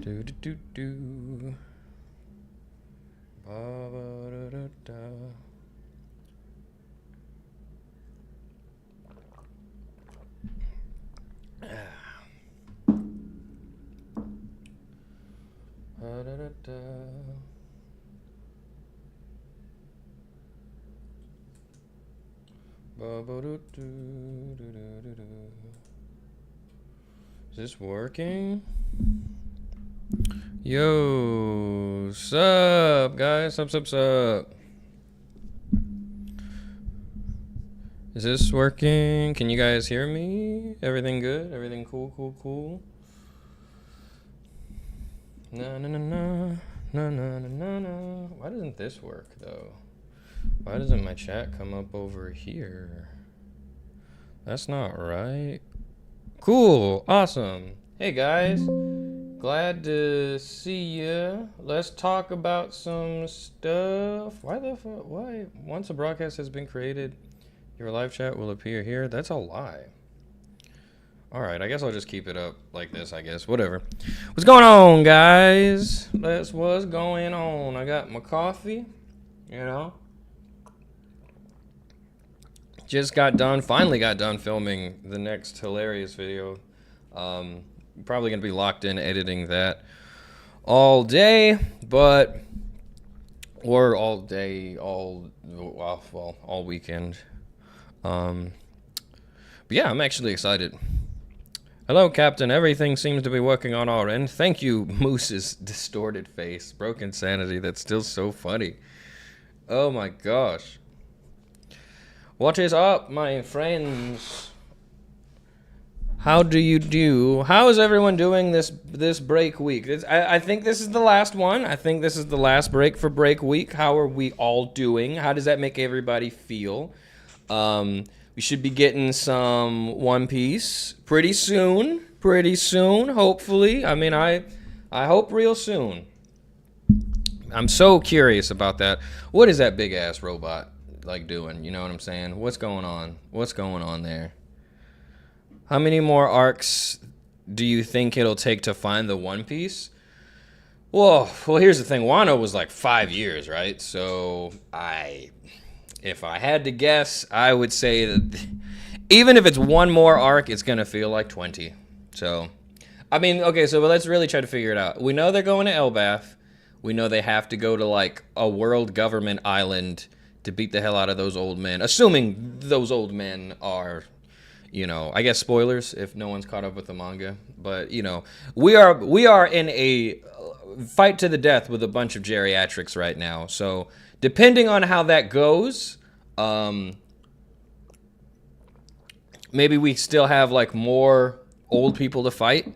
Do do do do. Ba ba da da da. Ba da da da. Ba ba do do do do do. Is this working? Yo, sup, guys? Sup? Is this working? Can you guys hear me? Everything good? Everything cool? No. Why doesn't this work, though? Why doesn't my chat come up over here? That's not right. Cool. Awesome. Hey, guys. Glad to see ya. Let's talk about some stuff. Why the fuck? Why? Once a broadcast has been created, your live chat will appear here. That's a lie. Alright, I guess I'll just keep it up like this, I guess. Whatever. What's going on, guys? That's what's going on. I got my coffee, you know. Finally got done filming the next hilarious video. Probably gonna be locked in editing that all day, or all day, all weekend. But yeah, I'm actually excited. Hello, Captain. Everything seems to be working on our end. Thank you, Moose's distorted face, broken sanity. That's still so funny. Oh my gosh. What is up, my friends? How do you do? How is everyone doing this break week? I think this is the last one. I think this is the last break for break week. How are we all doing? How does that make everybody feel? We should be getting some One Piece pretty soon, hopefully. I mean, I hope real soon. I'm so curious about that. What is that big ass robot like doing? You know what I'm saying? What's going on there? How many more arcs do you think it'll take to find the One Piece? Well, here's the thing. Wano was like 5 years, right? So if I had to guess, I would say that even if it's one more arc, it's gonna feel like 20. So, I mean, okay. So let's really try to figure it out. We know they're going to Elbaf. We know they have to go to like a world government island to beat the hell out of those old men. Assuming those old men are, you know, I guess spoilers if no one's caught up with the manga, but you know, we are in a fight to the death with a bunch of geriatrics right now. So depending on how that goes, maybe we still have like more old people to fight.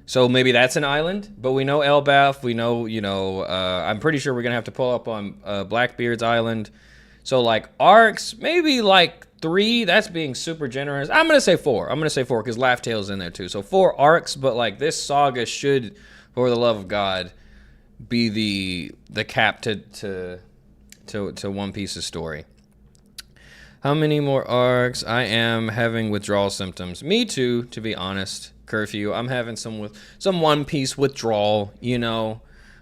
So maybe that's an island, but we know Elbaf, we know, you know, I'm pretty sure we're gonna have to pull up on Blackbeard's island. So like arcs, maybe like 3, that's being super generous. I'm gonna say 4 because Laugh Tale's in there too. So 4 arcs, but like this saga should, for the love of God, be the cap to One Piece's story. How many more arcs? I am having withdrawal symptoms. Me too, to be honest. Curfew. I'm having some One Piece withdrawal, you know.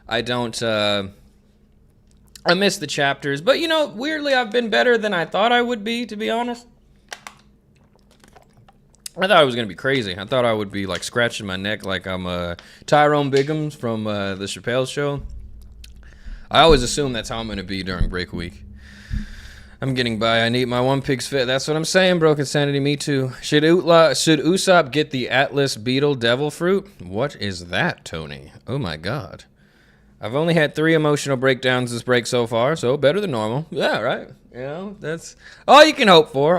I don't I miss the chapters, but you know, weirdly I've been better than I thought I would be, to be honest. I thought I was gonna be crazy. I thought I would be like scratching my neck like I'm Tyrone Biggums from the Chappelle Show. I always assume that's how I'm gonna be during break week. I'm getting by. I need my One Piece fit. That's what I'm saying, Broken Sanity. Me too. Should Usopp get the Atlas Beetle Devil Fruit? What is that, Tony? Oh my God. I've only had 3 emotional breakdowns this break so far, so better than normal. Yeah, right. You know, that's all you can hope for.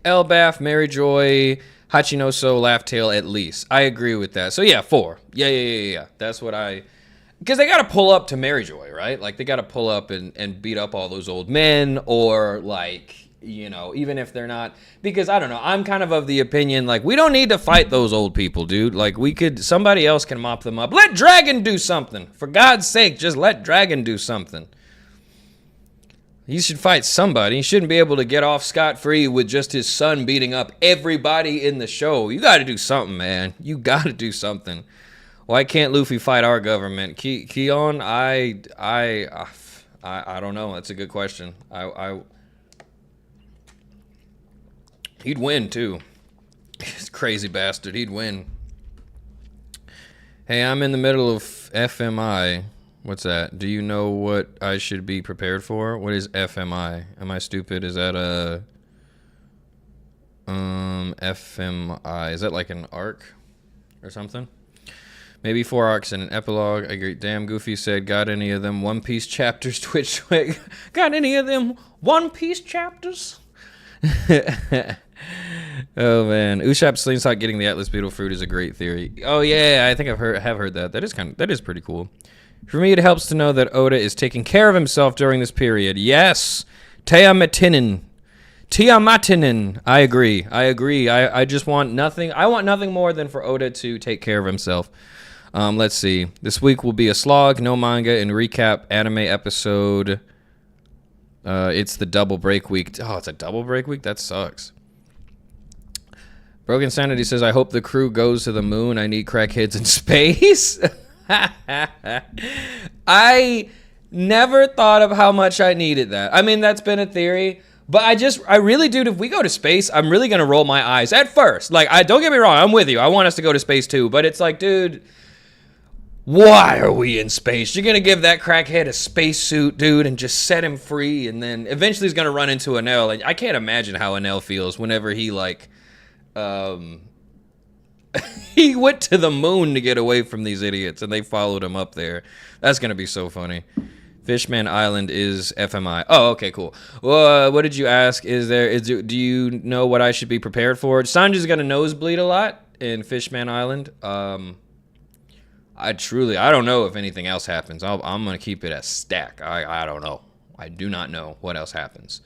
Elbaf, Mary Joy, Hachinoso, Laugh Tale, at least. I agree with that. So yeah, 4. Yeah. That's what because they got to pull up to Mary Joy, right? Like, they got to pull up and beat up all those old men, or, like, you know, even if they're not, because, I don't know, I'm kind of the opinion, like, we don't need to fight those old people, dude. Like, somebody else can mop them up. Let Dragon do something. For God's sake, just let Dragon do something. He should fight somebody. He shouldn't be able to get off scot-free with just his son beating up everybody in the show. You got to do something, man. You got to do something. Why can't Luffy fight our government? Keon, I don't know. That's a good question. He'd win too. He's a crazy bastard. He'd win. Hey, I'm in the middle of FMI. What's that? Do you know what I should be prepared for? What is FMI? Am I stupid? Is that a FMI? Is that like an arc or something? Maybe 4 arcs and an epilogue. I agree. Damn, Goofy said, got any of them One Piece chapters? Twitch. Got any of them One Piece chapters? Oh man, Usopp Slingshot getting the Atlas Beetle fruit is a great theory. Oh yeah, I think have heard that. That is pretty cool. For me, it helps to know that Oda is taking care of himself during this period. Yes, Tiamatinen. I agree. I just want nothing. I want nothing more than for Oda to take care of himself. Let's see. This week will be a slog, no manga, and recap anime episode. It's the double break week. Oh, it's a double break week? That sucks. Broken Sanity says, I hope the crew goes to the moon. I need crackheads in space. I never thought of how much I needed that. I mean, that's been a theory, but I really, dude, if we go to space, I'm really going to roll my eyes at first. Like, don't get me wrong, I'm with you. I want us to go to space too, but it's like, dude, why are we in space? You're going to give that crackhead a spacesuit, dude, and just set him free, and then eventually he's going to run into Enel, and I can't imagine how Enel feels whenever he, like, he went to the moon to get away from these idiots, and they followed him up there. That's going to be so funny. Fishman Island is FMI. Oh, okay, cool. What did you ask? Do you know what I should be prepared for? Sanji's going to nosebleed a lot in Fishman Island. I don't know if anything else happens. I'm going to keep it a stack. I don't know. I do not know what else happens.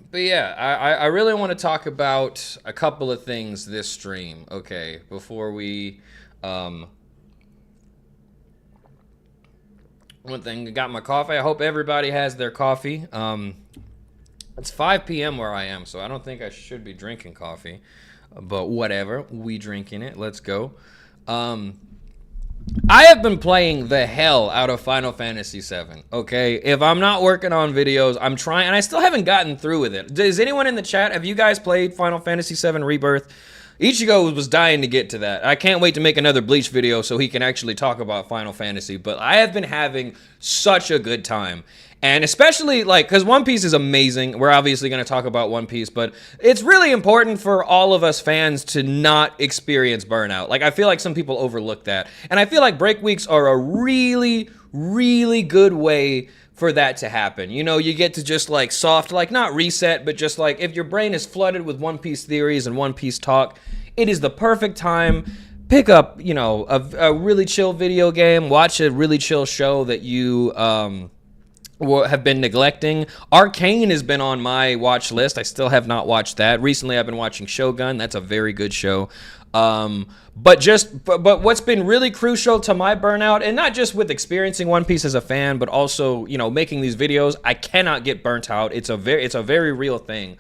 But yeah, I really want to talk about a couple of things this stream, okay, before we, one thing, I got my coffee. I hope everybody has their coffee. It's 5 p.m. where I am, so I don't think I should be drinking coffee, but whatever, we drinking it, let's go. I have been playing the hell out of Final Fantasy VII, okay? If I'm not working on videos, I'm trying, and I still haven't gotten through with it. Does anyone in the chat, have you guys played Final Fantasy VII Rebirth? Ichigo was dying to get to that. I can't wait to make another Bleach video so he can actually talk about Final Fantasy, but I have been having such a good time. And especially, like, because One Piece is amazing. We're obviously going to talk about One Piece, but it's really important for all of us fans to not experience burnout. Like, I feel like some people overlook that. And I feel like break weeks are a really, really good way for that to happen. You know, you get to just, like, soft, like, not reset, but just, like, if your brain is flooded with One Piece theories and One Piece talk, it is the perfect time. Pick up, you know, a really chill video game, watch a really chill show that you, have been neglecting. Arcane has been on my watch list. I still have not watched that. Recently, I've been watching Shogun. That's a very good show. But what's been really crucial to my burnout, and not just with experiencing One Piece as a fan, but also, you know, making these videos, I cannot get burnt out. It's a very real thing.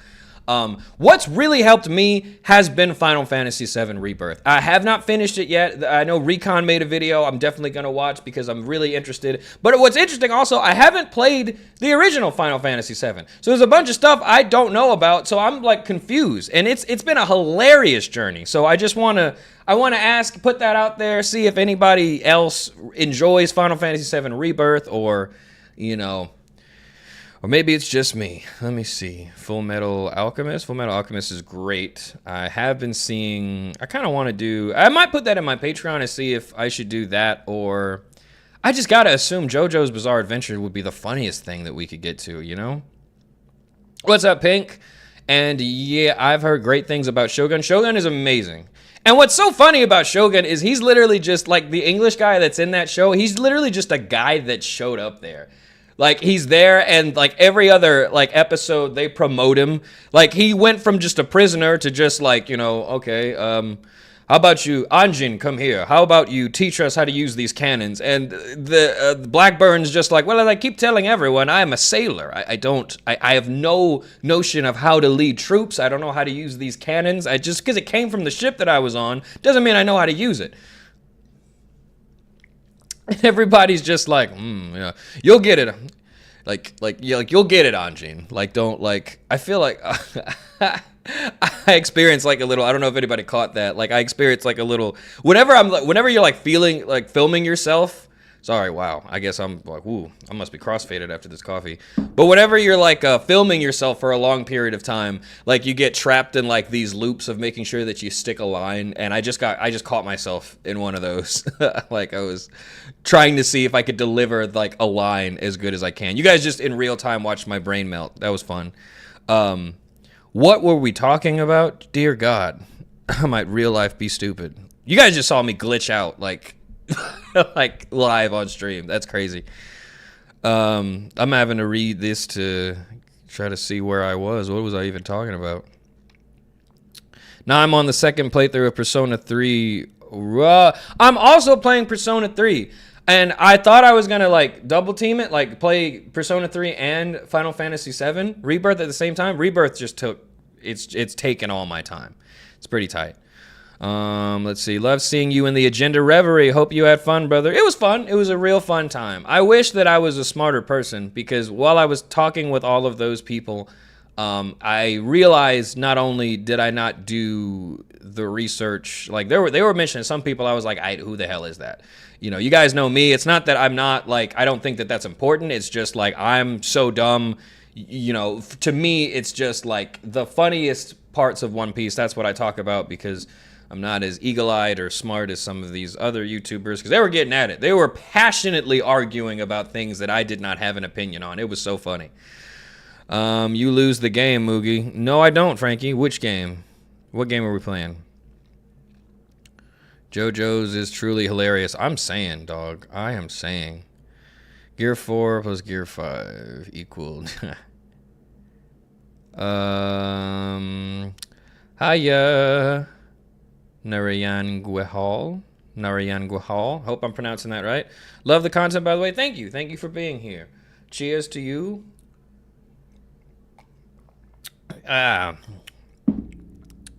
What's really helped me has been Final Fantasy VII Rebirth. I have not finished it yet. I know Recon made a video. I'm definitely going to watch because I'm really interested. But what's interesting also, I haven't played the original Final Fantasy VII. So there's a bunch of stuff I don't know about, so I'm like confused. And it's been a hilarious journey. So I just want to ask, put that out there, see if anybody else enjoys Final Fantasy VII Rebirth, or, you know, or maybe it's just me. Let me see. Full Metal Alchemist. Full Metal Alchemist is great. I have been seeing, I kind of want to do, I might put that in my Patreon and see if I should do that, or I just got to assume JoJo's Bizarre Adventure would be the funniest thing that we could get to, you know? What's up, Pink? And yeah, I've heard great things about Shogun. Shogun is amazing. And what's so funny about Shogun is he's literally just like the English guy that's in that show. He's literally just a guy that showed up there. Like, he's there, and, like, every other, like, episode, they promote him. Like, he went from just a prisoner to just, like, you know, okay, How about you, Anjin, come here. How about you teach us how to use these cannons? And the Blackburn's just like, well, I keep telling everyone I am a sailor. I have no notion of how to lead troops. I don't know how to use these cannons. Just because it came from the ship that I was on doesn't mean I know how to use it. And everybody's just like, yeah, you'll get it. You'll get it, Anjin. I feel like I experienced like a little, I don't know if anybody caught that. Like I experienced like a little, whenever you're like feeling like filming yourself. Sorry, wow. I guess I'm like, ooh, I must be crossfaded after this coffee. But whenever you're like filming yourself for a long period of time, like you get trapped in like these loops of making sure that you stick a line. And I just caught myself in one of those. Like I was trying to see if I could deliver like a line as good as I can. You guys just in real time watched my brain melt. That was fun. What were we talking about? Dear God, I might real life be stupid. You guys just saw me glitch out like like live on stream. That's crazy. I'm having to read this to try to see where I was. What was I even talking about? Now I'm on the second playthrough of Persona 3. I'm also playing Persona 3. And I thought I was going to like double team it, like play Persona 3 and Final Fantasy 7 Rebirth at the same time. Rebirth just it's taken all my time. It's pretty tight. Let's see. Love seeing you in the Agenda Reverie. Hope you had fun, brother. It was fun. It was a real fun time. I wish that I was a smarter person because while I was talking with all of those people, I realized not only did I not do the research, like they were mentioning some people. I was like, who the hell is that? You know, you guys know me. It's not that I'm not like, I don't think that that's important. It's just like, I'm so dumb. You know, to me, it's just like the funniest parts of One Piece. That's what I talk about because I'm not as eagle-eyed or smart as some of these other YouTubers because they were getting at it. They were passionately arguing about things that I did not have an opinion on. It was so funny. You lose the game, Moogie. No, I don't, Frankie. Which game? What game are we playing? JoJo's is truly hilarious. I'm saying, dog. I am saying. Gear 4 plus Gear 5 equaled. Hiya. Narayan Gwehal. Hope I'm pronouncing that right. Love the content, by the way. Thank you. Thank you for being here. Cheers to you.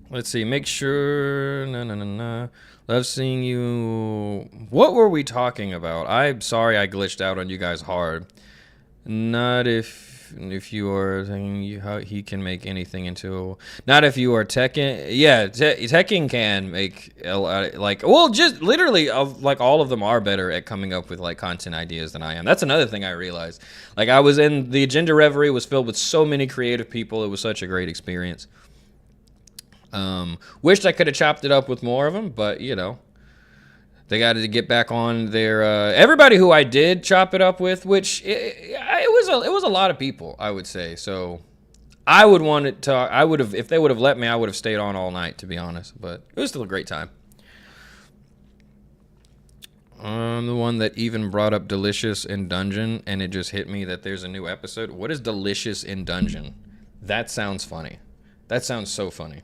Let's see. Make sure. No. Love seeing you. What were we talking about? I'm sorry I glitched out on you guys hard. Not if you are thinking how he can make anything into. Not if you are Tekken. Yeah, Tekken can make like, well, just literally like all of them are better at coming up with like content ideas than I am. That's another thing I realized. Like I was in the Agenda Reverie was filled with so many creative people. It was such a great experience. Wished I could have chopped it up with more of them, but you know, they got to get back on their everybody who I did chop it up with, which it was a lot of people, I would say. So I would want it to. I would have, if they would have let me, I would have stayed on all night, to be honest. But it was still a great time. I'm the one that even brought up Delicious in Dungeon, and it just hit me that there's a new episode. What is Delicious in Dungeon? That sounds funny. That sounds so funny.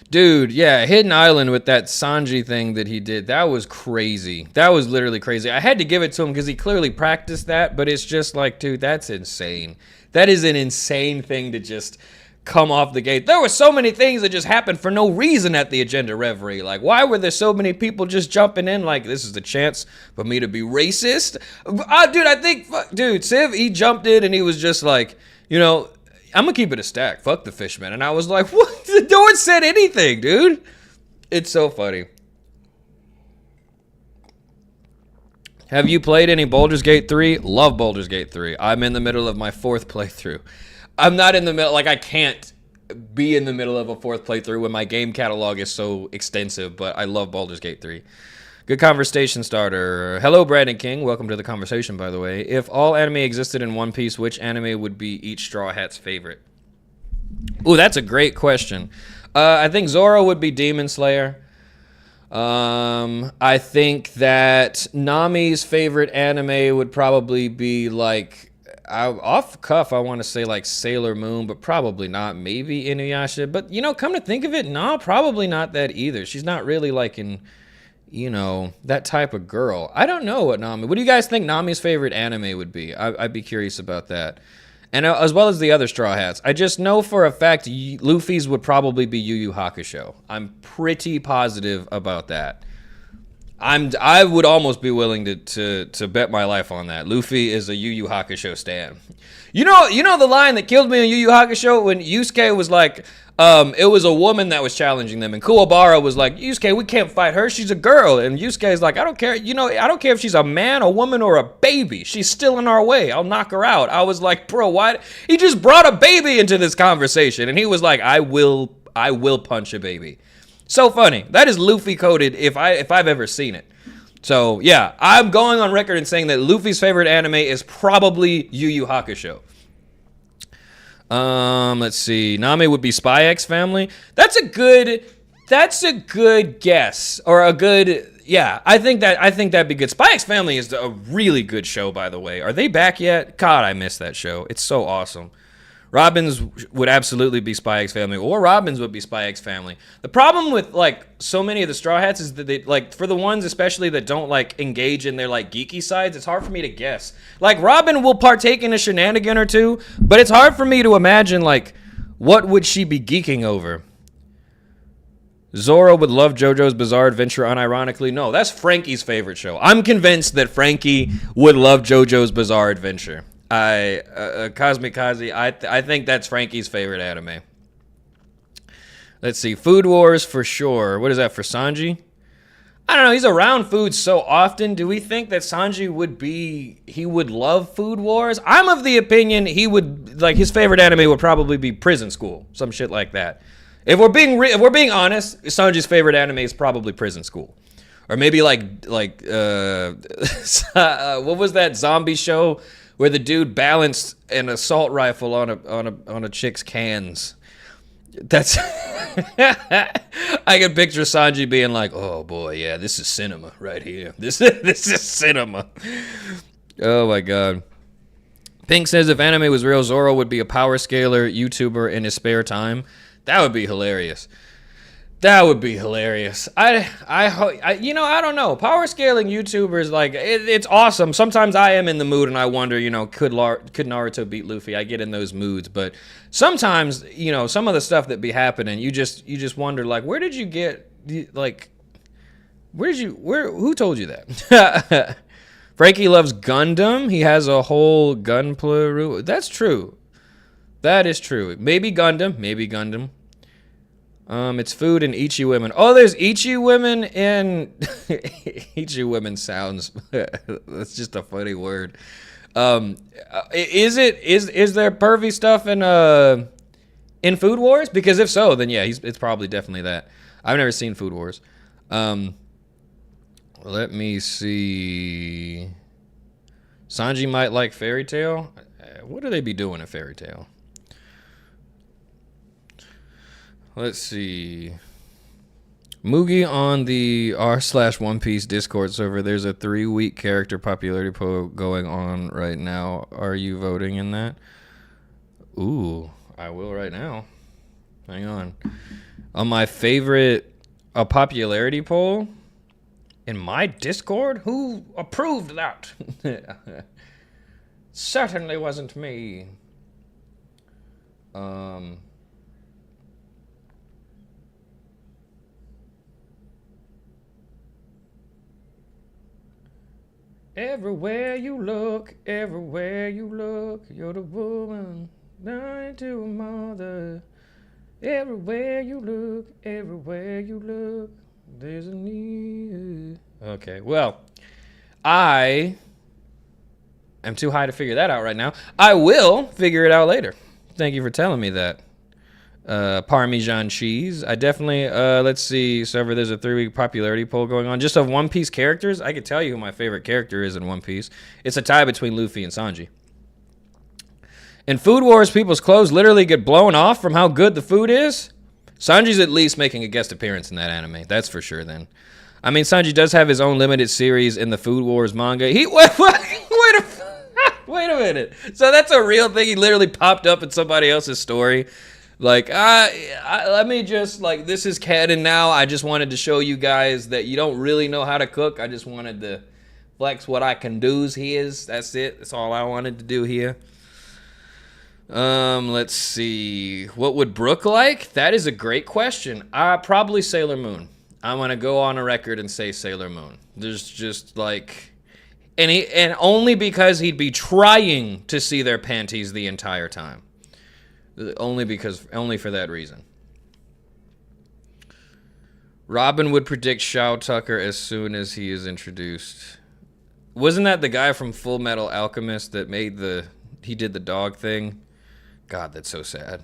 Dude, yeah, Hidden Island with that Sanji thing that he did, that was crazy. That was literally crazy. I had to give it to him because he clearly practiced that, but it's just like, dude, that's insane. That is an insane thing to just come off the gate. There were so many things that just happened for no reason at the Agenda Reverie. Like, why were there so many people just jumping in like, this is the chance for me to be racist? Dude, I think, dude, Civ, he jumped in and he was just like, you know, I'm gonna keep it a stack. Fuck the Fishman. And I was like, what? No one said anything, dude. It's so funny. Have you played any Baldur's Gate 3? Love Baldur's Gate 3. I'm in the middle of my 4th playthrough. I'm not in the middle, like I can't be in the middle of a 4th playthrough when my game catalog is so extensive, but I love Baldur's Gate 3. Good conversation starter. Hello, Brandon King. Welcome to the conversation, by the way. If all anime existed in One Piece, which anime would be each Straw Hat's favorite? Ooh, that's a great question. I think Zoro would be Demon Slayer. I think that Nami's favorite anime would probably be like off cuff, I want to say like Sailor Moon, but probably not. Maybe Inuyasha. But, come to think of it, no, probably not that either. She's not really like in, that type of girl. I don't know what do you guys think Nami's favorite anime would be? I'd be curious about that. And as well as the other Straw Hats. I just know for a fact Luffy's would probably be Yu Yu Hakusho. I'm pretty positive about that. I would almost be willing to bet my life on that. Luffy is a Yu Yu Hakusho stan. You know the line that killed me on Yu Yu Hakusho when Yusuke was like, it was a woman that was challenging them, and Kuwabara was like, Yusuke, we can't fight her. She's a girl. And Yusuke's like, I don't care. I don't care if she's a man, a woman, or a baby. She's still in our way. I'll knock her out. I was like, bro, why? He just brought a baby into this conversation, and he was like, I will punch a baby. So funny. That is Luffy coded if I've ever seen it. So yeah, I'm going on record and saying that Luffy's favorite anime is probably Yu Yu Hakusho. Let's see. Nami would be Spy X Family. That's a good guess, or a good, yeah. I think that'd be good. Spy X Family is a really good show, by the way. Are they back yet? God, I miss that show. It's so awesome. Robin's would absolutely be Spy X Family, or Robin's would be Spy X Family. The problem with like so many of the Straw Hats is that they, like, for the ones especially that don't like engage in their like geeky sides, it's hard for me to guess. Like Robin will partake in a shenanigan or two, but it's hard for me to imagine like what would she be geeking over. Zoro would love JoJo's Bizarre Adventure unironically. No, that's Frankie's favorite show. I'm convinced that Frankie would love JoJo's Bizarre Adventure. Cosmic Kazi, I think that's Frankie's favorite anime. Let's see, Food Wars for sure. What is that for Sanji? I don't know, he's around food so often. Do we think that Sanji would love Food Wars? I'm of the opinion he would, like, his favorite anime would probably be Prison School, some shit like that. If we're being honest, Sanji's favorite anime is probably Prison School. Or maybe like what was that zombie show where the dude balanced an assault rifle on a chick's cans? That's I can picture Sanji being like, "Oh boy, yeah, this is cinema right here. This is cinema." Oh my god. Pink says if anime was real, Zoro would be a power scaler YouTuber in his spare time. That would be hilarious. That would be hilarious. I don't know. Power scaling YouTubers, like, it's awesome. Sometimes I am in the mood and I wonder, could Naruto beat Luffy? I get in those moods, but sometimes, some of the stuff that be happening, you just wonder, like, where did you get, like, who told you that? Frankie loves Gundam. He has a whole Gunpla. That's true. That is true. Maybe Gundam. It's food and Ichi women. Oh, there's Ichi women in Ichi women sounds. That's just a funny word. Is there pervy stuff in Food Wars? Because if so, then yeah, it's probably definitely that. I've never seen Food Wars. Let me see. Sanji might like Fairy Tail. What do they be doing in Fairy Tail? Let's see. Mugi on the r/One Piece Discord server. There's a 3-week character popularity poll going on right now. Are you voting in that? Ooh, I will right now. Hang on. On my favorite popularity poll in my Discord? Who approved that? Certainly wasn't me. Everywhere you look, you're the woman, dying to a mother. Everywhere you look, there's a need. Okay, well, I am too high to figure that out right now. I will figure it out later. Thank you for telling me that. Parmesan cheese. I definitely, let's see, server, there's a 3-week popularity poll going on. Just of One Piece characters, I could tell you who my favorite character is in One Piece. It's a tie between Luffy and Sanji. In Food Wars, people's clothes literally get blown off from how good the food is. Sanji's at least making a guest appearance in that anime. That's for sure then. I mean, Sanji does have his own limited series in the Food Wars manga. Wait wait a minute. So that's a real thing. He literally popped up in somebody else's story. Like, let me just, like, this is canon now. I just wanted to show you guys that you don't really know how to cook. I just wanted to flex what I can do's here. That's it. That's all I wanted to do here. Let's see. What would Brooke like? That is a great question. Probably Sailor Moon. I'm gonna go on a record and say Sailor Moon. There's just like, and only because he'd be trying to see their panties the entire time. Only for that reason. Robin would predict Shao Tucker as soon as he is introduced. Wasn't that the guy from Full Metal Alchemist that he did the dog thing? God, that's so sad.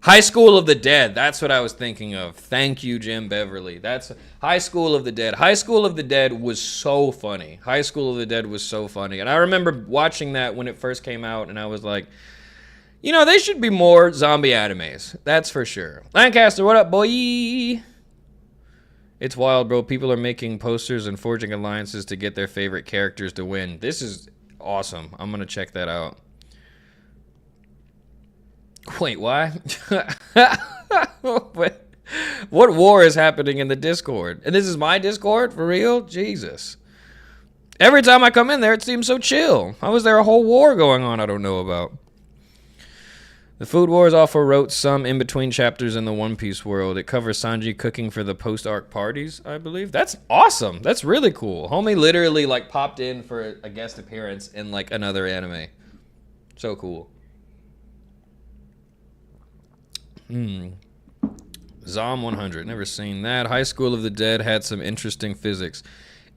High School of the Dead. That's what I was thinking of. Thank you, Jim Beverly. That's High School of the Dead. High School of the Dead was so funny. High School of the Dead was so funny. And I remember watching that when it first came out, and I was like, you know, they should be more zombie animes. That's for sure. Lancaster, what up, boy? It's wild, bro. People are making posters and forging alliances to get their favorite characters to win. This is awesome. I'm going to check that out. Wait, why? What war is happening in the Discord? And this is my Discord? For real? Jesus. Every time I come in there, it seems so chill. How is there a whole war going on I don't know about? The Food Wars also wrote some in-between chapters in the One Piece world. It covers Sanji cooking for the post-arc parties, I believe. That's awesome. That's really cool. Homie literally, like, popped in for a guest appearance in, like, another anime. So cool. Zom 100. Never seen that. High School of the Dead had some interesting physics.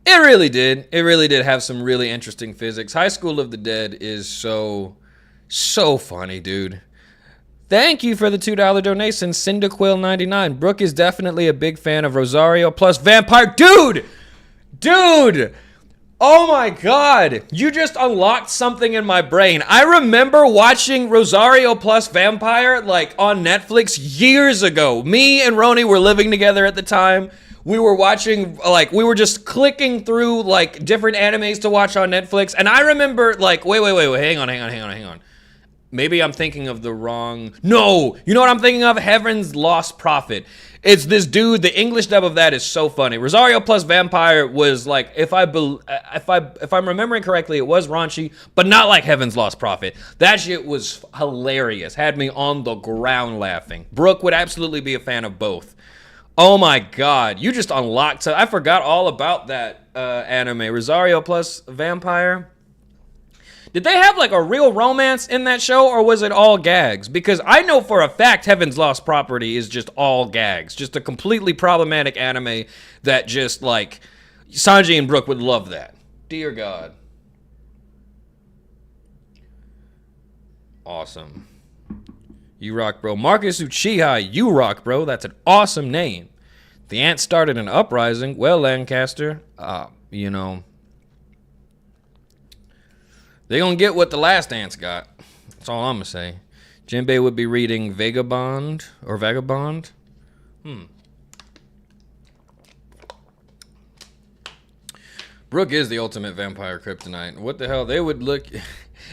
It really did. It really did have some really interesting physics. High School of the Dead is so funny, dude. Thank you for the $2 donation, Cyndaquil99. Brooke is definitely a big fan of Rosario plus Vampire. Dude! Oh my God. You just unlocked something in my brain. I remember watching Rosario plus Vampire, like, on Netflix years ago. Me and Roni were living together at the time. We were watching, like, we were just clicking through, like, different animes to watch on Netflix. And I remember, like, wait. Hang on. Maybe I'm thinking of the wrong... No! You know what I'm thinking of? Heaven's Lost Prophet. It's this dude, the English dub of that is so funny. Rosario plus Vampire was like, if I'm remembering correctly, it was raunchy, but not like Heaven's Lost Prophet. That shit was hilarious. Had me on the ground laughing. Brooke would absolutely be a fan of both. Oh my God. You just unlocked... I forgot all about that anime. Rosario plus Vampire... Did they have, like, a real romance in that show, or was it all gags? Because I know for a fact Heaven's Lost Property is just all gags. Just a completely problematic anime that just, like, Sanji and Brooke would love that. Dear God. Awesome. You rock, bro. Marcus Uchiha, you rock, bro. That's an awesome name. The ants started an uprising. Well, Lancaster, you know... They gonna get what the last ants got. That's all I'm gonna say. Jinbei would be reading Vagabond. Brooke is the ultimate vampire kryptonite. What the hell? They would look...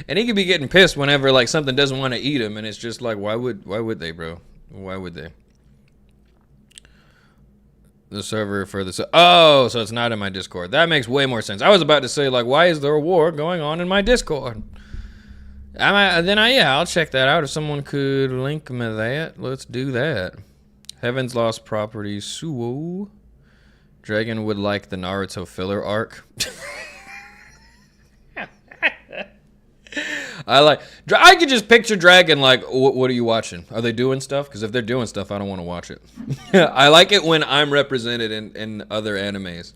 And he could be getting pissed whenever, like, something doesn't want to eat him. And it's just like, why would they, bro? Why would they? The server for the... Oh, so it's not in my Discord. That makes way more sense. I was about to say, like, why is there a war going on in my Discord? I'll check that out. If someone could link me that, let's do that. Heaven's Lost Property, Suo. Dragon would like the Naruto filler arc. I could just picture Dragon like, what are you watching? Are they doing stuff? Because if they're doing stuff, I don't want to watch it. I like it when I'm represented in other animes.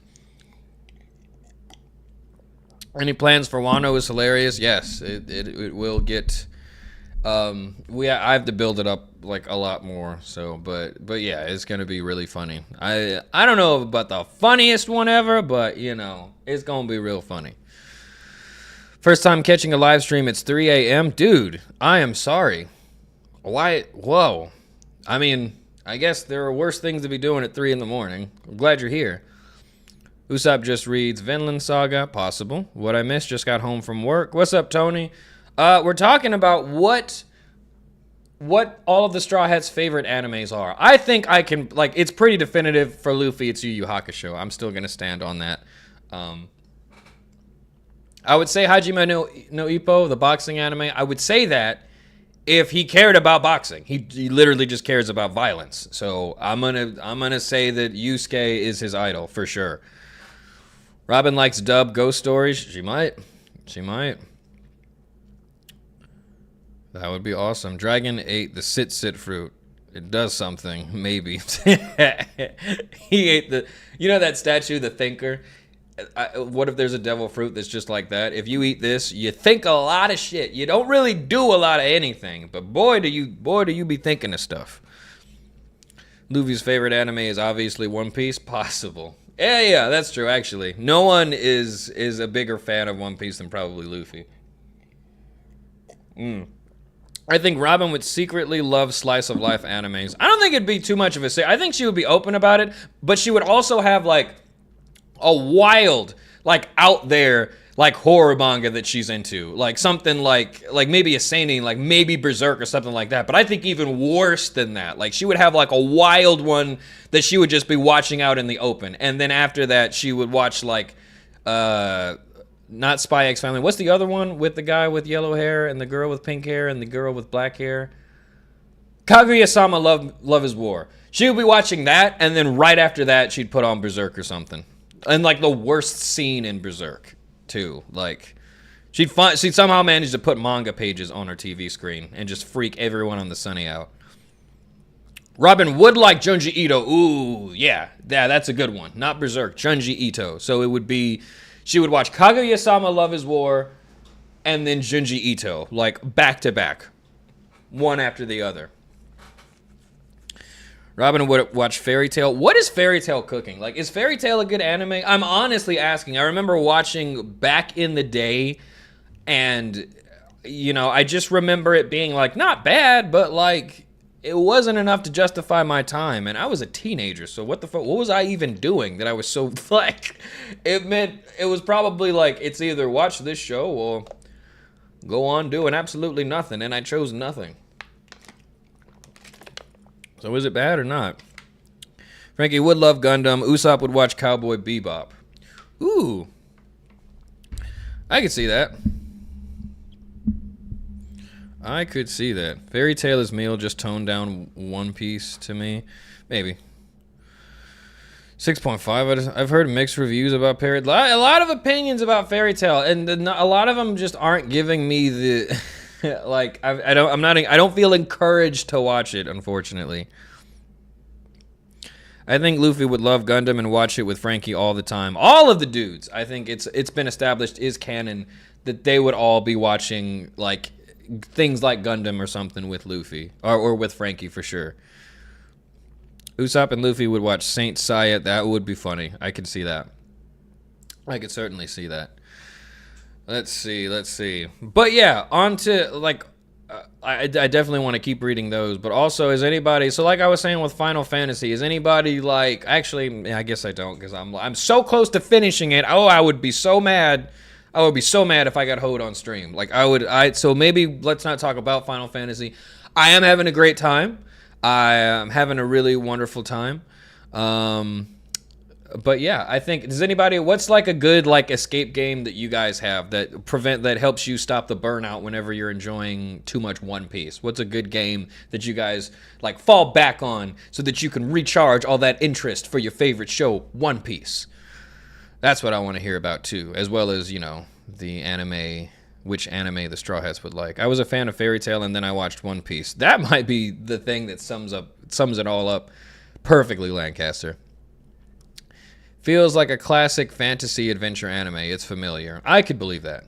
Any plans for Wano is hilarious. Yes, it will get... I have to build it up like a lot more. So, but yeah, it's gonna be really funny. I don't know about the funniest one ever, but you know, it's gonna be real funny. First time catching a live stream, it's 3 a.m. Dude, I am sorry. Why? Whoa. I mean, I guess there are worse things to be doing at 3 in the morning. I'm glad you're here. Usopp just reads Vinland Saga. Possible. What I missed, just got home from work. What's up, Tony? We're talking about what all of the Straw Hats' favorite animes are. I think I can, like, it's pretty definitive for Luffy. It's Yu Yu Hakusho. I'm still going to stand on that. I would say Hajime no Ippo, the boxing anime. I would say that if he cared about boxing. He literally just cares about violence. So I'm gonna say that Yusuke is his idol for sure. Robin likes dub ghost stories. She might. That would be awesome. Dragon ate the sit fruit. It does something, maybe. He ate that statue, the thinker. What if there's a devil fruit that's just like that? If you eat this, you think a lot of shit. You don't really do a lot of anything, but boy do you be thinking of stuff. Luffy's favorite anime is obviously One Piece. Possible. Yeah, that's true, actually. No one is a bigger fan of One Piece than probably Luffy. I think Robin would secretly love slice of life animes. I don't think it'd be too much of a say. I think she would be open about it, but she would also have like a wild, like out there, like horror manga that she's into. Like something like maybe a seinen, like maybe Berserk or something like that. But I think even worse than that. Like she would have like a wild one that she would just be watching out in the open. And then after that, she would watch like, not Spy X Family. What's the other one with the guy with yellow hair and the girl with pink hair and the girl with black hair? Kaguya-sama Love is War. She would be watching that, and then right after that, she'd put on Berserk or something. And like the worst scene in Berserk, too. Like, she'd somehow manage to put manga pages on her TV screen and just freak everyone on the sunny out. Robin would like Junji Ito. Ooh, yeah, that's a good one. Not Berserk, Junji Ito. So it would be, she would watch Kaguya-sama Love is War and then Junji Ito, like back to back, one after the other. Robin would watch Fairy Tail. What is Fairy Tail cooking? Like, is Fairy Tail a good anime? I'm honestly asking. I remember watching back in the day, and, you know, I just remember it being, like, not bad, but, like, it wasn't enough to justify my time. And I was a teenager, so what the fuck? What was I even doing that I was so, like, it was probably, like, it's either watch this show or go on doing absolutely nothing, and I chose nothing. So is it bad or not? Frankie would love Gundam. Usopp would watch Cowboy Bebop. Ooh. I could see that. I could see that. Fairy Tail is meal, just toned down One Piece to me. Maybe. 6.5. I've heard mixed reviews about Fairy Tail. A lot of opinions about Fairy Tail, and a lot of them just aren't giving me the... like I don't feel encouraged to watch it, unfortunately. I think Luffy would love Gundam and watch it with Frankie all the time. All of the dudes, I think it's been established is canon that they would all be watching like things like Gundam or something with Luffy or with Frankie for sure. Usopp and Luffy would watch Saint Seiya. That would be funny. I could see that. I could certainly see that. Let's see. But yeah, on to, like, I definitely want to keep reading those. But also, is anybody, so like I was saying with Final Fantasy, is anybody, like, actually, I guess I don't, because I'm so close to finishing it. Oh, I would be so mad. I would be so mad if I got hoed on stream. Like, so maybe let's not talk about Final Fantasy. I am having a great time. I am having a really wonderful time. But yeah, I think, what's like a good like escape game that you guys have that helps you stop the burnout whenever you're enjoying too much One Piece? What's a good game that you guys like fall back on so that you can recharge all that interest for your favorite show, One Piece? That's what I want to hear about too, as well as, you know, the anime, which anime the Straw Hats would like. I was a fan of Fairy Tail and then I watched One Piece. That might be the thing that sums it all up perfectly, Lancaster. Feels like a classic fantasy adventure anime. It's familiar. I could believe that.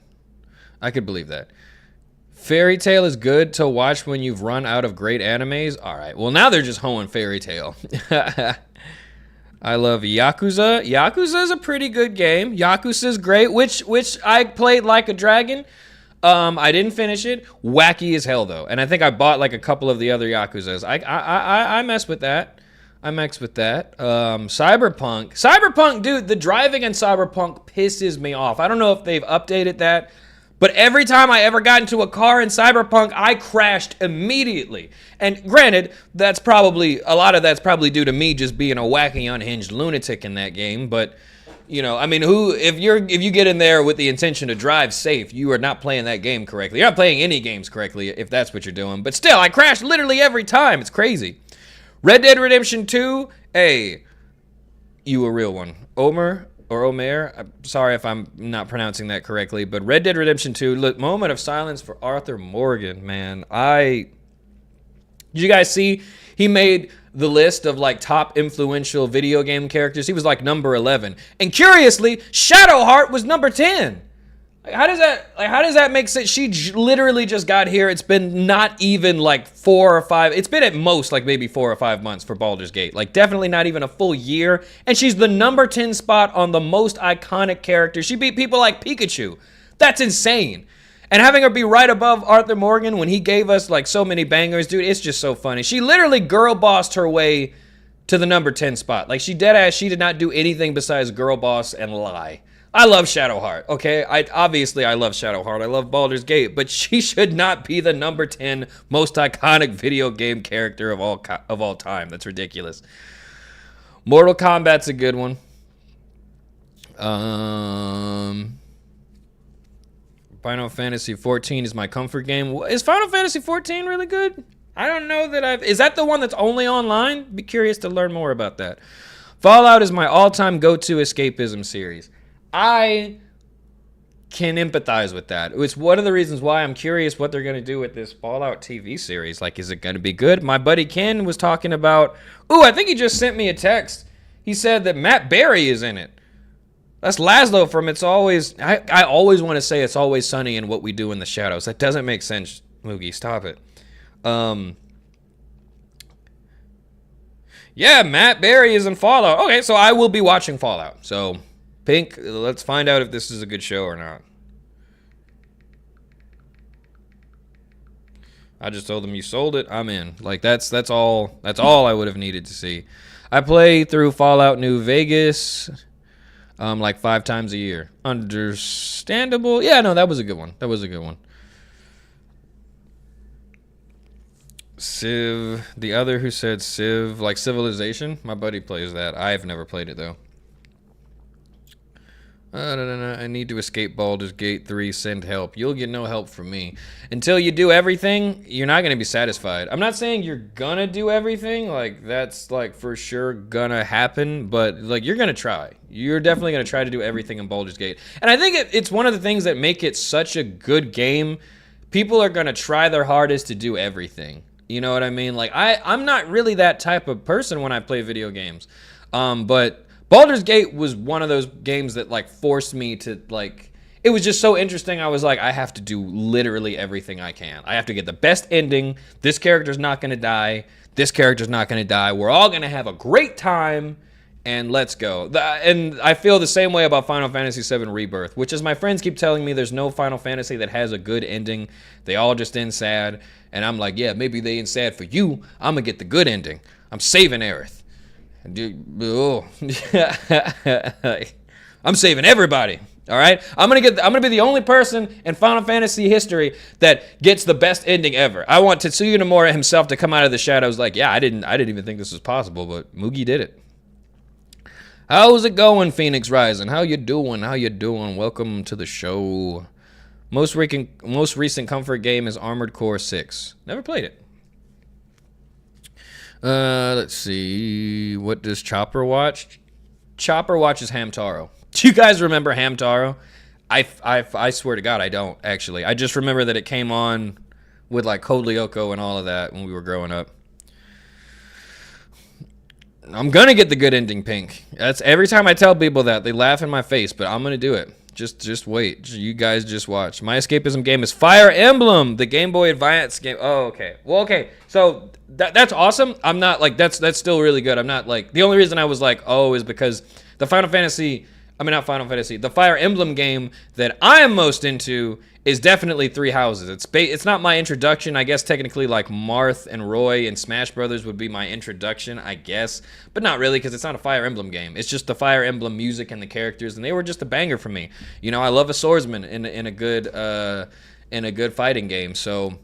Fairy Tail is good to watch when you've run out of great animes. All right. Well, now they're just hoeing Fairy Tail. I love Yakuza. Yakuza is a pretty good game. Yakuza is great, which I played like a dragon. I didn't finish it. Wacky as hell, though. And I think I bought like a couple of the other Yakuzas. I mess with that. I'm X with that. Cyberpunk, dude, the driving in Cyberpunk pisses me off. I don't know if they've updated that, but every time I ever got into a car in Cyberpunk, I crashed immediately. And granted, a lot of that's probably due to me just being a wacky, unhinged lunatic in that game. But, you know, I mean, if you get in there with the intention to drive safe, you are not playing that game correctly. You're not playing any games correctly if that's what you're doing. But still, I crash literally every time. It's crazy. Red Dead Redemption 2, hey, you a real one. Omer, I'm sorry if I'm not pronouncing that correctly, but Red Dead Redemption 2, look, moment of silence for Arthur Morgan, man. Did you guys see he made the list of like top influential video game characters? He was like number 11. And curiously, Shadowheart was number 10. How does that make sense? She literally just got here. It's been not even like 4 or 5. It's been at most like maybe 4 or 5 months for Baldur's Gate. Like definitely not even a full year. And she's the number 10 spot on the most iconic character. She beat people like Pikachu. That's insane. And having her be right above Arthur Morgan when he gave us like so many bangers, dude, it's just so funny. She literally girl bossed her way to the number 10 spot. Like she did not do anything besides girl boss and lie. I love Shadowheart, okay? I love Shadowheart. I love Baldur's Gate, but she should not be the number 10 most iconic video game character of all time. That's ridiculous. Mortal Kombat's a good one. Final Fantasy 14 is my comfort game. Is Final Fantasy 14 really good? I don't know that is that the one that's only online? Be curious to learn more about that. Fallout is my all-time go-to escapism series. I can empathize with that. It's one of the reasons why I'm curious what they're going to do with this Fallout TV series. Like, is it going to be good? My buddy Ken was talking about... Ooh, I think he just sent me a text. He said that Matt Berry is in it. That's Laszlo from It's Always... I always want to say It's Always Sunny in What We Do in the Shadows. That doesn't make sense, Moogie. Stop it. Yeah, Matt Berry is in Fallout. Okay, so I will be watching Fallout. So... Pink, let's find out if this is a good show or not. I just told them you sold it. I'm in. Like that's all I would have needed to see. I play through Fallout New Vegas like 5 times a year. Understandable. Yeah, no, that was a good one. Civ, the other who said Civ, like Civilization, my buddy plays that. I've never played it though. I need to escape Baldur's Gate 3. Send help. You'll get no help from me. Until you do everything, you're not going to be satisfied. I'm not saying you're going to do everything. Like, that's, like, for sure going to happen. But, like, you're going to try. You're definitely going to try to do everything in Baldur's Gate. And I think it's one of the things that make it such a good game. People are going to try their hardest to do everything. You know what I mean? Like, I'm not really that type of person when I play video games. But... Baldur's Gate was one of those games that like forced me to like, it was just so interesting. I was like, I have to do literally everything I can. I have to get the best ending. This character's not going to die. This character's not going to die. We're all going to have a great time and let's go. And I feel the same way about Final Fantasy VII Rebirth, which is my friends keep telling me there's no Final Fantasy that has a good ending. They all just end sad. And I'm like, yeah, maybe they end sad for you. I'm going to get the good ending. I'm saving Aerith. Oh. I'm saving everybody. All right, I'm gonna be the only person in Final Fantasy history that gets the best ending ever. I want Tetsuya Nomura himself to come out of the shadows like, yeah, I didn't even think this was possible, but Mugi did it. How's it going, Phoenix Rising? How you doing? Welcome to the show. Most recent comfort game is Armored Core 6. Never played it. Let's see. What does Chopper watch? Chopper watches Hamtaro. Do you guys remember Hamtaro? I swear to God, I don't, actually. I just remember that it came on with, like, Code Lyoko and all of that when we were growing up. I'm gonna get the good ending, Pink. That's every time I tell people that, they laugh in my face, but I'm gonna do it. Just wait. You guys just watch. My escapism game is Fire Emblem, the Game Boy Advance game. Oh, okay. Well, okay. So that's awesome. I'm not like that's still really good. I'm not like the only reason I was like, oh, is because the Fire Emblem game that I am most into is definitely Three Houses. It's not my introduction. I guess technically like Marth and Roy and Smash Brothers would be my introduction, I guess. But not really, because it's not a Fire Emblem game. It's just the Fire Emblem music and the characters, and they were just a banger for me. You know, I love a swordsman in a good fighting game, so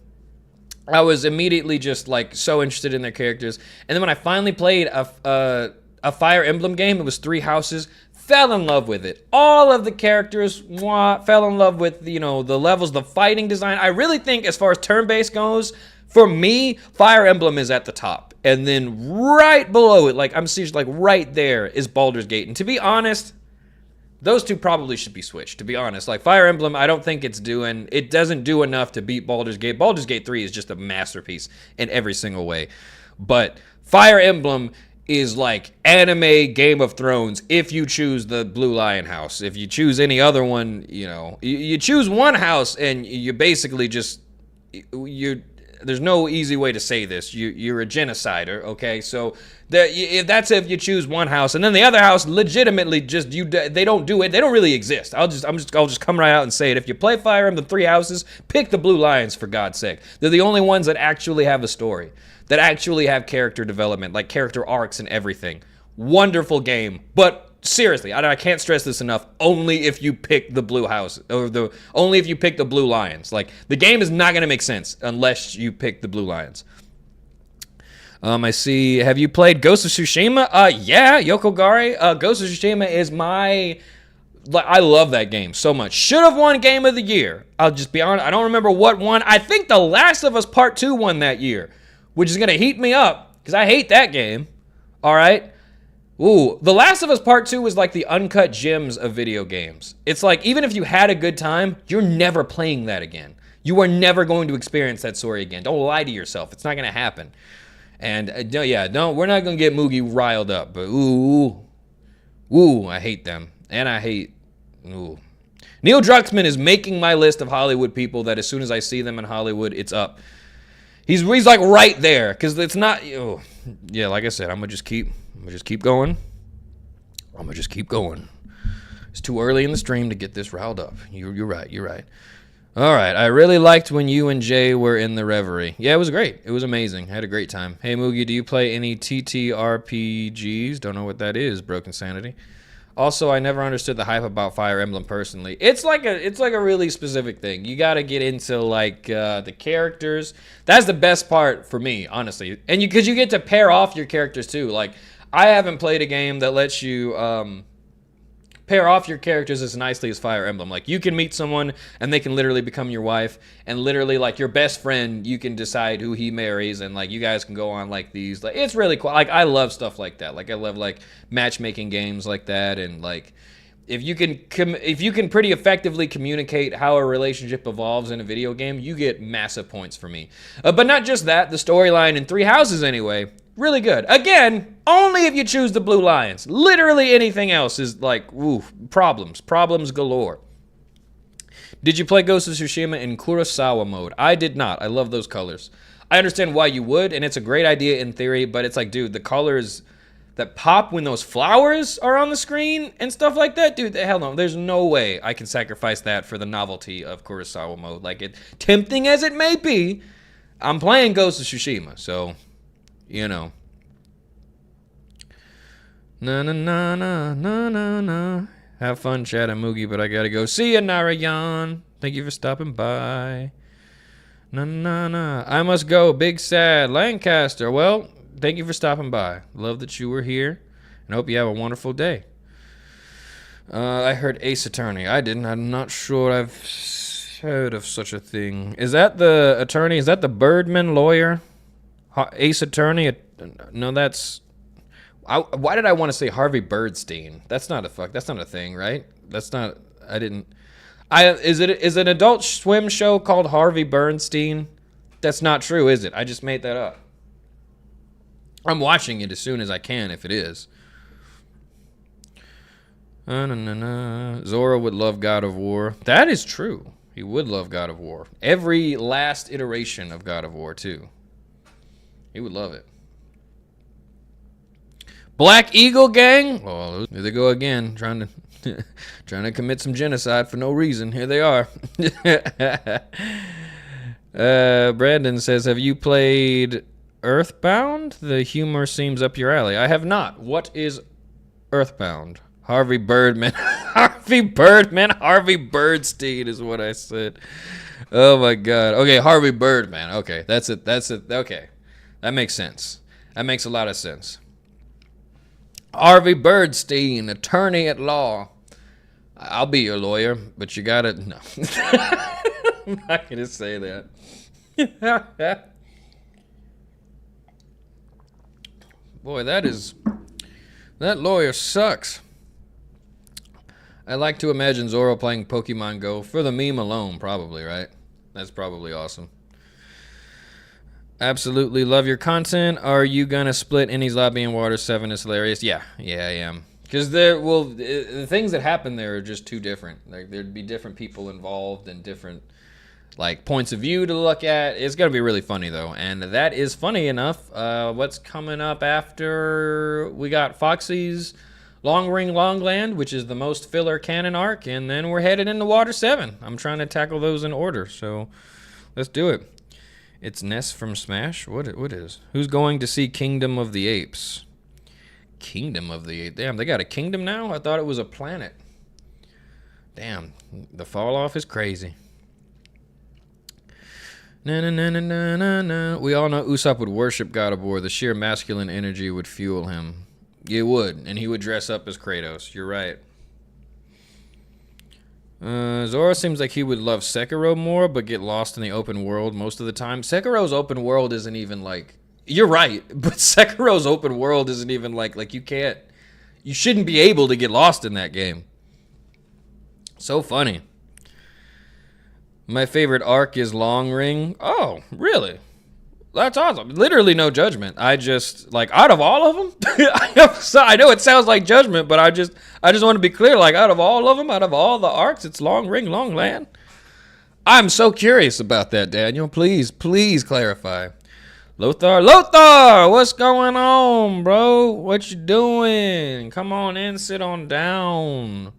I was immediately just like so interested in their characters. And then when I finally played a Fire Emblem game, it was Three Houses. Fell in love with it. All of the characters, fell in love with, you know, the levels, the fighting design. I really think as far as turn-based goes, for me, Fire Emblem is at the top. And then right below it, like I'm serious, like right there is Baldur's Gate. And to be honest, those two probably should be switched, to be honest. Like Fire Emblem, I don't think it doesn't do enough to beat Baldur's Gate. Baldur's Gate 3 is just a masterpiece in every single way. But Fire Emblem is like anime Game of Thrones if you choose the Blue Lion house. If you choose any other one, you know, you choose one house and you basically just, there's no easy way to say this. You're a genocider, okay? So that's if you choose one house, and then the other house legitimately just they don't do it. They don't really exist. I'll just come right out and say it. If you play Fire Emblem Three Houses, pick the Blue Lions for God's sake. They're the only ones that actually have a story, that actually have character development, like character arcs and everything. Wonderful game, but seriously, I can't stress this enough. Only if you pick the Blue House, or only if you pick the Blue Lions. Like the game is not gonna make sense unless you pick the Blue Lions. I see. Have you played Ghost of Tsushima? Yeah, Yokogare. Ghost of Tsushima is I love that game so much. Should have won Game of the Year. I'll just be honest. I don't remember what won. I think The Last of Us Part 2 won that year, which is gonna heat me up because I hate that game. All right. Ooh, The Last of Us Part 2 is like the uncut gems of video games. It's like, even if you had a good time, you're never playing that again. You are never going to experience that story again. Don't lie to yourself. It's not going to happen. And, we're not going to get Moogie riled up. But, ooh, I hate them. And I hate, Neil Druckmann is making my list of Hollywood people that as soon as I see them in Hollywood, it's up. He's like right there, because it's not, yeah, like I said, I'm going to just keep going. It's too early in the stream to get this riled up. You're right. All right, I really liked when you and Jay were in the Reverie. Yeah, it was great. It was amazing. I had a great time. Hey, Moogie, do you play any TTRPGs? Don't know what that is, Broken Sanity. Also, I never understood the hype about Fire Emblem personally. It's like a really specific thing. You got to get into like the characters. That's the best part for me, honestly. And because you get to pair off your characters too. Like, I haven't played a game that lets you pair off your characters as nicely as Fire Emblem. Like, you can meet someone and they can literally become your wife, and literally like your best friend, you can decide who he marries, and like you guys can go on like these. Like, it's really cool. Like, I love stuff like that. Like, I love like matchmaking games like that, and like if you can pretty effectively communicate how a relationship evolves in a video game, you get massive points for me. But not just that, the storyline in Three Houses anyway, really good. Again, only if you choose the Blue Lions. Literally anything else is like, problems galore. Did you play Ghost of Tsushima in Kurosawa mode? I did not. I love those colors. I understand why you would, and it's a great idea in theory, but it's like, dude, the colors that pop when those flowers are on the screen and stuff like that, dude, hell no. There's no way I can sacrifice that for the novelty of Kurosawa mode. Like, it, tempting as it may be, I'm playing Ghost of Tsushima, so, you know. Na. Have fun, Chad and Moogie, but I gotta go. See ya, Narayan. Thank you for stopping by. Na. I must go. Big sad. Lancaster. Well, thank you for stopping by. Love that you were here, and hope you have a wonderful day. I heard Ace Attorney. I didn't. I'm not sure I've heard of such a thing. Is that the attorney? Is that the Birdman lawyer? Ace Attorney? No, that's... why did I want to say Harvey Birdstein? That's not a thing, right? That's not... I didn't... Is it an Adult Swim show called Harvey Bernstein? That's not true, is it? I just made that up. I'm watching it as soon as I can, if it is. Zora would love God of War. That is true. He would love God of War. Every last iteration of God of War, too. He would love it. Black Eagle Gang? Oh, there they go again, trying to Trying to commit some genocide for no reason. Here they are. Brandon says, have you played Earthbound? The humor seems up your alley. I have not. What is Earthbound? Harvey Birdman. Harvey Birdstein is what I said. Oh my god. Okay, Harvey Birdman. Okay, that's it. Okay. That makes sense. That makes a lot of sense. Harvey Birdstein, attorney at law. I'll be your lawyer, but you gotta... No. I'm not gonna say that. Boy, that lawyer sucks. I like to imagine Zoro playing Pokemon Go for the meme alone, probably, right? That's probably awesome. Absolutely love your content. Are you gonna split Innie's Lobby and Water 7 is hilarious? Yeah, I am. Because the things that happen there are just too different. Like, there'd be different people involved and different like points of view to look at. It's gonna be really funny though, and that is funny enough. What's coming up after we got Foxy's Long Ring Longland, which is the most filler canon arc, and then we're headed into Water 7. I'm trying to tackle those in order, so let's do it. It's Ness from Smash. What is? Who's going to see Kingdom of the Apes? Kingdom of the Apes. Damn, they got a kingdom now? I thought it was a planet. Damn, the fall off is crazy. Na na na na na na na. We all know Usopp would worship God of War. The sheer masculine energy would fuel him. It would, and he would dress up as Kratos. You're right. Zoro seems like he would love Sekiro more, but get lost in the open world most of the time. Sekiro's open world isn't even like... You're right, but Sekiro's open world isn't even like you can't... You shouldn't be able to get lost in that game. So funny. My favorite arc is Long Ring. Oh, really? That's awesome. Literally no judgment. I just, like, out of all of them, I know it sounds like judgment, but I just want to be clear, like, out of all of them, out of all the arcs, it's Long Ring, Long Land. I'm so curious about that, Daniel. Please clarify. Lothar, what's going on, bro? What you doing? Come on in, sit on down.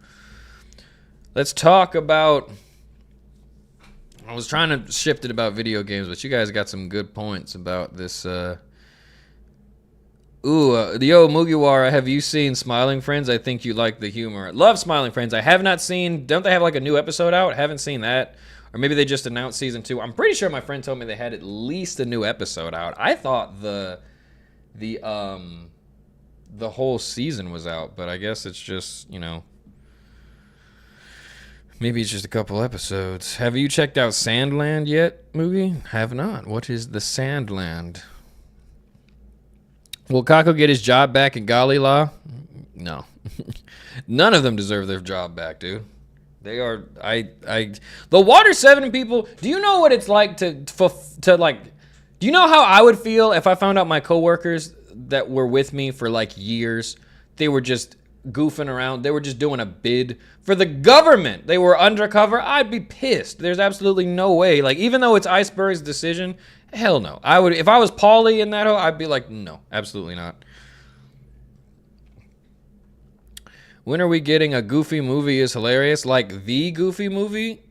Let's talk about... I was trying to shift it about video games, but you guys got some good points about this. Yo, Mugiwara, have you seen Smiling Friends? I think you like the humor. Love Smiling Friends. I have not seen... Don't they have like a new episode out? Haven't seen that. Or maybe they just announced season 2. I'm pretty sure my friend told me they had at least a new episode out. I thought the whole season was out, but I guess it's just, you know... Maybe it's just a couple episodes. Have you checked out Sandland yet, Moogie? Have not. What is the Sandland? Will Kako get his job back in Galila? No. None of them deserve their job back, dude. They are... the Water 7 people... Do you know what it's like to like... Do you know how I would feel if I found out my coworkers that were with me for like years, they were just... goofing around, they were just doing a bid for the government, they were undercover? I'd be pissed. There's absolutely no way. Like, even though it's Iceberg's decision, hell no. I would, if I was Paulie in that, I'd be like, no, absolutely not. When are we getting a Goofy movie is hilarious? Like the Goofy movie?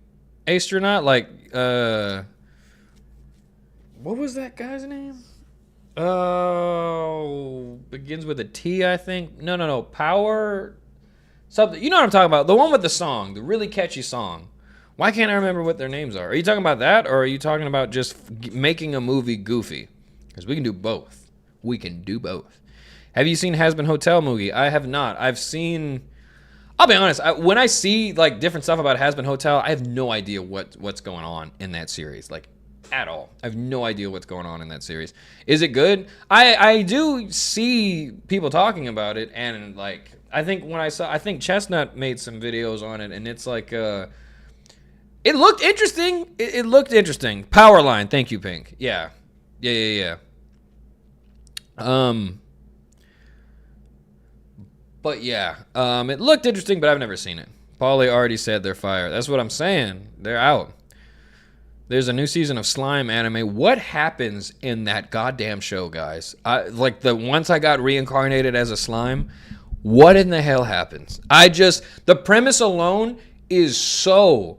Astronaut? Like, what was that guy's name? Oh, begins with a T, I think. No. Power something. You know what I'm talking about? The one with the song, the really catchy song. Why can't I remember what their names are? Are you talking about that, or are you talking about just making a movie goofy? Because we can do both. We can do both. Have you seen Has Been Hotel movie? I have not. I've seen... I'll be honest. When I see like different stuff about Has Been Hotel, I have no idea what's going on in that series. Like, at all. I have no idea what's going on in that series. Is it good? I do see people talking about it, and like I think Chestnut made some videos on it, and it's like it looked interesting. It looked interesting. Powerline, thank you, Pink. Yeah. But yeah, it looked interesting, but I've never seen it. Paulie already said they're fire. That's what I'm saying. They're out. There's a new season of Slime anime. What happens in that goddamn show, guys? Once I got reincarnated as a slime, What in the hell happens? The premise alone is so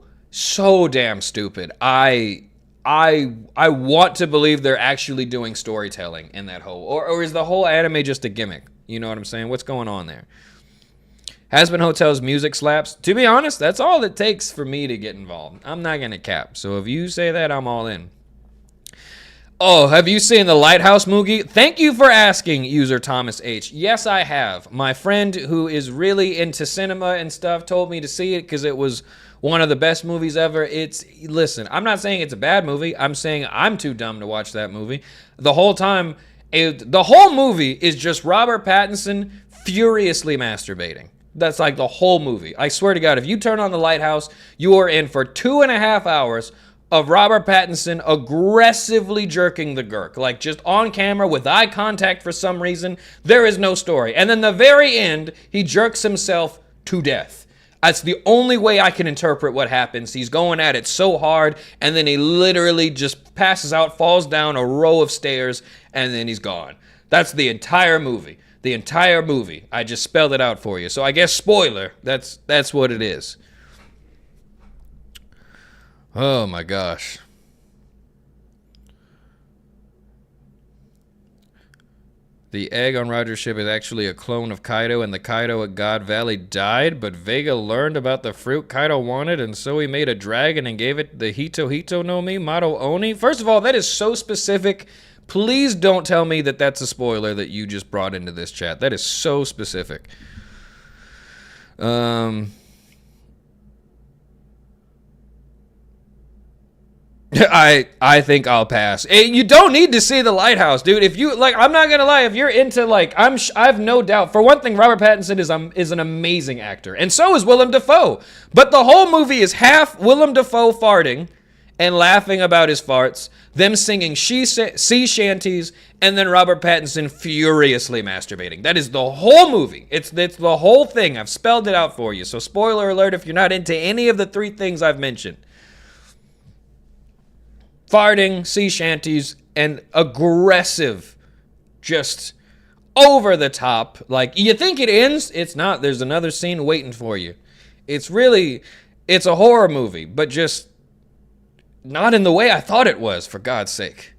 damn stupid. I want to believe they're actually doing storytelling in that whole, or is the whole anime just a gimmick? You know what I'm saying? What's going on there? Hazbin Hotel's music slaps. To be honest, that's all it takes for me to get involved. I'm not gonna cap. So if you say that, I'm all in. Oh, have you seen the Lighthouse movie? Thank you for asking, user Thomas H. Yes, I have. My friend who is really into cinema and stuff told me to see it because it was one of the best movies ever. Listen, I'm not saying it's a bad movie. I'm saying I'm too dumb to watch that movie. The whole time, the whole movie is just Robert Pattinson furiously masturbating. That's like the whole movie. I swear to God, if you turn on the Lighthouse, you are in for 2.5 hours of Robert Pattinson aggressively jerking the gurk, like just on camera with eye contact for some reason. There is no story. And then the very end, he jerks himself to death. That's the only way I can interpret what happens. He's going at it so hard, and then he literally just passes out, falls down a row of stairs, and then he's gone. That's the entire movie. The entire movie. I just spelled it out for you. So I guess spoiler, that's what it is. Oh my gosh. The egg on Roger's ship is actually a clone of Kaido, and the Kaido at God Valley died, but Vega learned about the fruit Kaido wanted, and so he made a dragon and gave it the Hito Hito no Mi, Mato Oni. First of all, that is so specific. Please don't tell me that that's a spoiler that you just brought into this chat. That is so specific. I think I'll pass. You don't need to see the Lighthouse, dude. If you like, I'm not gonna lie. If you're into like, I've no doubt. For one thing, Robert Pattinson is an amazing actor, and so is Willem Dafoe. But the whole movie is half Willem Dafoe farting and laughing about his farts, them singing sea shanties, and then Robert Pattinson furiously masturbating. That is the whole movie. It's the whole thing. I've spelled it out for you. So spoiler alert if you're not into any of the 3 things I've mentioned. Farting, sea shanties, and aggressive, just over the top. Like, you think it ends? It's not. There's another scene waiting for you. It's a horror movie, but just not in the way I thought it was, for God's sake.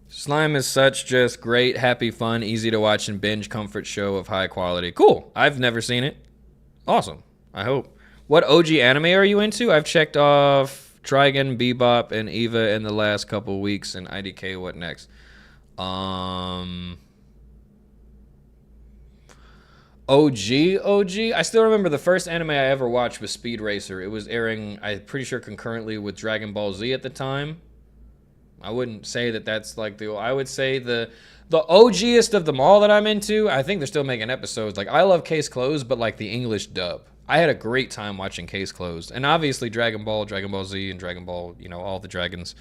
Slime is such just great, happy, fun, easy to watch and binge comfort show of high quality. Cool. I've never seen it. Awesome. I hope. What OG anime are you into? I've checked off Trigun, Bebop, and Eva in the last couple weeks, and IDK, what next? OG? I still remember the first anime I ever watched was Speed Racer. It was airing, I'm pretty sure, concurrently with Dragon Ball Z at the time. I wouldn't say that that's like I would say the OGest of them all that I'm into. I think they're still making episodes. Like, I love Case Closed, but like the English dub. I had a great time watching Case Closed. And obviously Dragon Ball Z, and Dragon Ball, all the dragons,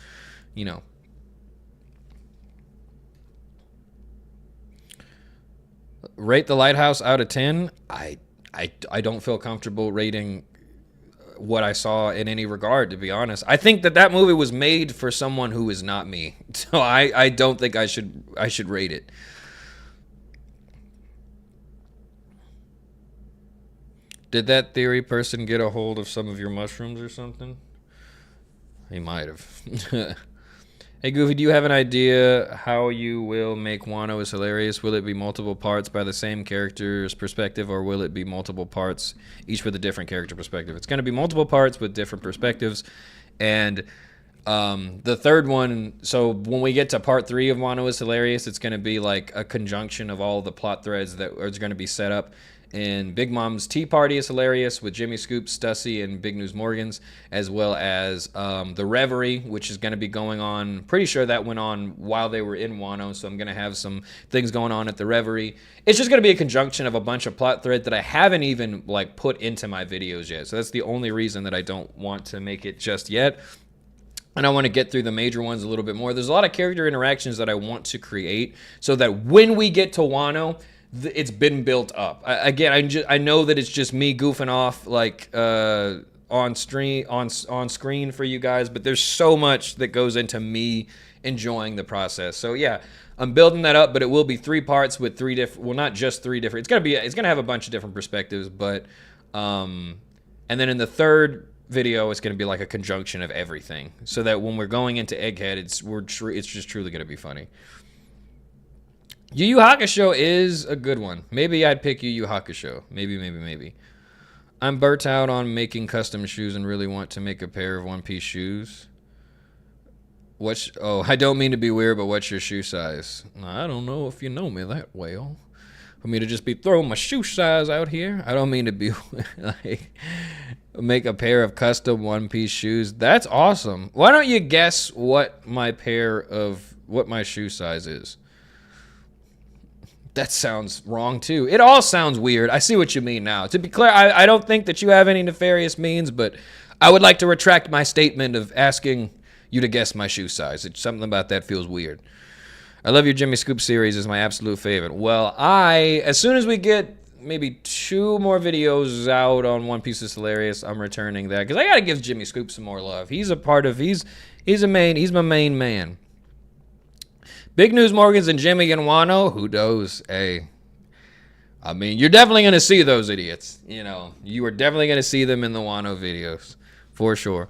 Rate the Lighthouse out of 10. I don't feel comfortable rating what I saw in any regard, to be honest. I think that movie was made for someone who is not me. So I don't think I should rate it. Did that theory person get a hold of some of your mushrooms or something? He might have. Hey, Goofy, do you have an idea how you will make Wano is hilarious? Will it be multiple parts by the same character's perspective, or will it be multiple parts, each with a different character perspective? It's going to be multiple parts with different perspectives. And the third one, so when we get to part 3 of Wano is hilarious, it's going to be like a conjunction of all the plot threads that are going to be set up. And Big Mom's Tea Party is hilarious with Jimmy Scoops, Stussy, and Big News Morgans, as well as The Reverie, which is going to be going on. Pretty sure that went on while they were in Wano, so I'm going to have some things going on at The Reverie. It's just going to be a conjunction of a bunch of plot threads that I haven't even like put into my videos yet. So that's the only reason that I don't want to make it just yet. And I want to get through the major ones a little bit more. There's a lot of character interactions that I want to create so that when we get to Wano, it's been built up. Again, I know that it's just me goofing off, like on screen for you guys, but there's so much that goes into me enjoying the process. So yeah, I'm building that up, but it will be 3 parts with 3 different, well, not just 3 different, it's gonna have a bunch of different perspectives, but and then in the third video it's gonna be like a conjunction of everything, so that when we're going into Egghead, it's just truly gonna be funny. Yu Yu Hakusho is a good one. Maybe I'd pick Yu Yu Hakusho. Maybe. I'm burnt out on making custom shoes and really want to make a pair of One Piece shoes. I don't mean to be weird, but what's your shoe size? I don't know if you know me that well. For me to just be throwing my shoe size out here. I don't mean to be like make a pair of custom One Piece shoes. That's awesome. Why don't you guess what my shoe size is? That sounds wrong too. It all sounds weird. I see what you mean now. To be clear, I don't think that you have any nefarious means, but I would like to retract my statement of asking you to guess my shoe size. It's something about that feels weird. I love your Jimmy Scoop series. Is my absolute favorite. Well, as soon as we get maybe 2 more videos out on One Piece is Hilarious, I'm returning that, because I gotta give Jimmy Scoop some more love. He's my main man. Big News Morgans and Jimmy and Wano, who knows? Hey, I mean, you're definitely going to see those idiots. You know, you are definitely going to see them in the Wano videos, for sure.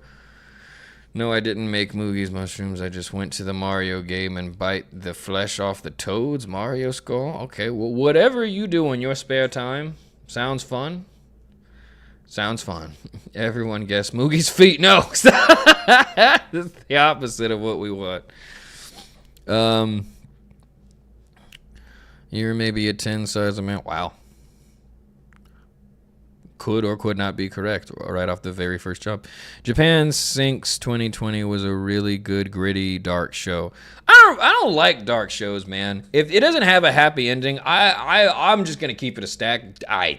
No, I didn't make Moogie's mushrooms. I just went to the Mario game and bite the flesh off the Toad's Mario skull. Okay, well, whatever you do in your spare time sounds fun. Sounds fun. Everyone guess Moogie's feet. No, this is the opposite of what we want. You're maybe a 10 size amount. Wow. Could or could not be correct right off the very first jump. Japan Sinks 2020 was a really good, gritty, dark show. I don't like dark shows, man. If it doesn't have a happy ending, I'm just gonna keep it a stack. I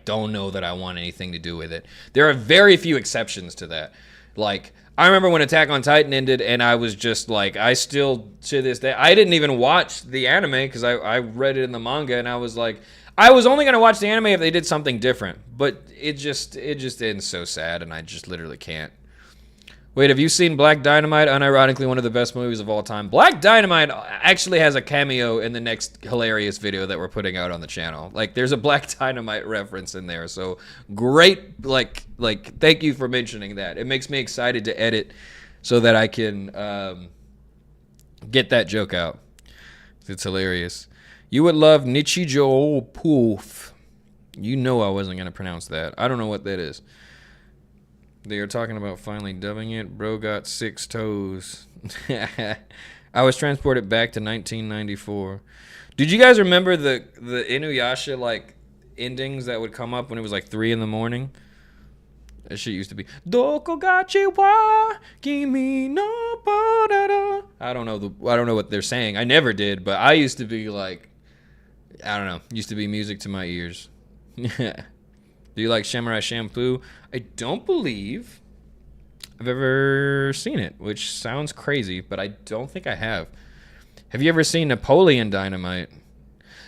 don't know that I want anything to do with it. There are very few exceptions to that. Like, I remember when Attack on Titan ended, and I was just like, I still, to this day, I didn't even watch the anime because I read it in the manga, and I was like, I was only going to watch the anime if they did something different. But it just ends so sad, and I just literally can't. Wait, have you seen Black Dynamite? Unironically, one of the best movies of all time. Black Dynamite actually has a cameo in the next hilarious video that we're putting out on the channel. Like, there's a Black Dynamite reference in there. So, great, like, thank you for mentioning that. It makes me excited to edit so that I can get that joke out. It's hilarious. You would love Nichijo Poof. You know I wasn't going to pronounce that. I don't know what that is. They are talking about finally dubbing it. Bro got 6 toes. I was transported back to 1994. Did you guys remember the Inuyasha like endings that would come up when it was like 3 in the morning? That shit used to be Dokogachi wa kimi no parara. I don't know what they're saying. I never did, but I used to be like, I don't know. Used to be music to my ears. Do you like Samurai Shampoo? I don't believe I've ever seen it, which sounds crazy, but I don't think I have. Have you ever seen Napoleon Dynamite?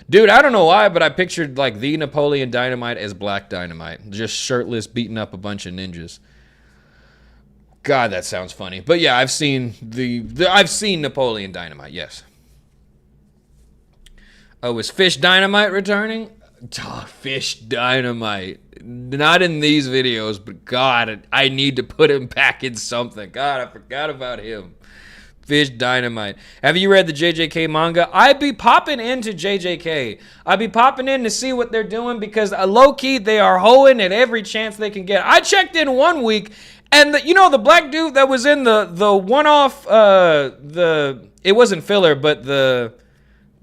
Dude, I don't know why, but I pictured like the Napoleon Dynamite as Black Dynamite, just shirtless, beating up a bunch of ninjas. God, that sounds funny. But yeah, I've seen I've seen Napoleon Dynamite. Yes. Oh, is Fish Dynamite returning? Oh, Fish Dynamite. Not in these videos, but God, I need to put him back in something. God, I forgot about him. Fish Dynamite. Have you read the JJK manga? I'd be popping into JJK. I'd be popping in to see what they're doing because low-key, they are hoeing at every chance they can get. I checked in 1 week, and the black dude that was in the one-off, it wasn't filler, but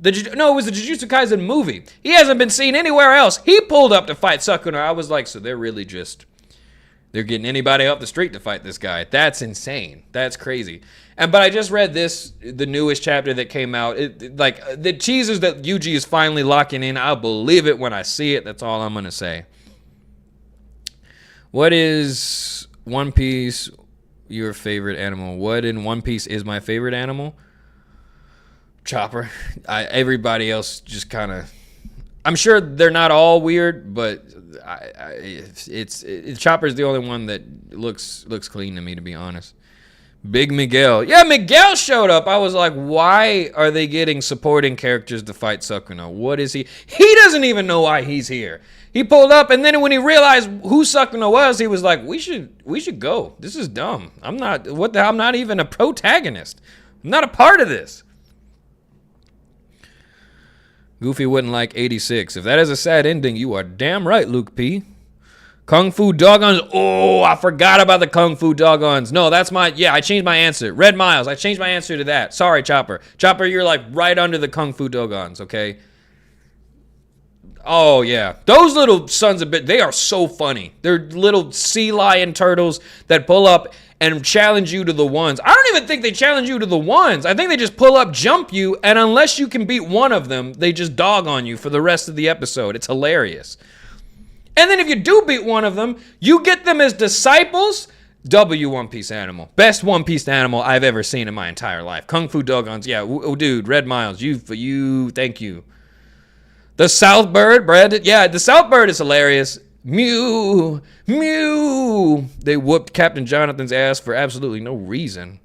it was the Jujutsu Kaisen movie. He hasn't been seen anywhere else. He pulled up to fight Sukuna. I was like, so they're getting anybody off the street to fight this guy. That's insane. That's crazy. But I just read the newest chapter that came out. The teasers that Yuji is finally locking in. I'll believe it when I see it. That's all I'm going to say. What is One Piece your favorite animal? What in One Piece is my favorite animal? Chopper. Everybody else just kind of, I'm sure they're not all weird, but Chopper's the only one that looks clean to me, to be honest. Big Miguel. Yeah, Miguel showed up. I was like, why are they getting supporting characters to fight Sukuna? What is he? He doesn't even know why he's here. He pulled up, and then when he realized who Sukuna was, he was like, we should go. This is dumb. I'm not even a protagonist. I'm not a part of this. Goofy wouldn't like 86. If that is a sad ending, you are damn right, Luke P. Kung Fu Doggons. Oh, I forgot about the Kung Fu Doggons. No, I changed my answer. Red Miles, I changed my answer to that. Sorry, Chopper. Chopper, you're like right under the Kung Fu Doggons, okay? Oh, yeah. Those little sons of bitch, they are so funny. They're little sea lion turtles that pull up and challenge you to the ones. I don't even think they challenge you to the ones. I think they just pull up, jump you, and unless you can beat one of them, they just dog on you for the rest of the episode. It's hilarious. And then if you do beat one of them, you get them as disciples. One Piece animal. Best One Piece animal I've ever seen in my entire life. Kung Fu Doggons. Yeah, dude, Red Miles, thank you. The South Bird, Brad. Yeah, the South Bird is hilarious. Mew, mew. They whooped Captain Jonathan's ass for absolutely no reason.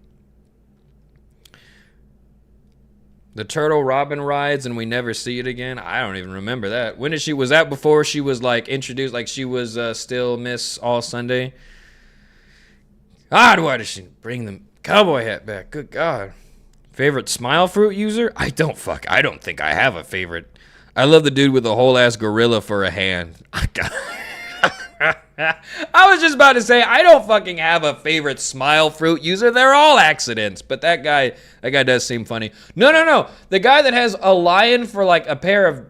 The Turtle Robin rides and we never see it again. I don't even remember that. When did was that before she was like introduced, like she was still Miss All Sunday? God, why did she bring the cowboy hat back? Good God. Favorite smile fruit user? I don't think I have a favorite. I love the dude with the whole ass gorilla for a hand. I was just about to say, I don't fucking have a favorite smile fruit user. They're all accidents. But that guy does seem funny. No. The guy that has a lion for like a pair of...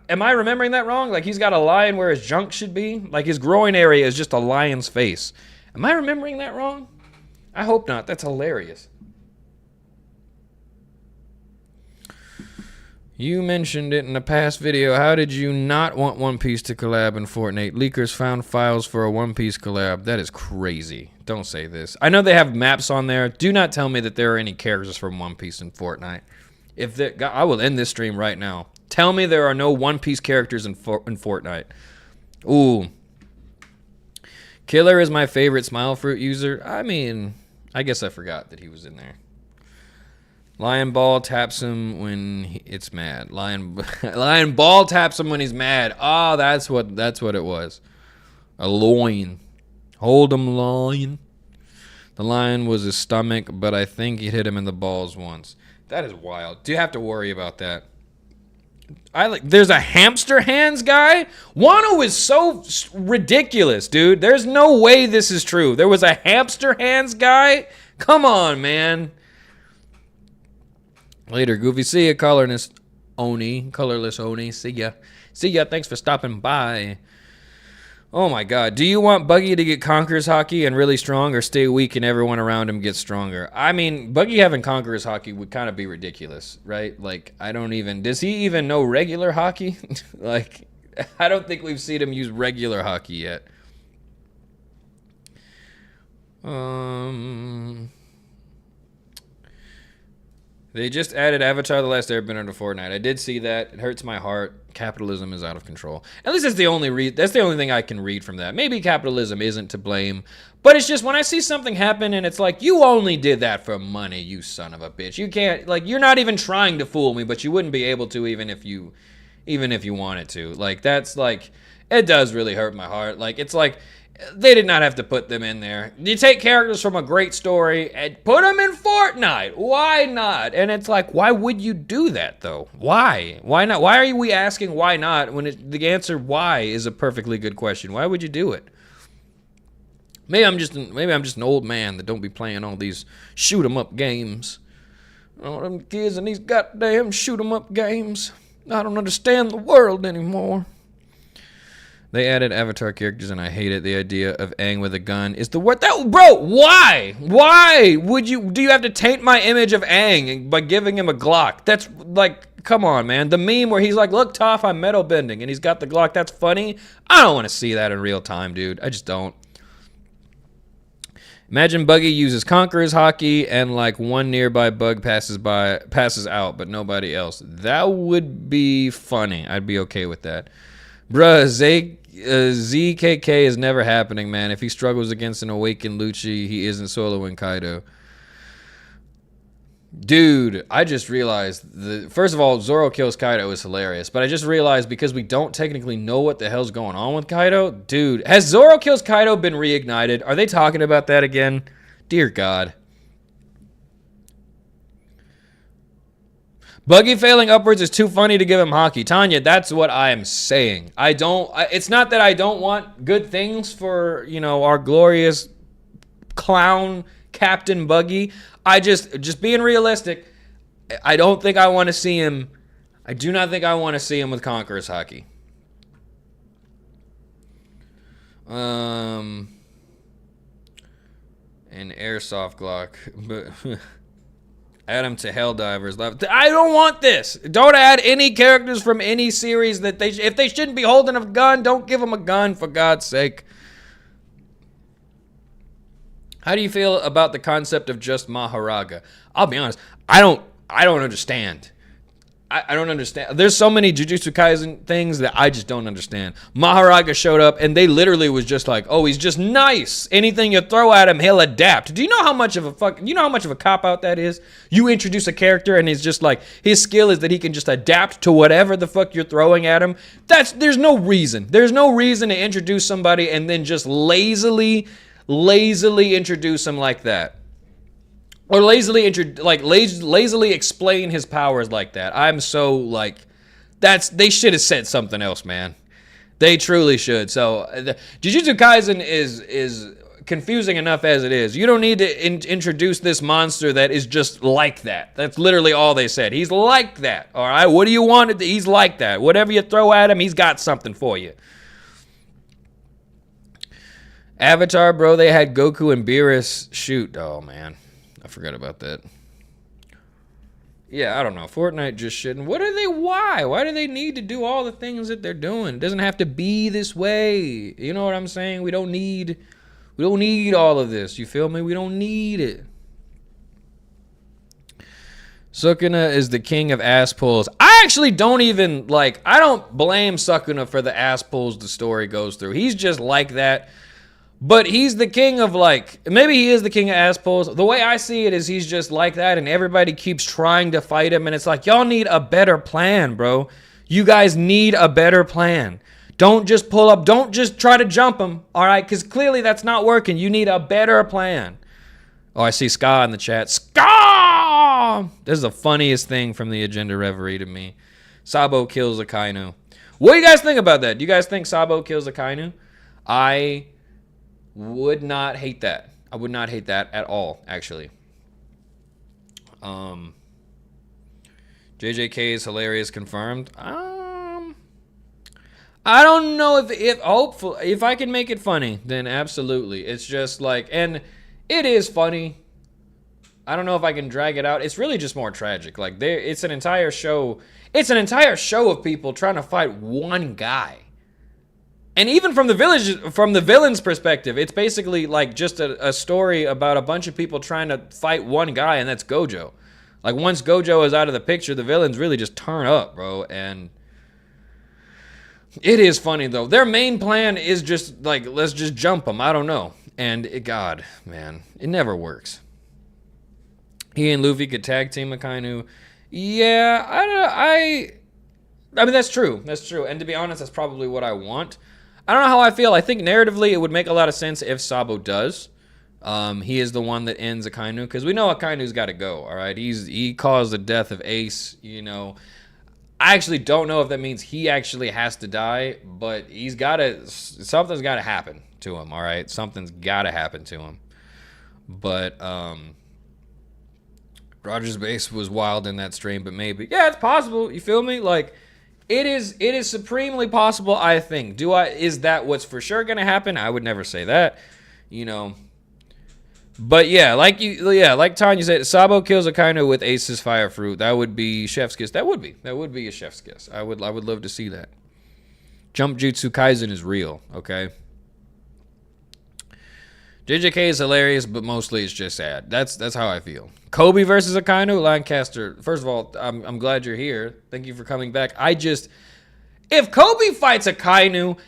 Am I remembering that wrong? Like he's got a lion where his junk should be? Like his groin area is just a lion's face. Am I remembering that wrong? I hope not. That's hilarious. You mentioned it in a past video. How did you not want One Piece to collab in Fortnite? Leakers found files for a One Piece collab. That is crazy. Don't say this. I know they have maps on there. Do not tell me that there are any characters from One Piece in Fortnite. I will end this stream right now. Tell me there are no One Piece characters in Fortnite. Ooh. Killer is my favorite smile fruit user. I mean, I guess I forgot that he was in there. Lion Ball taps him when it's mad. Lion Ball taps him when he's mad. Oh, that's what it was. A loin. Hold him, lion. The lion was his stomach, but I think it hit him in the balls once. That is wild. Do you have to worry about that? There's a hamster hands guy? Wano is so ridiculous, dude. There's no way this is true. There was a hamster hands guy? Come on, man. Later, Goofy. See ya, colorless Oni. See ya. Thanks for stopping by. Oh my God. Do you want Buggy to get Conqueror's Hockey and really strong, or stay weak and everyone around him gets stronger? I mean, Buggy having Conqueror's Hockey would kind of be ridiculous, right? Like, does he even know regular hockey? Like, I don't think we've seen him use regular hockey yet. They just added Avatar: The Last Airbender to Fortnite. I did see that. It hurts my heart. Capitalism is out of control. At least that's the only thing I can read from that. Maybe capitalism isn't to blame, but it's just when I see something happen and it's like, you only did that for money, you son of a bitch. You can't, like, you're not even trying to fool me, but you wouldn't be able to even if you wanted to. Like, that's like, it does really hurt my heart. Like, it's like, they did not have to put them in there. You take characters from a great story and put them in Fortnite. Why not? And it's like, why would you do that, though? Why? Why not? Why are we asking why not when the answer why is a perfectly good question? Why would you do it? Maybe I'm just an old man that don't be playing all these shoot 'em up games. All them kids in these goddamn shoot 'em up games. I don't understand the world anymore. They added Avatar characters and I hate it. The idea of Aang with a gun is the word that, bro, why? Why do you have to taint my image of Aang by giving him a Glock? That's like, come on, man. The meme where he's like, look, Toph, I'm metal bending, and he's got the Glock, that's funny. I don't want to see that in real time, dude. I just don't. Imagine Buggy uses Conqueror's Hockey and like one nearby bug passes out, but nobody else. That would be funny. I'd be okay with that. Bruh, ZKK is never happening, man. If he struggles against an awakened Lucci, he isn't soloing Kaido. Dude, I just realized, first of all, Zoro kills Kaido is hilarious, but I just realized because we don't technically know what the hell's going on with Kaido, dude, has Zoro kills Kaido been reignited? Are they talking about that again? Dear God. Buggy failing upwards is too funny to give him hockey. Tanya, that's what I am saying. It's not that I don't want good things for, you know, our glorious clown Captain Buggy. I just being realistic, I don't think I want to see him. I do not think I want to see him with Conqueror's Hockey. An airsoft Glock, but add him to Helldivers. I don't want this. Don't add any characters from any series that if they shouldn't be holding a gun, don't give them a gun for God's sake. How do you feel about the concept of just Maharaga? I'll be honest, I don't understand. I don't understand. There's so many Jujutsu Kaisen things that I just don't understand. Maharaga showed up and they literally was just like, oh, he's just nice. Anything you throw at him, he'll adapt. Do you know how much of a cop out that is? You introduce a character and it's just like his skill is that he can just adapt to whatever the fuck you're throwing at him. There's no reason. There's no reason to introduce somebody and then just lazily introduce him like that, or lazily explain his powers like that. I'm so like, they should have said something else, man. They truly should. So Jujutsu Kaisen is confusing enough as it is. You don't need to introduce this monster that is just like that. That's literally all they said. He's like that. All right, what do you want? He's like that. Whatever you throw at him, he's got something for you. Avatar, bro, they had Goku and Beerus shoot. Oh, man. I forgot about that. Yeah, I don't know. Fortnite just shouldn't. Why? Why do they need to do all the things that they're doing? It doesn't have to be this way. You know what I'm saying? We don't need all of this. You feel me? We don't need it. Sukuna is the king of ass pulls. I actually don't even, I don't blame Sukuna for the ass pulls the story goes through. He's just like that. But he's the king of, maybe he is the king of ass pulls. The way I see it is he's just like that, and everybody keeps trying to fight him, and it's like, y'all need a better plan, bro. You guys need a better plan. Don't just pull up. Don't just try to jump him, all right? Because clearly that's not working. You need a better plan. Oh, I see Ska in the chat. Ska! This is the funniest thing from the Agenda Reverie to me. Sabo kills Akainu. What do you guys think about that? Do you guys think Sabo kills Akainu? I would not hate that. I would not hate that at all, actually. JJK is hilarious, confirmed. I don't know if I can make it funny, then absolutely. It's just and it is funny. I don't know if I can drag it out. It's really just more tragic. It's an entire show. It's an entire show of people trying to fight one guy. And even from the villain's perspective, it's basically just a story about a bunch of people trying to fight one guy, and that's Gojo. Once Gojo is out of the picture, the villains really just turn up, bro. And it is funny, though. Their main plan is just, let's just jump them. I don't know. And, God, man, it never works. He and Luffy could tag team Akainu. Yeah, I mean, that's true. That's true. And to be honest, that's probably what I want. I don't know how I feel. I think narratively it would make a lot of sense if Sabo does. He is the one that ends Akainu, because we know Akainu's got to go, all right? He caused the death of Ace, you know. I actually don't know if that means he actually has to die, but something's got to happen to him, all right? Something's got to happen to him. But Roger's base was wild in that stream, but maybe. Yeah, it's possible. You feel me? It is supremely possible, I think. Is that what's for sure going to happen? I would never say that, you know. But yeah, like Tanya said, Sabo kills Akainu with Ace's fire fruit. That would be chef's kiss. That would be a chef's kiss. I would love to see that. Jump Jutsu Kaisen is real, okay? JJK is hilarious, but mostly it's just sad. That's how I feel. Kobe versus Akainu, Lancaster. First of all, I'm glad you're here. Thank you for coming back. If Kobe fights Akainu,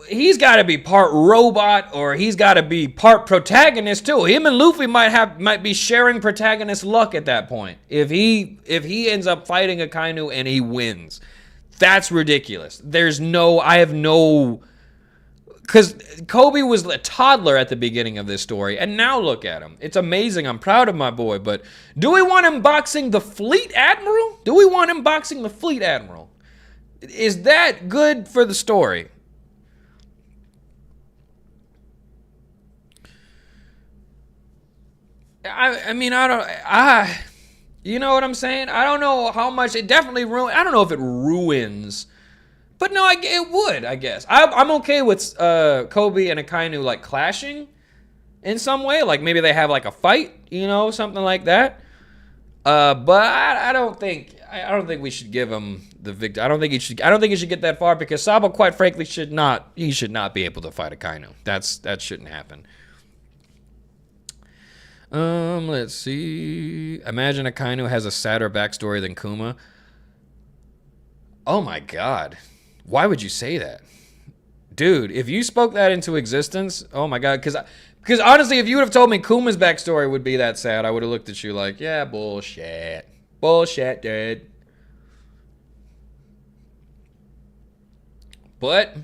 he's got to be part robot or he's got to be part protagonist too. Him and Luffy might be sharing protagonist luck at that point. If he ends up fighting Akainu and he wins, that's ridiculous. Because Kobe was a toddler at the beginning of this story, and now look at him. It's amazing. I'm proud of my boy, but do we want him boxing the Fleet Admiral? Is that good for the story? You know what I'm saying? I don't know how much it definitely ruins. I don't know if it ruins. But no, it would, I guess. I'm okay with Kobe and Akainu like clashing in some way. Like maybe they have like a fight, something like that. But I don't think we should give him the victory. I don't think he should get that far because Sabo, quite frankly, should not be able to fight Akainu. That shouldn't happen. Let's see. Imagine Akainu has a sadder backstory than Kuma. Oh my god. Why would you say that? Dude, if you spoke that into existence, oh my god, because honestly, if you would have told me Kuma's backstory would be that sad, I would have looked at you like, yeah, bullshit. Bullshit, dude. But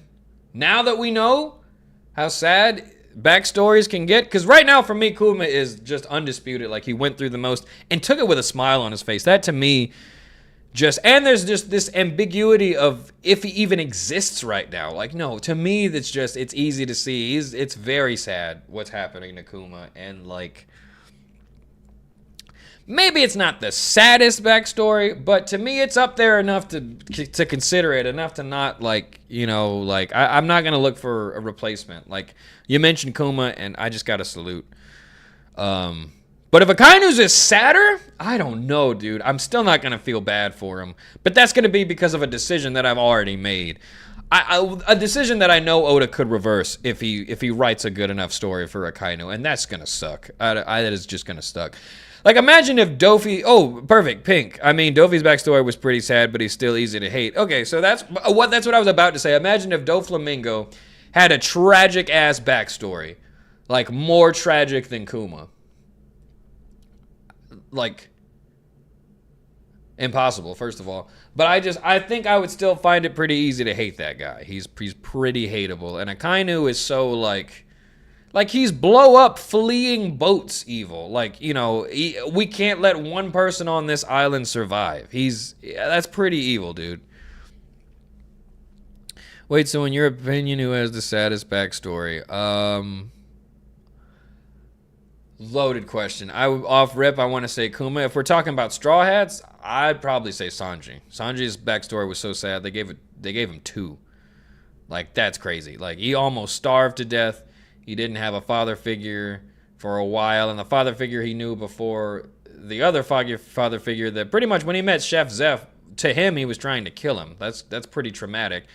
now that we know how sad backstories can get, because right now for me, Kuma is just undisputed. Like he went through the most and took it with a smile on his face. That to me... and there's just this ambiguity of if he even exists right now. Like, no, to me, it's easy to see. It's very sad what's happening to Kuma. And, like, maybe it's not the saddest backstory, but to me, it's up there enough to consider it, enough to not, like, I'm not going to look for a replacement. Like, you mentioned Kuma, and I just got to salute. But if Akainu's is sadder, I don't know, dude. I'm still not going to feel bad for him. But that's going to be because of a decision that I've already made. A decision that I know Oda could reverse if he writes a good enough story for Akainu. And that's going to suck. That is just going to suck. Like, imagine if Dofi... Oh, perfect, Pink. I mean, Dofi's backstory was pretty sad, but he's still easy to hate. Okay, so that's what I was about to say. Imagine if Doflamingo had a tragic-ass backstory. Like, more tragic than Kuma. Like, impossible, first of all. But I think I would still find it pretty easy to hate that guy. He's pretty hateable. And Akainu is so, like he's blow up fleeing boats evil. Like, we can't let one person on this island survive. That's pretty evil, dude. Wait, so in your opinion, who has the saddest backstory? Loaded question. Off rip, I want to say Kuma. If we're talking about Straw Hats, I'd probably say Sanji. Sanji's backstory was so sad. They gave him 2. Like, that's crazy. Like, he almost starved to death. He didn't have a father figure for a while, and the father figure he knew before the other father figure that pretty much when he met Chef Zeph, to him he was trying to kill him. That's pretty traumatic.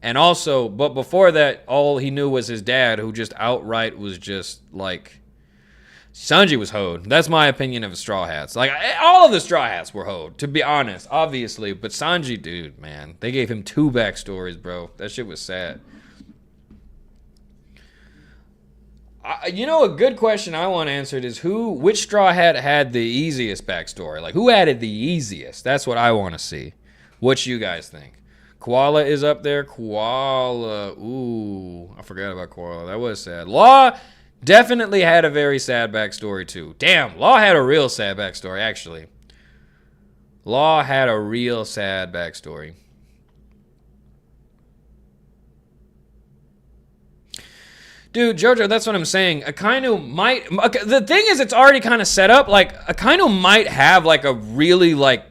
And also, but before that, all he knew was his dad, who just outright was just like. Sanji was hoed. That's my opinion of Straw Hats. Like, all of the Straw Hats were hoed, to be honest, obviously. But Sanji, dude, man, they gave him 2 backstories, bro. That shit was sad. A good question I want answered is which Straw Hat had the easiest backstory? Like, who had it the easiest? That's what I want to see. What you guys think? Koala is up there. Koala. Ooh, I forgot about Koala. That was sad. Law definitely had a very sad backstory, too. Damn, Law had a real sad backstory, actually. Law had a real sad backstory. Dude, Jojo, that's what I'm saying. Akainu might... The thing is, it's already kind of set up. Like, Akainu might have, like, a really, like,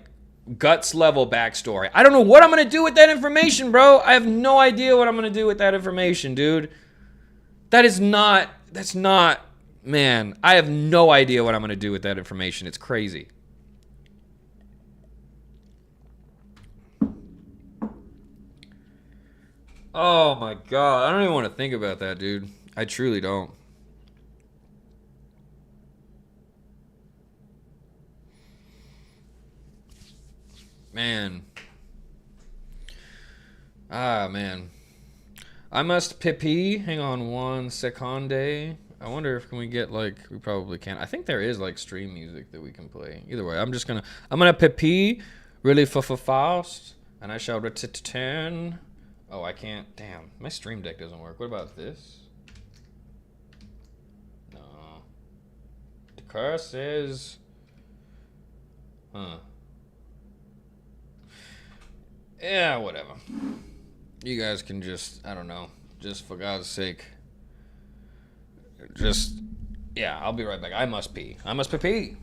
guts-level backstory. I don't know what I'm going to do with that information, bro. I have no idea what I'm going to do with that information, dude. That's not... Man, I have no idea what I'm going to do with that information. It's crazy. Oh, my God. I don't even want to think about that, dude. I truly don't. Man. Ah, man. I must pee. Hang on 1 second. I wonder if can we get like we probably can. I think there is like stream music that we can play. Either way, I'm gonna pee really fast, and I shall return. Oh, I can't. Damn, my stream deck doesn't work. What about this? No. The curse is. Huh. Yeah, whatever. You guys can just, I don't know, just for God's sake, just, yeah, I'll be right back. I must pee. I must pee.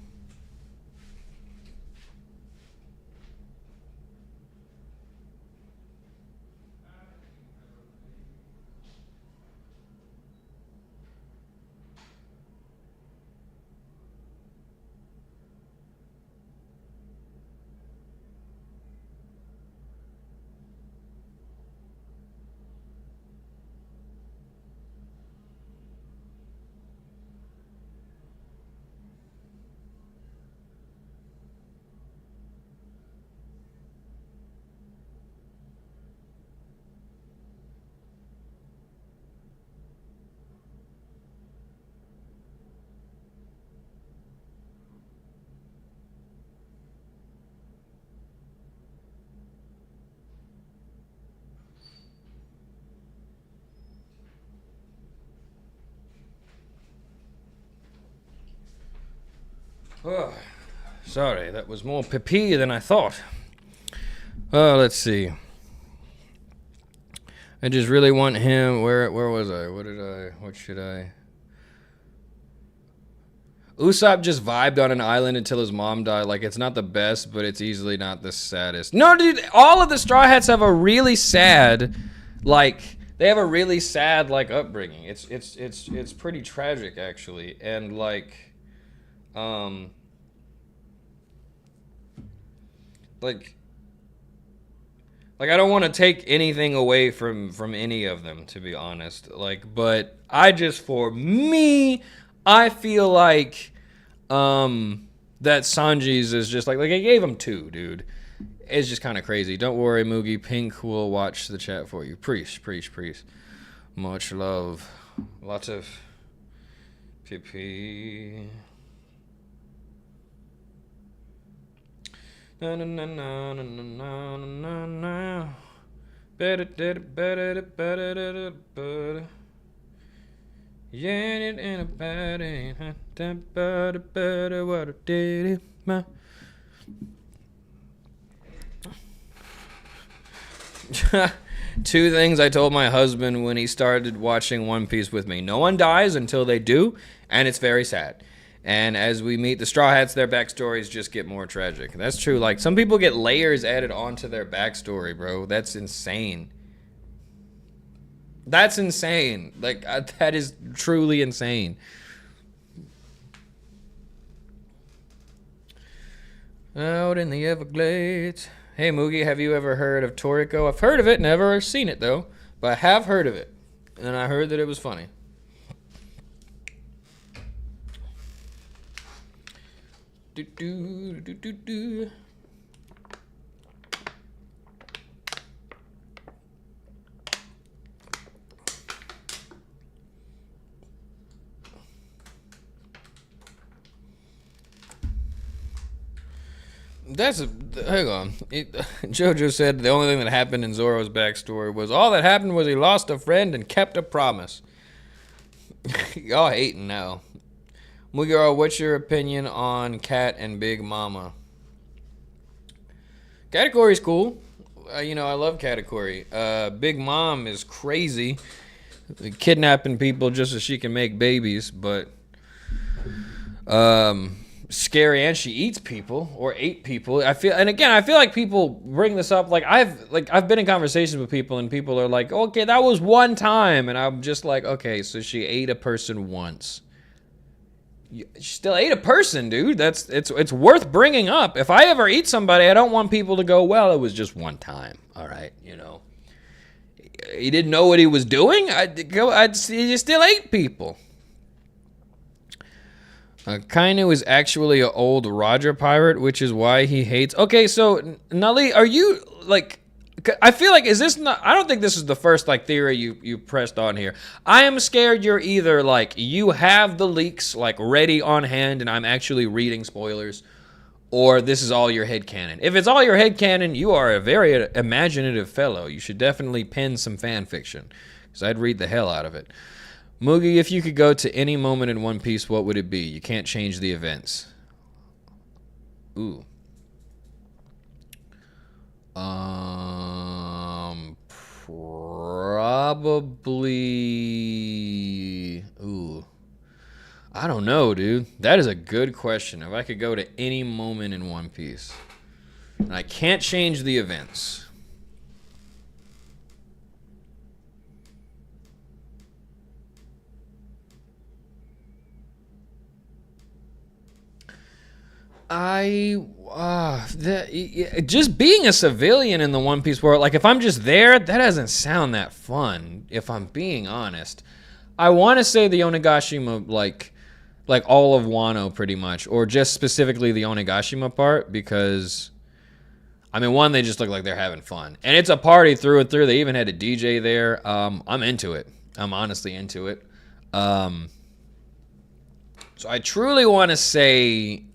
Oh, sorry, that was more pee than I thought. Let's see. I just really want him. Where was I? What should I? Usopp just vibed on an island until his mom died. Like, it's not the best, but it's easily not the saddest. No, dude, all of the Straw Hats have a really sad, like, they have a really sad, like, upbringing. It's pretty tragic, actually. And, like, like I don't want to take anything away from any of them, to be honest. Like, but for me, I feel like that Sanji's is just like I gave him 2, dude. It's just kind of crazy. Don't worry, Moogie. Pink will watch the chat for you. Preach. Much love. Lots of pee. Na na na na na na na na. Better. Yeah, it ain't a better what I did. Two things I told my husband when he started watching One Piece with me. No one dies until they do, and it's very sad. And as we meet the Straw Hats, their backstories just get more tragic. That's true. Like, some people get layers added onto their backstory, bro. That's insane. That's insane. Like, that is truly insane. Out in the Everglades. Hey, Moogie, have you ever heard of Toriko? I've heard of it, never seen it, though. But I have heard of it. And I heard that it was funny. Hang on. Jojo said the only thing that happened in Zoro's backstory was all that happened was he lost a friend and kept a promise. Y'all hating now. Mugiro, what's your opinion on Cat and Big Mama? Katakori's cool. I love Katakori. Big Mom is crazy. Kidnapping people just so she can make babies, but scary, and she eats people or ate people. I feel like people bring this up. I've been in conversations with people, and people are like, okay, that was one time, and I'm just like, okay, so she ate a person once. She still ate a person, dude. It's worth bringing up. If I ever eat somebody, I don't want people to go, well, it was just one time. All right, he didn't know what he was doing. He still ate people. Kainu is actually an old Roger pirate, which is why he hates. Okay, so Nali, are you like? I feel like is this not? I don't think this is the first like theory you pressed on here. I am scared you're either like you have the leaks like ready on hand, and I'm actually reading spoilers, or this is all your headcanon. If it's all your headcanon, you are a very imaginative fellow. You should definitely pen some fan fiction, because I'd read the hell out of it. Moogie, if you could go to any moment in One Piece, what would it be? You can't change the events. Ooh. Probably. Ooh. I don't know, dude. That is a good question. If I could go to any moment in One Piece, and I can't change the events. Just being a civilian in the One Piece world, like if I'm just there, that doesn't sound that fun. If I'm being honest, I want to say the Onigashima, like all of Wano, pretty much, or just specifically the Onigashima part, because I mean, one, they just look like they're having fun, and it's a party through and through. They even had a DJ there. I'm into it. I'm honestly into it. So I truly want to say.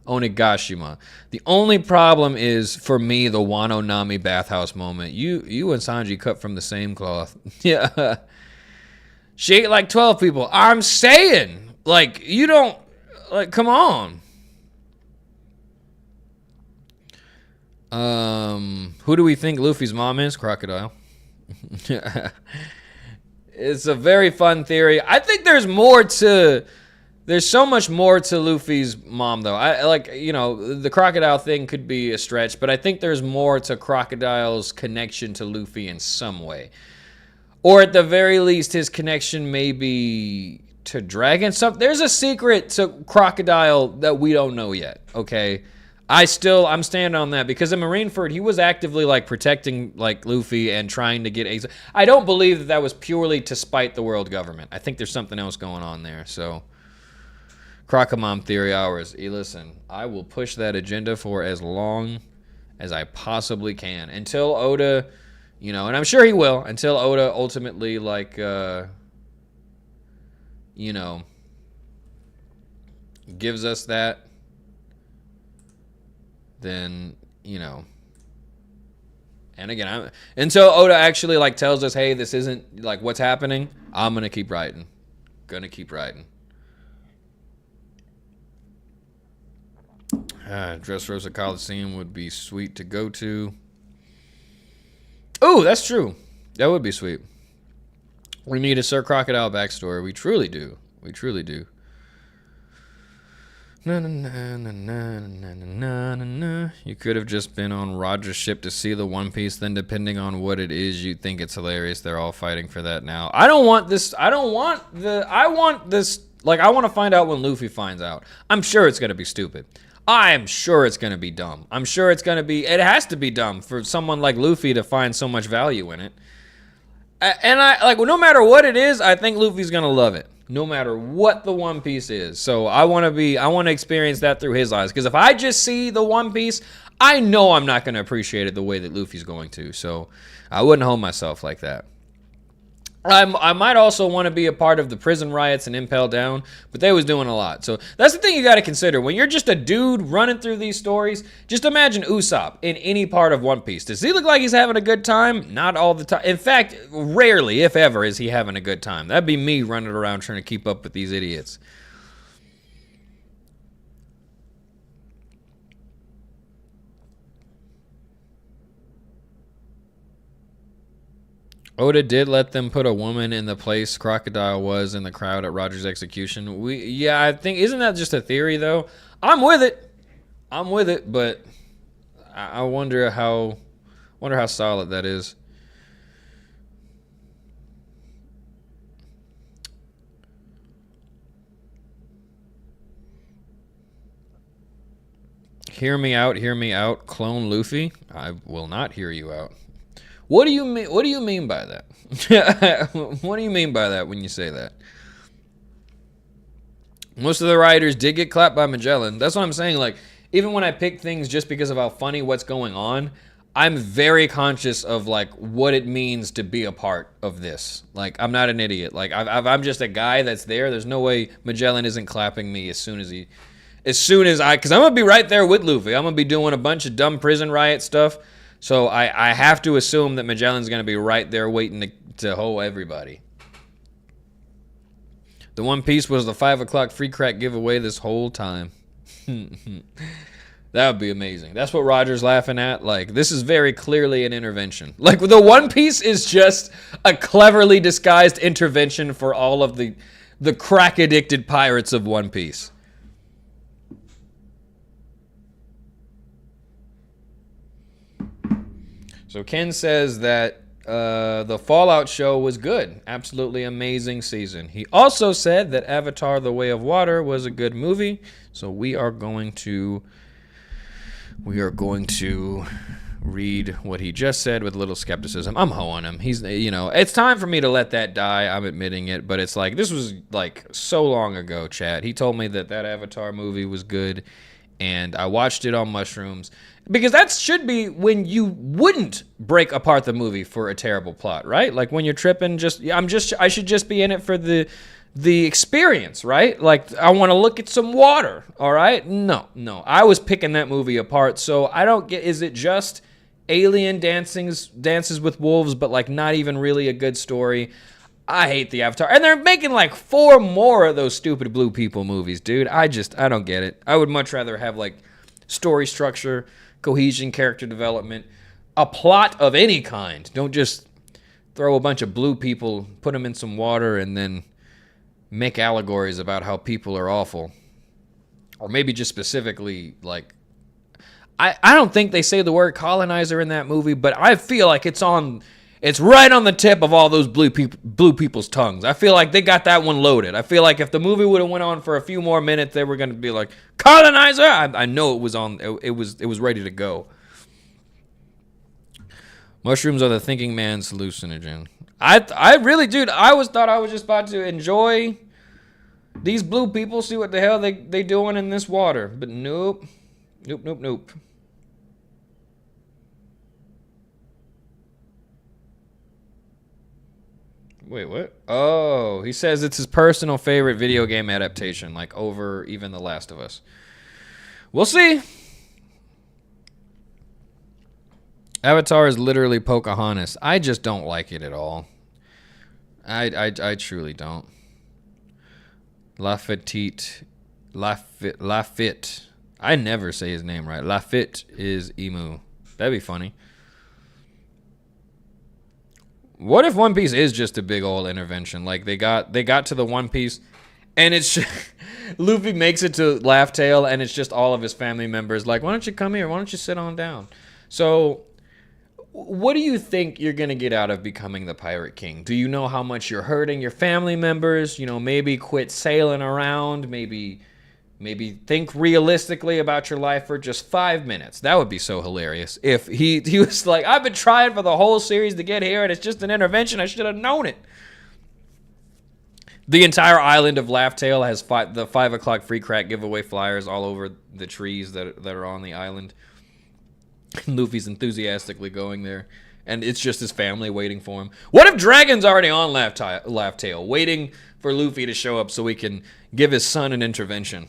Onigashima. The only problem is, for me, the Wano Nami bathhouse moment. You and Sanji cut from the same cloth. Yeah. She ate like 12 people. I'm saying. Like, you don't... Like, come on. Who do we think Luffy's mom is? Crocodile. It's a very fun theory. I think there's more to... There's so much more to Luffy's mom, though. I like, you know, the crocodile thing could be a stretch, but I think there's more to Crocodile's connection to Luffy in some way. Or at the very least, his connection maybe to Dragon. There's a secret to Crocodile that we don't know yet, okay? I'm standing on that, because in Marineford, he was actively, like, protecting, like, Luffy and trying to get Ace. I don't believe that was purely to spite the world government. I think there's something else going on there, so... Crocomom theory hours. Listen, I will push that agenda for as long as I possibly can until Oda, you know, and I'm sure he will, until Oda ultimately, like, you know, gives us that, then, you know, and again, until Oda actually, like, tells us, hey, this isn't, like, what's happening, I'm gonna keep writing. Dressrosa Coliseum would be sweet to go to. Oh, that's true. That would be sweet. We need a Sir Crocodile backstory. We truly do. We truly do. Na, na, na, na, na, na, na, na, na. You could have just been on Roger's ship to see the One Piece. Then, depending on what it is, you think it's hilarious. They're all fighting for that now. I want this. Like, I want to find out when Luffy finds out. I'm sure it's going to be stupid. I'm sure it's going to be dumb. I'm sure it's going to be... It has to be dumb for someone like Luffy to find so much value in it. And no matter what it is, I think Luffy's going to love it. No matter what the One Piece is. So I want to experience that through his eyes. Because if I just see the One Piece, I know I'm not going to appreciate it the way that Luffy's going to. So I wouldn't hold myself like that. I might also want to be a part of the prison riots and Impel Down, but they was doing a lot. So that's the thing you got to consider. When you're just a dude running through these stories, just imagine Usopp in any part of One Piece. Does he look like he's having a good time? Not all the time. In fact, rarely, if ever, is he having a good time. That'd be me running around trying to keep up with these idiots. Oda did let them put a woman in the place Crocodile was in the crowd at Roger's execution. Yeah, I think, isn't that just a theory though? I'm with it, but I wonder how solid that is. Hear me out, clone Luffy. I will not hear you out. What do you mean? What do you mean by that? What do you mean by that when you say that? Most of the writers did get clapped by Magellan. That's what I'm saying. Like, even when I pick things just because of how funny what's going on, I'm very conscious of like what it means to be a part of this. Like, I'm not an idiot. Like, I'm just a guy that's there. There's no way Magellan isn't clapping me as soon as because I'm gonna be right there with Luffy. I'm gonna be doing a bunch of dumb prison riot stuff. So I have to assume that Magellan's gonna be right there waiting to hoe everybody. The One Piece was the 5 o'clock free crack giveaway this whole time. That would be amazing. That's what Roger's laughing at. Like, this is very clearly an intervention. Like, the One Piece is just a cleverly disguised intervention for all of the crack-addicted pirates of One Piece. So Ken says that the Fallout show was good. Absolutely amazing season. He also said that Avatar: The Way of Water was a good movie. So we are going to read what he just said with a little skepticism. I'm hoeing him. He's, it's time for me to let that die. I'm admitting it, but it's like, this was like so long ago, chat. He told me that Avatar movie was good, and I watched it on mushrooms. Because that should be when you wouldn't break apart the movie for a terrible plot, right? Like when you're tripping, I should just be in it for the experience, right? Like, I want to look at some water, all right? No. I was picking that movie apart, so I don't get, is it just alien dances with wolves, but like not even really a good story? I hate the Avatar. And they're making like 4 more of those stupid blue people movies, dude. I don't get it. I would much rather have like story structure, cohesion, character development, a plot of any kind. Don't just throw a bunch of blue people, put them in some water, and then make allegories about how people are awful. Or maybe just specifically, like, I don't think they say the word colonizer in that movie, but I feel like it's right on the tip of all those blue people's tongues. I feel like they got that one loaded. I feel like if the movie would have went on for a few more minutes, they were going to be like, colonizer! I know it was ready to go. Mushrooms are the thinking man's hallucinogen. I really, dude, I thought I was just about to enjoy these blue people, see what the hell they doing in this water. But nope. Wait, what? Oh, he says it's his personal favorite video game adaptation, like over even The Last of Us. We'll see. Avatar is literally Pocahontas. I just don't like it at all. I truly don't. Lafitte. I never say his name right. Lafitte is Emu. That'd be funny. What if One Piece is just a big old intervention? Like they got to the One Piece, and it's just, Luffy makes it to Laugh Tale, and it's just all of his family members like, why don't you come here? Why don't you sit on down? So, what do you think you're gonna get out of becoming the Pirate King? Do you know how much you're hurting your family members? Maybe quit sailing around. Maybe think realistically about your life for just 5 minutes. That would be so hilarious. If he was like, I've been trying for the whole series to get here, and it's just an intervention. I should have known it. The entire island of Laugh Tale has the 5 o'clock free crack giveaway flyers all over the trees that are on the island. Luffy's enthusiastically going there, and it's just his family waiting for him. What if Dragon's already on Laugh Tale, waiting for Luffy to show up so he can give his son an intervention?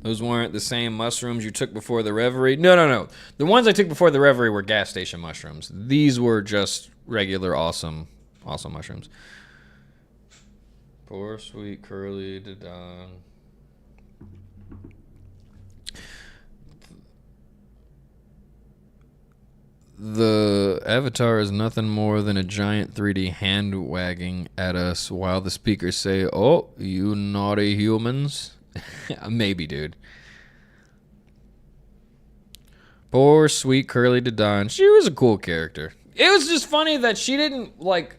Those weren't the same mushrooms you took before the reverie. No. The ones I took before the reverie were gas station mushrooms. These were just regular awesome mushrooms. Poor sweet curly Dodon. The Avatar is nothing more than a giant 3D hand wagging at us while the speakers say, "Oh, you naughty humans." Maybe, dude. Poor sweet curly Dodon. She was a cool character. It was just funny that she didn't, like,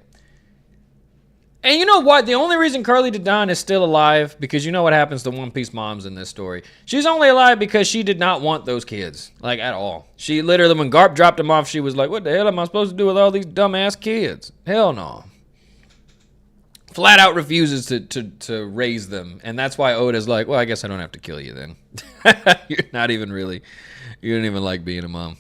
And you know what? The only reason Carly Dedon is still alive, because you know what happens to One Piece moms in this story. She's only alive because she did not want those kids, like, at all. She literally, when Garp dropped them off, she was like, what the hell am I supposed to do with all these dumbass kids? Hell no. Flat out refuses to raise them. And that's why Oda's like, well, I guess I don't have to kill you then. You're not even really, you don't even like being a mom.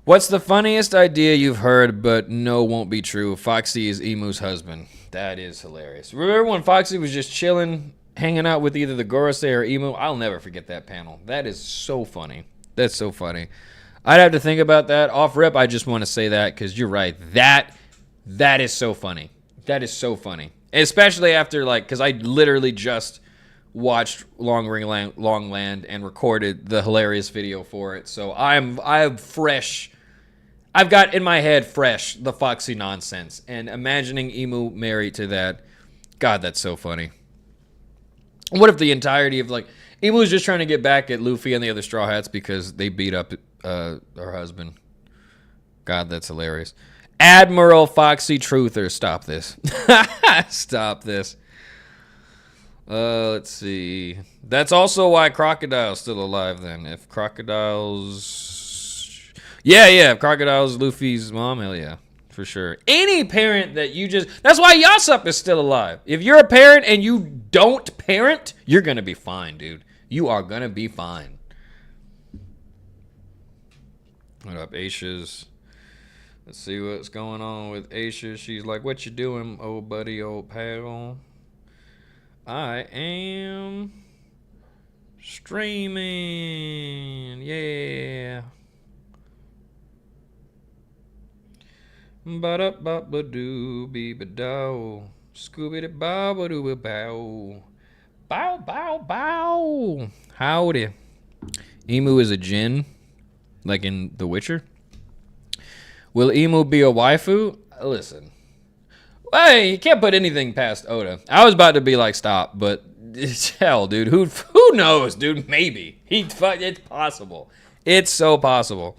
What's the funniest idea you've heard but no won't be true? Foxy is Emu's husband. That is hilarious. Remember when Foxy was just chilling, hanging out with either the Gorosei or Emu? I'll never forget that panel. That is so funny. That's so funny. I'd have to think about that. Off rip, I just want to say that because you're right. That is so funny. That is so funny. Especially after, like, because I literally just watched Long Land and recorded the hilarious video for it. So I'm fresh. I've got in my head fresh the Foxy nonsense, and imagining Emu married to that, God, that's so funny. What if the entirety of, like, Emu was just trying to get back at Luffy and the other Straw Hats because they beat up her husband? God, that's hilarious. Admiral Foxy Truther, stop this. Stop this. Let's see. That's also why Crocodile's still alive then. If Crocodile's... Yeah, if Crocodile's Luffy's mom, hell yeah. For sure. Any parent that you just... That's why Yasop is still alive. If you're a parent and you don't parent, you're going to be fine, dude. You are going to be fine. What up, Aisha's? Let's see what's going on with Aisha. She's like, what you doing, old buddy, old pal? I am streaming. Yeah. Ba-da-ba-ba-doo-be-ba-dow. Scooby-da-ba-ba-doo-ba-bow. Bow, bow, bow. Howdy. Emu is a djinn, like in The Witcher. Will Emu be a waifu? Listen. Hey, you can't put anything past Oda. I was about to be like, stop, but hell, dude. Who knows, dude? Maybe. It's possible. It's so possible.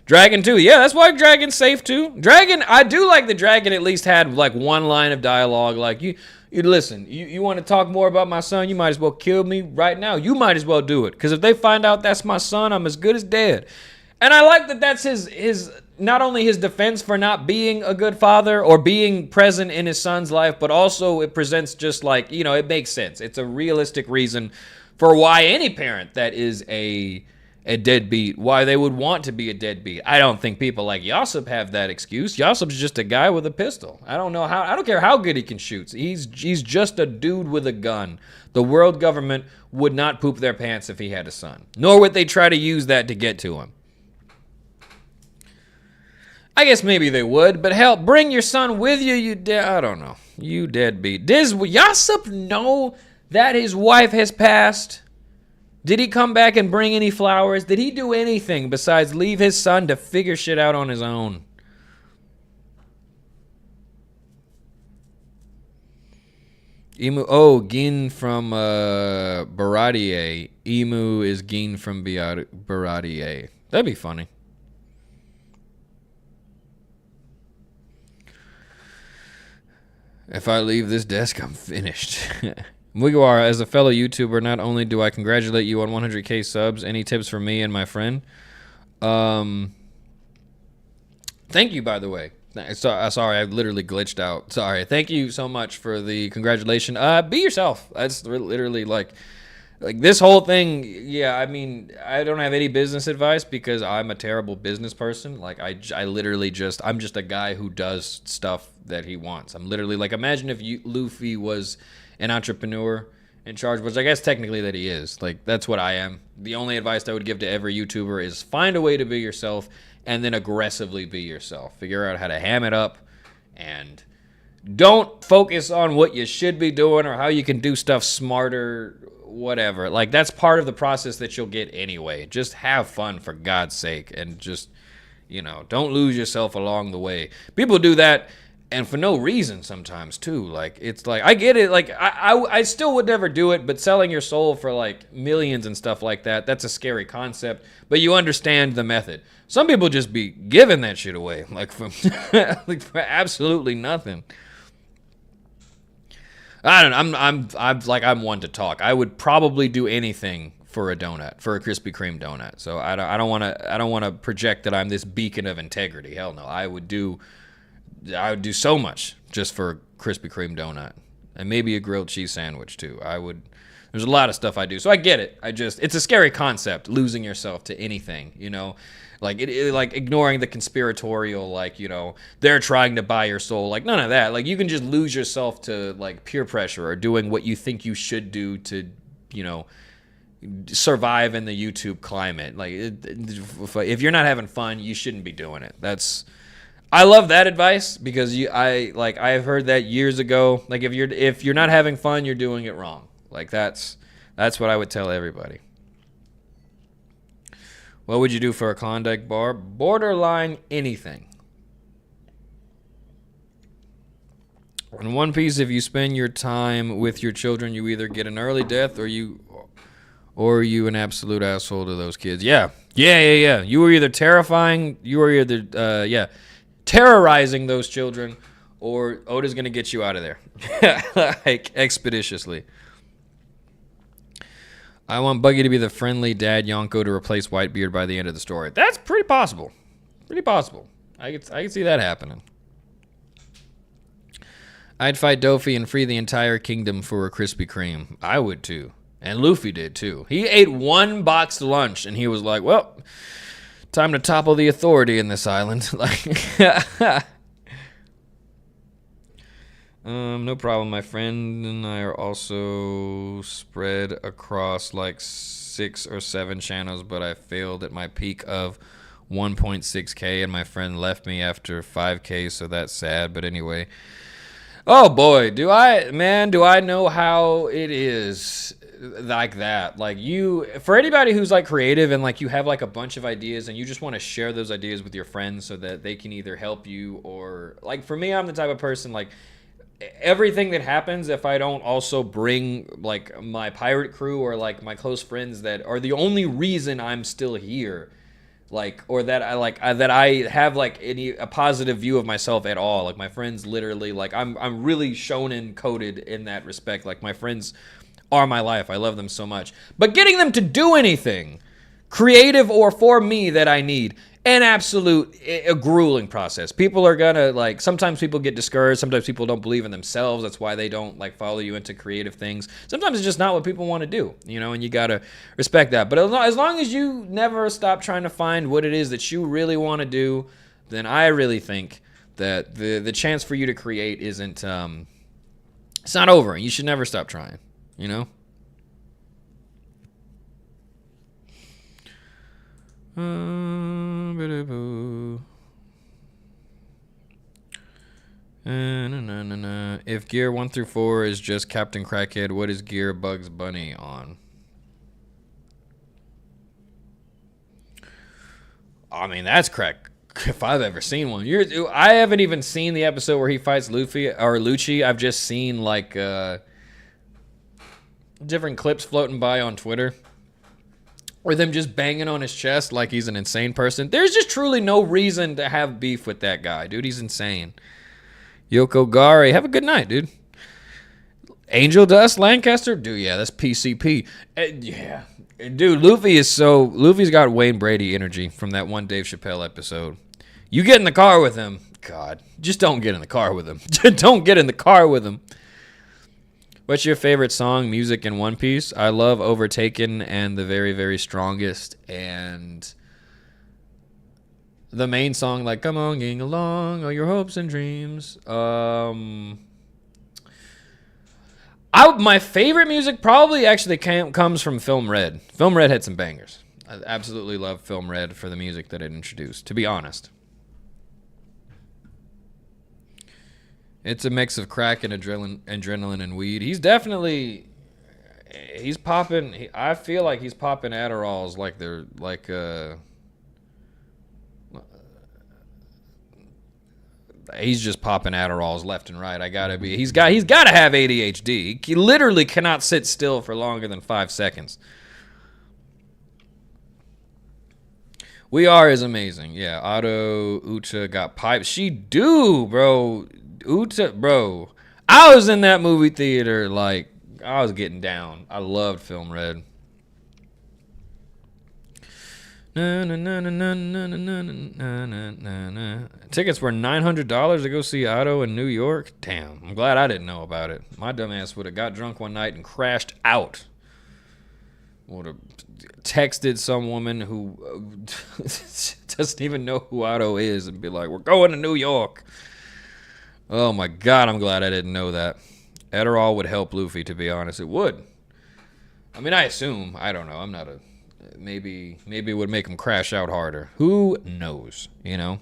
Dragon too. Yeah, that's why Dragon's safe too. Dragon, I do like the Dragon at least had like one line of dialogue. Like, you listen, you want to talk more about my son? You might as well kill me right now. You might as well do it. Because if they find out that's my son, I'm as good as dead. And I like that that's his not only his defense for not being a good father or being present in his son's life, but also it presents just like, you know, it makes sense. It's a realistic reason for why any parent that is a deadbeat, why they would want to be a deadbeat. I don't think people like Yasop have that excuse. Yasop's just a guy with a pistol. I don't care how good he can shoot. He's just a dude with a gun. The world government would not poop their pants if he had a son. Nor would they try to use that to get to him. I guess maybe they would, but hell, bring your son with you, I don't know. You deadbeat. Does Yasop know that his wife has passed? Did he come back and bring any flowers? Did he do anything besides leave his son to figure shit out on his own? Gin from Baradier. Emu is Gin from Baradier. That'd be funny. If I leave this desk, I'm finished. Mugiwara, as a fellow YouTuber, not only do I congratulate you on 100k subs, any tips for me and my friend? Thank you, by the way. Sorry, I literally glitched out. Sorry. Thank you so much for the congratulation. Be yourself. That's literally like this whole thing. Yeah, I mean, I don't have any business advice because I'm a terrible business person. Like I literally I'm just a guy who does stuff that he wants. I'm literally like, imagine if Luffy was an entrepreneur in charge, which I guess technically that he is. Like, that's what I am. The only advice I would give to every YouTuber is find a way to be yourself and then aggressively be yourself. Figure out how to ham it up and don't focus on what you should be doing or how you can do stuff smarter, whatever. Like, that's part of the process that you'll get anyway. Just have fun, for God's sake, and just, you know, don't lose yourself along the way. People do that And for no reason sometimes too. Like, it's like, I get it. Like, I still would never do it, but selling your soul for like millions and stuff like that, that's a scary concept. But you understand the method. Some people just be giving that shit away, like, from like, for absolutely nothing. I don't know. I'm one to talk. I would probably do anything for a donut, for a Krispy Kreme donut. So I don't want to project that I'm this beacon of integrity. Hell no. I would do so much just for a Krispy Kreme donut, and maybe a grilled cheese sandwich too. There's a lot of stuff I do. So I get it. It's a scary concept, losing yourself to anything, like like ignoring the conspiratorial, like, they're trying to buy your soul, like none of that. Like, you can just lose yourself to like peer pressure or doing what you think you should do to, survive in the YouTube climate. Like, if you're not having fun, you shouldn't be doing it. I love that advice, because I've heard that years ago. Like, if you're not having fun, you're doing it wrong. Like, that's what I would tell everybody. What would you do for a Klondike bar? Borderline anything. In One Piece, if you spend your time with your children, you either get an early death or you an absolute asshole to those kids. Yeah. You were either terrorizing those children, or Oda's gonna get you out of there, like, expeditiously. I want Buggy to be the friendly dad Yonko to replace Whitebeard by the end of the story. That's pretty possible. I could see that happening. I'd fight Dofi and free the entire kingdom for a Krispy Kreme. I would too. And Luffy did too. He ate one boxed lunch and he was like, well, time to topple the authority in this island. Like, no problem. My friend and I are also spread across like 6 or 7 channels, but I failed at my peak of 1.6K and my friend left me after 5K, so that's sad. But anyway, oh boy, do I know how it is like that. Like, for anybody who's like creative and like you have like a bunch of ideas and you just want to share those ideas with your friends so that they can either help you, or like, for me, I'm the type of person, like, everything that happens, if I don't also bring like my pirate crew or like my close friends that are the only reason I'm still here, like, or that I have like a positive view of myself at all. Like, my friends literally, like, I'm really shonen coded in that respect. Like, my friends are my life. I love them so much. But getting them to do anything creative or for me that I need, a grueling process. People are gonna, like, sometimes people get discouraged. Sometimes people don't believe in themselves. That's why they don't like follow you into creative things. Sometimes it's just not what people want to do, and you gotta respect that. But as long as you never stop trying to find what it is that you really want to do, then I really think that the chance for you to create isn't it's not over. You should never stop trying. If gear 1 through 4 is just Captain Crackhead, what is gear Bugs Bunny on? I mean, that's crack. If I've ever seen one. I haven't even seen the episode where he fights Luffy or Lucci. I've just seen like different clips floating by on Twitter, or them just banging on his chest like he's an insane person. There's just truly no reason to have beef with that guy, dude. He's insane. Yoko Gari, have a good night, dude. Angel Dust Lancaster, dude, yeah, that's PCP. Yeah, dude, Luffy's got Wayne Brady energy from that one Dave Chappelle episode. You get in the car with him, God, just don't get in the car with him. Don't get in the car with him. What's your favorite song, music in One Piece? I love Overtaken and The Very, Very Strongest, and the main song, like, come on, ging along, all your hopes and dreams. My favorite music probably actually comes from Film Red. Film Red had some bangers. I absolutely love Film Red for the music that it introduced, to be honest. It's a mix of crack and adrenaline and weed. He's popping. I feel like he's popping Adderalls like they're he's just popping Adderalls left and right. He's got to have ADHD. He literally cannot sit still for longer than 5 seconds. We Are is amazing. Yeah, Uta got piped. She do, bro. Uta, bro. I was in that movie theater, like, I was getting down. I loved Film Red. Tickets were $900 to go see Otto in New York. Damn, I'm glad I didn't know about it. My dumbass would have got drunk one night and crashed out. Would have texted some woman who doesn't even know who Otto is and be like, we're going to New York. Oh my God, I'm glad I didn't know that. Adderall would help Luffy, to be honest. It would. I mean, I assume. I don't know. I'm not a... Maybe it would make him crash out harder. Who knows, you know?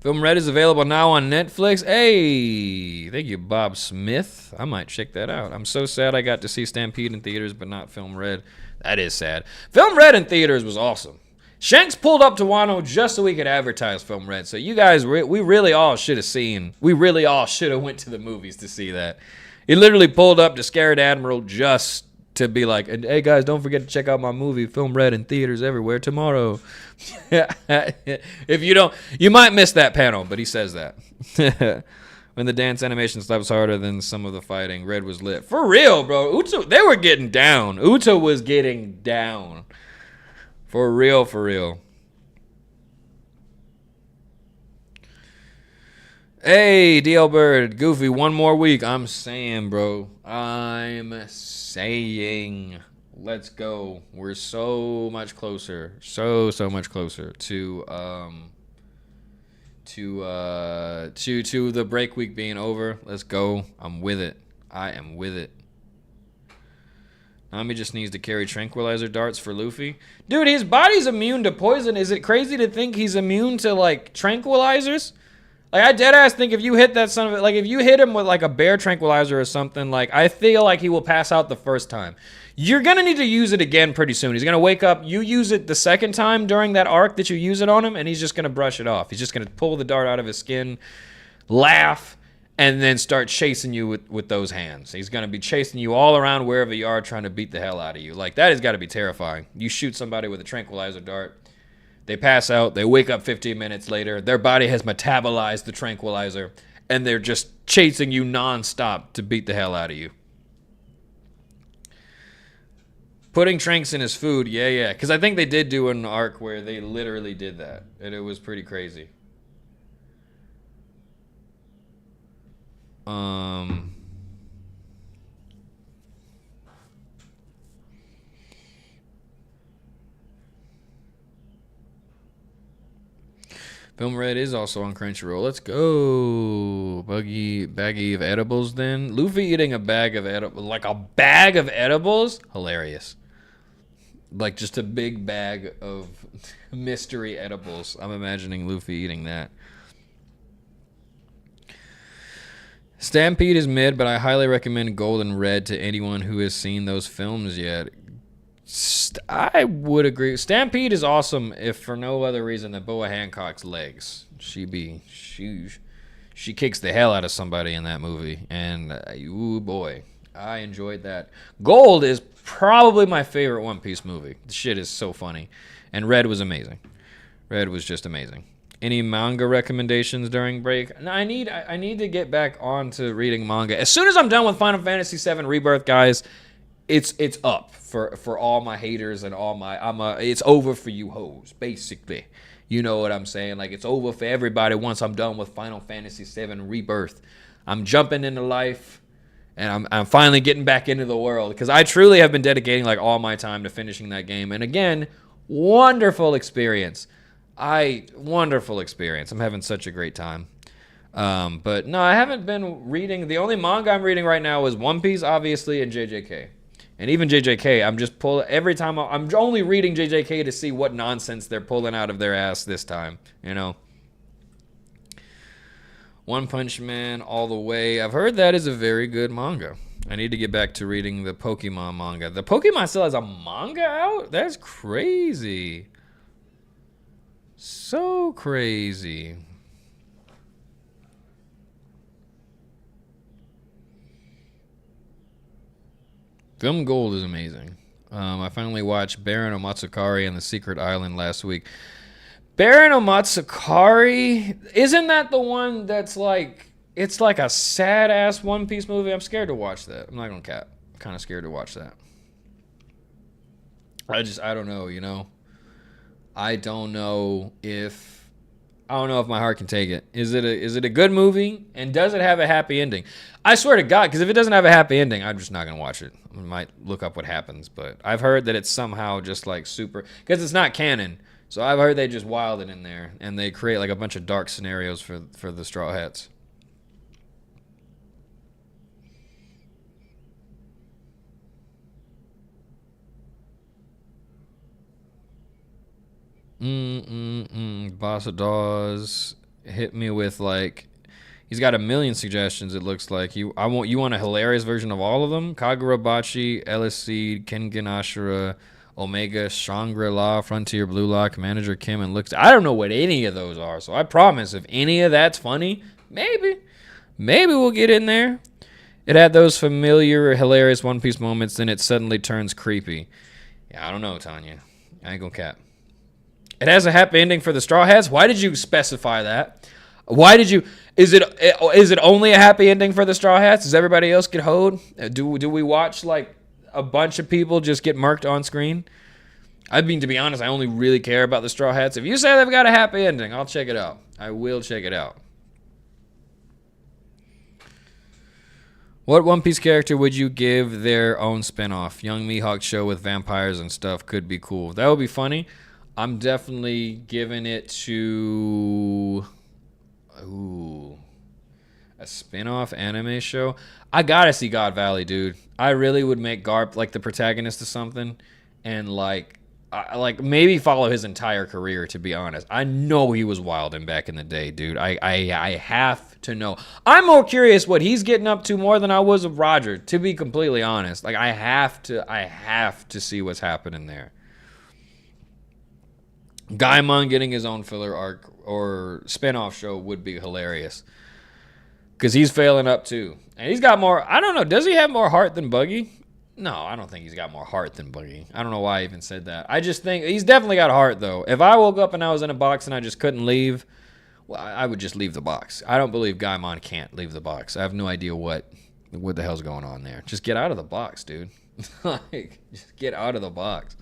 Film Red is available now on Netflix. Hey, thank you, Bob Smith. I might check that out. I'm so sad I got to see Stampede in theaters, but not Film Red. That is sad. Film Red in theaters was awesome. Shanks pulled up to Wano just so we could advertise Film Red. So you guys, we really all should have seen. We really all should have went to the movies to see that. He literally pulled up to Scared Admiral just to be like, hey guys, don't forget to check out my movie Film Red in theaters everywhere tomorrow. If you don't, you might miss that panel, but he says that. When the dance animation slaps harder than some of the fighting, Red was lit. For real, bro. They were getting down. Uta was getting down. For real, for real. Hey, DL Bird, Goofy, one more week. I'm saying, bro. I'm saying. Let's go. We're so much closer. So much closer to the break week being over. Let's go. I'm with it. I am with it. Nami just needs to carry tranquilizer darts for Luffy. Dude, his body's immune to poison. Is it crazy to think he's immune to, like, tranquilizers? Like, I deadass think if you hit that son of it, like, if you hit him with, like, a bear tranquilizer or something, like, I feel like he will pass out the first time. You're going to need to use it again pretty soon. He's going to wake up. You use it the second time during that arc that you use it on him, and he's just going to brush it off. He's just going to pull the dart out of his skin, laugh, and then start chasing you with those hands. He's going to be chasing you all around wherever you are, trying to beat the hell out of you. Like, that has got to be terrifying. You shoot somebody with a tranquilizer dart. They pass out. They wake up 15 minutes later. Their body has metabolized the tranquilizer, and they're just chasing you nonstop to beat the hell out of you. Putting tranks in his food, yeah. Because I think they did do an arc where they literally did that, and it was pretty crazy. Film Red is also on Crunchyroll. Let's go. Baggy of edibles then. Luffy eating a bag of edibles. Like a bag of edibles? Hilarious. Like just a big bag of mystery edibles. I'm imagining Luffy eating that. Stampede is mid, but I highly recommend Gold and Red to anyone who has seen those films yet. I would agree. Stampede is awesome if for no other reason than Boa Hancock's legs. She kicks the hell out of somebody in that movie, and ooh boy, I enjoyed that. Gold is probably my favorite One Piece movie. The shit is so funny, and Red was amazing. Red was just amazing. Any manga recommendations during break? No, I need to get back on to reading manga. As soon as I'm done with Final Fantasy VII Rebirth, guys, it's up for all my haters and all my it's over for you hoes, basically. You know what I'm saying? Like, it's over for everybody once I'm done with Final Fantasy VII Rebirth. I'm jumping into life, and I'm finally getting back into the world, because I truly have been dedicating like all my time to finishing that game. And again, wonderful experience. Wonderful experience. I'm having such a great time. But no, I haven't been reading. The only manga I'm reading right now is One Piece, obviously, and JJK. And even JJK, I'm just pulling every time. I'm only reading JJK to see what nonsense they're pulling out of their ass this time. You know. One Punch Man all the way. I've heard that is a very good manga. I need to get back to reading the Pokemon manga. The Pokemon still has a manga out? That's crazy. So crazy. Film Gold is amazing. I finally watched Baron Omatsukari and the Secret Island last week. Baron Omatsukari, isn't that the one that's like, it's like a sad ass One Piece movie? I'm scared to watch that. I'm not gonna cap. I'm kind of scared to watch that. I don't know, you know. I don't know if my heart can take it. Is it a good movie? And does it have a happy ending? I swear to God, because if it doesn't have a happy ending, I'm just not gonna watch it. I might look up what happens, but I've heard that it's somehow just like super, because it's not canon. So I've heard they just wild it in there and they create like a bunch of dark scenarios for the Straw Hats. Boss of Dawes hit me with like, he's got a million suggestions. It looks like you want a hilarious version of all of them. Kagura Bachi, LSC, Kengan Ashura, Omega, Shangri-La, Frontier Blue Lock, Manager Kim, and Looks. I don't know what any of those are, so I promise if any of that's funny, maybe we'll get in there. It had those familiar, hilarious One Piece moments, then it suddenly turns creepy. Yeah, I don't know, Tanya. I ain't gonna cap. It has a happy ending for the Straw Hats. Why did you specify that? Why did you? Is it only a happy ending for the Straw Hats? Does everybody else get hoed? Do we watch like a bunch of people just get murked on screen? I mean, to be honest, I only really care about the Straw Hats. If you say they've got a happy ending, I'll check it out. I will check it out. What One Piece character would you give their own spinoff? Young Mihawk show with vampires and stuff could be cool. That would be funny. I'm definitely giving it to... Ooh. A spin-off anime show? I gotta see God Valley, dude. I really would make Garp like the protagonist of something and like maybe follow his entire career, to be honest. I know he was wilding back in the day, dude. I have to know. I'm more curious what he's getting up to more than I was of Roger, to be completely honest. Like I have to see what's happening there. Gaimon getting his own filler arc or spin-off show would be hilarious. Because he's failing up too. And he's got more, I don't know, does he have more heart than Buggy? No, I don't think he's got more heart than Buggy. I don't know why I even said that. I just think, he's definitely got heart though. If I woke up and I was in a box and I just couldn't leave, well, I would just leave the box. I don't believe Gaimon can't leave the box. I have no idea what the hell's going on there. Just get out of the box, dude. Like, just get out of the box.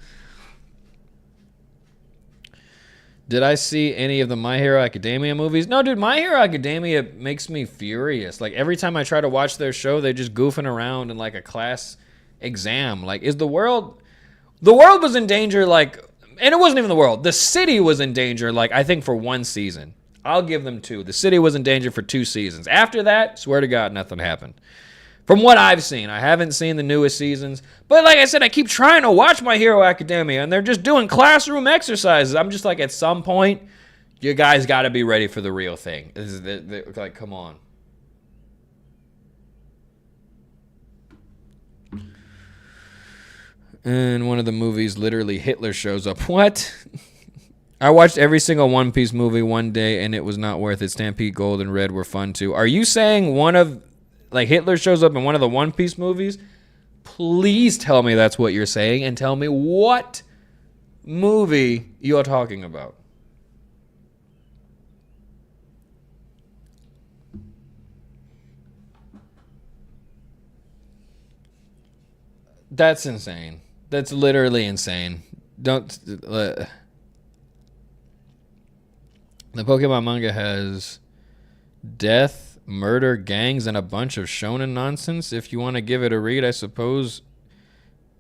Did I see any of the My Hero Academia movies? No, dude, My Hero Academia makes me furious. Like, every time I try to watch their show, they're just goofing around in, like, a class exam. Like, is the world... The world was in danger, like... And it wasn't even the world. The city was in danger, like, I think for one season. I'll give them 2. The city was in danger for 2 seasons. After that, swear to God, nothing happened. From what I've seen, I haven't seen the newest seasons. But like I said, I keep trying to watch My Hero Academia, and they're just doing classroom exercises. I'm just like, at some point, you guys got to be ready for the real thing. Like, come on. And one of the movies, literally, Hitler shows up. What? I watched every single One Piece movie one day, and it was not worth it. Stampede Gold and Red were fun, too. Are you saying one of... Like Hitler shows up in one of the One Piece movies? Please tell me that's what you're saying and tell me what movie you're talking about. That's insane. That's literally insane. Don't... the Pokemon manga has death, murder, gangs, and a bunch of shonen nonsense. If you want to give it a read, I suppose.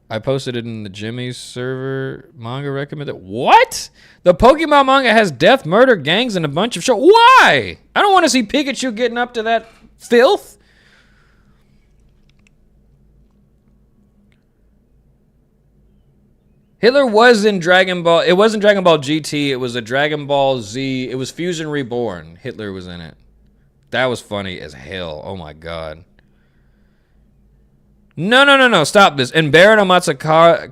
I posted it in the Jimmy's server. Manga recommended. What? The Pokemon manga has death, murder, gangs, and a bunch of Why? I don't want to see Pikachu getting up to that filth. Hitler was in Dragon Ball. It wasn't Dragon Ball GT. It was a Dragon Ball Z. It was Fusion Reborn. Hitler was in it. That was funny as hell. Oh my God. No. Stop this. In Baron Omatsuri,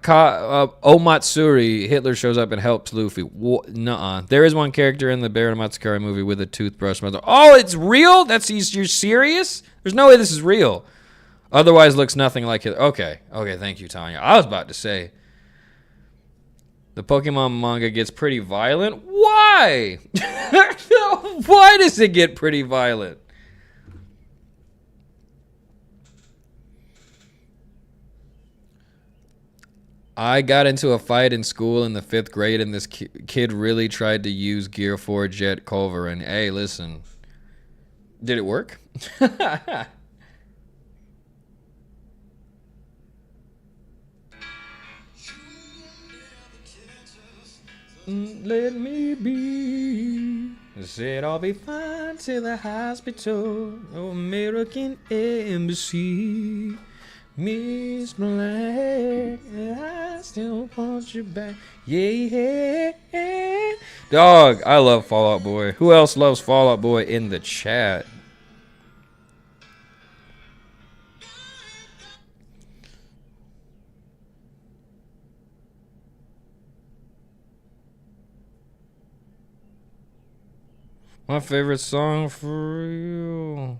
Hitler shows up and helps Luffy. Nuh-uh. There is one character in the Baron Omatsukari movie with a toothbrush. Oh, it's real? You're serious? There's no way this is real. Otherwise looks nothing like it. Okay, thank you, Tanya. I was about to say, the Pokemon manga gets pretty violent. Why? Why does it get pretty violent? I got into a fight in school in the 5th grade, and this kid really tried to use Gear 4 Jet Culverin. Hey, listen. Did it work? Let me be. Said I'll be fine to the hospital. American Embassy. Miss Black, I still want you back. Yeah. Dog, I love Fall Out Boy. Who else loves Fall Out Boy in the chat? My favorite song for real.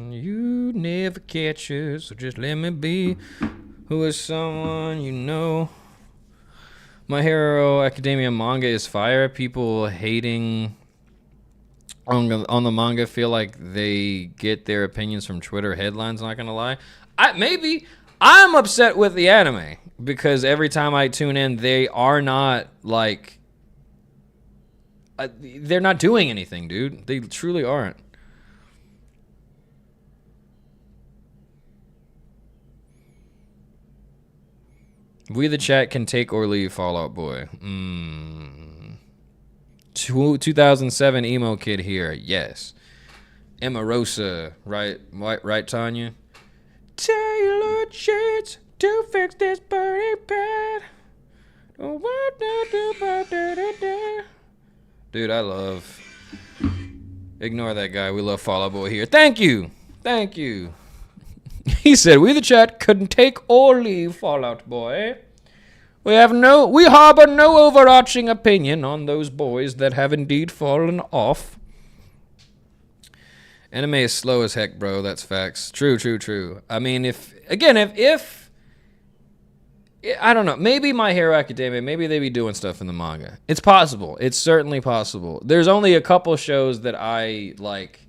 You never catch us, so just let me be. Who is someone you know? My Hero Academia manga is fire. People hating on the manga feel like they get their opinions from Twitter headlines, not gonna lie. Maybe I'm upset with the anime because every time I tune in, they are not like they're not doing anything, dude. They truly aren't. We the chat can take or leave Fall Out Boy. 2007 emo kid here. Yes. Emma Rosa, right, Tanya? Taylor shades to fix this burning pad. Dude, I love. Ignore that guy. We love Fall Out Boy here. Thank you. He said, we the chat couldn't take or leave Fall Out Boy. We harbor no overarching opinion on those boys that have indeed fallen off. Anime is slow as heck, bro. That's facts. True. I mean, if I don't know, maybe My Hero Academia, maybe they be doing stuff in the manga. It's possible. It's certainly possible. There's only a couple shows that I like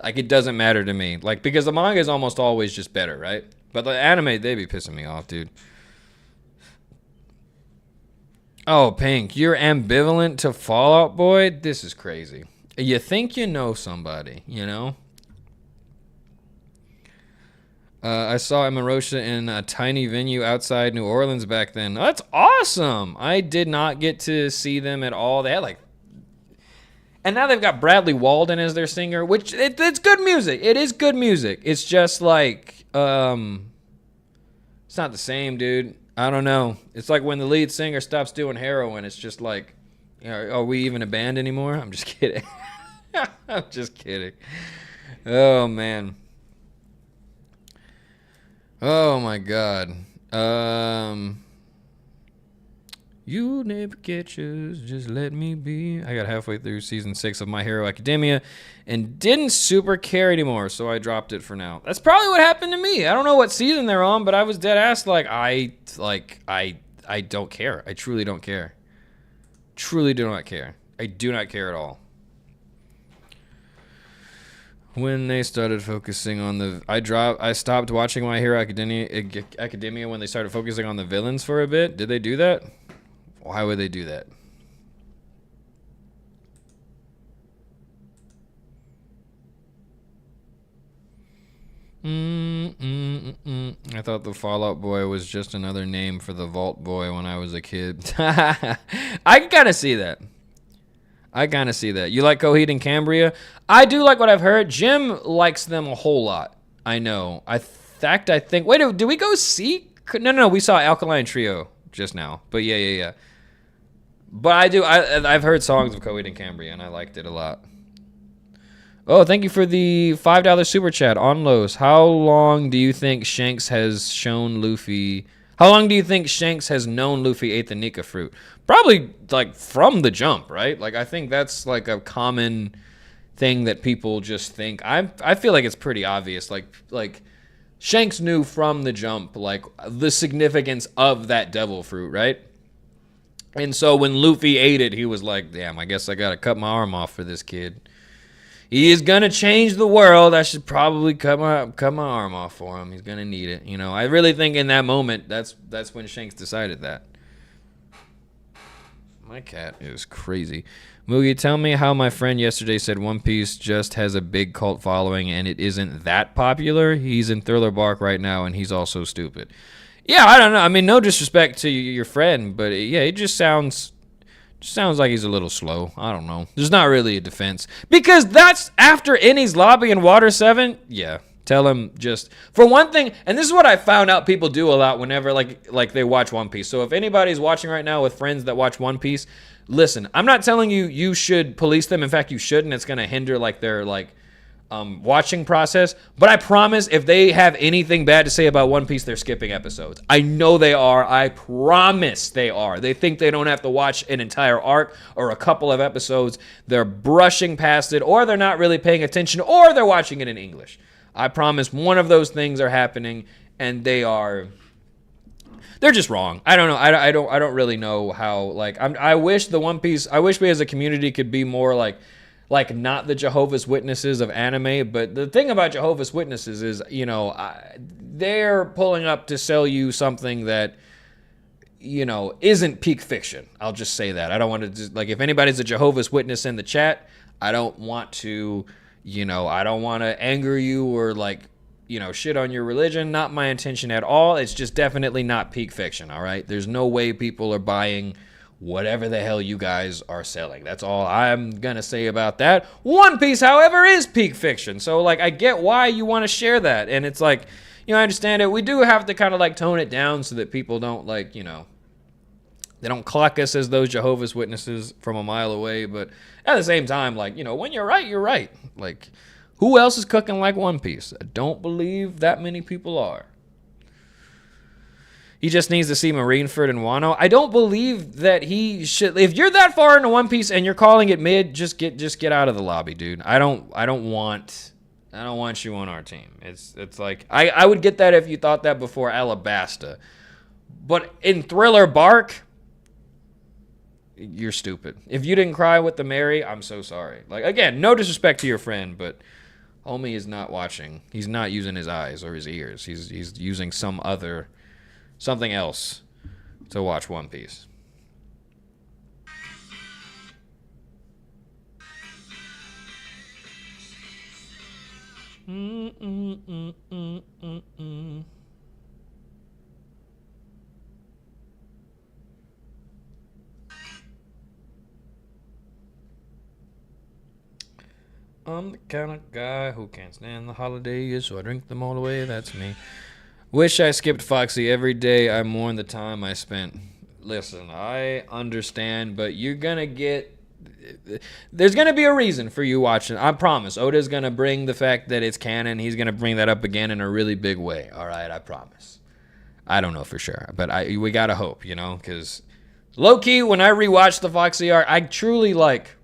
it doesn't matter to me. Like, because the manga is almost always just better, right? But the anime, they be pissing me off, dude. Oh, Pink, you're ambivalent to Fall Out Boy? This is crazy. You think you know somebody, you know? I saw Emarosa in a tiny venue outside New Orleans back then. That's awesome. I did not get to see them at all. They had like... And now they've got Bradley Walden as their singer, which it's good music. It is good music. It's just like... it's not the same, dude. I don't know. It's like when the lead singer stops doing heroin. It's just like... are we even a band anymore? I'm just kidding. I'm just kidding. Oh, man. Oh my God. You never catch us, just let me be. I got halfway through season 6 of My Hero Academia and didn't super care anymore, so I dropped it for now. That's probably what happened to me. I don't know what season they're on, but I was dead ass I don't care. I truly don't care. Truly do not care. I do not care at all. When they started focusing on the... I stopped watching My Hero Academia when they started focusing on the villains for a bit. Did they do that? Why would they do that? I thought the Fall Out Boy was just another name for the Vault Boy when I was a kid. I can kind of see that. You like Coheed and Cambria? I do like what I've heard. Jim likes them a whole lot. I know. I think... Wait, did we go see... No, we saw Alkaline Trio just now. But yeah. But I've heard songs of Coheed and Cambria, and I liked it a lot. Oh, thank you for the $5 super chat on Los. How long do you think Shanks has shown Luffy How long do you think Shanks has known Luffy ate the Nika fruit? Probably like from the jump, right? Like I think that's like a common thing that people just think. I feel like it's pretty obvious. Like Shanks knew from the jump like the significance of that devil fruit, right? And so when Luffy ate it, he was like, "Damn, I guess I gotta cut my arm off for this kid. He is gonna change the world. I should probably cut my arm off for him. He's gonna need it." You know, I really think in that moment, that's when Shanks decided that. My cat is crazy. Moogie, tell me how my friend yesterday said One Piece just has a big cult following and it isn't that popular. He's in Thriller Bark right now and he's also stupid. Yeah, I don't know. I mean, no disrespect to your friend, but yeah, it just sounds like he's a little slow. I don't know. There's not really a defense. Because that's after Innie's Lobby and Water 7. Yeah. Tell him just, for one thing, and this is what I found out people do a lot whenever like they watch One Piece. So if anybody's watching right now with friends that watch One Piece, listen, I'm not telling you you should police them. In fact, you shouldn't. It's going to hinder like their watching process. But I promise if they have anything bad to say about One Piece, they're skipping episodes. I know they are. I promise they are. They think they don't have to watch an entire arc or a couple of episodes. They're brushing past it, or they're not really paying attention, or they're watching it in English. I promise one of those things are happening, and they're just wrong. I don't know. I don't really know how. Like I wish the One Piece. I wish we as a community could be more like not the Jehovah's Witnesses of anime. But the thing about Jehovah's Witnesses is, you know, they're pulling up to sell you something that, you know, isn't peak fiction. I'll just say that. I don't want to just, like, if anybody's a Jehovah's Witness in the chat, I don't want to, you know, I don't want to anger you or like, you know, shit on your religion. Not my intention at all. It's just definitely not peak fiction, all right? There's no way people are buying whatever the hell you guys are selling. That's all I'm going to say about that. One Piece, however, is peak fiction. So, like, I get why you want to share that. And it's like, you know, I understand it. We do have to kind of, like, tone it down so that people don't, like, you know, they don't clock us as those Jehovah's Witnesses from a mile away. But at the same time, like, you know, when you're right, you're right. Like, who else is cooking like One Piece? I don't believe that many people are. He just needs to see Marineford and Wano. I don't believe that he should. If you're that far into One Piece and you're calling it mid, just get out of the lobby, dude. I don't want you on our team. It's like I would get that if you thought that before Alabasta. But in Thriller Bark, you're stupid. If you didn't cry with the Mary, I'm so sorry. Like, again, no disrespect to your friend, but homie is not watching. He's not using his eyes or his ears. He's using something else to watch One Piece. I'm the kind of guy who can't stand the holidays, so I drink them all away. That's me. Wish I skipped Foxy every day. I mourn the time I spent. Listen, I understand, but you're gonna get. There's gonna be a reason for you watching. I promise. Oda's gonna bring the fact that it's canon. He's gonna bring that up again in a really big way. All right, I promise. I don't know for sure, but we gotta hope, you know, because low key, when I rewatched the Foxy arc, I truly like.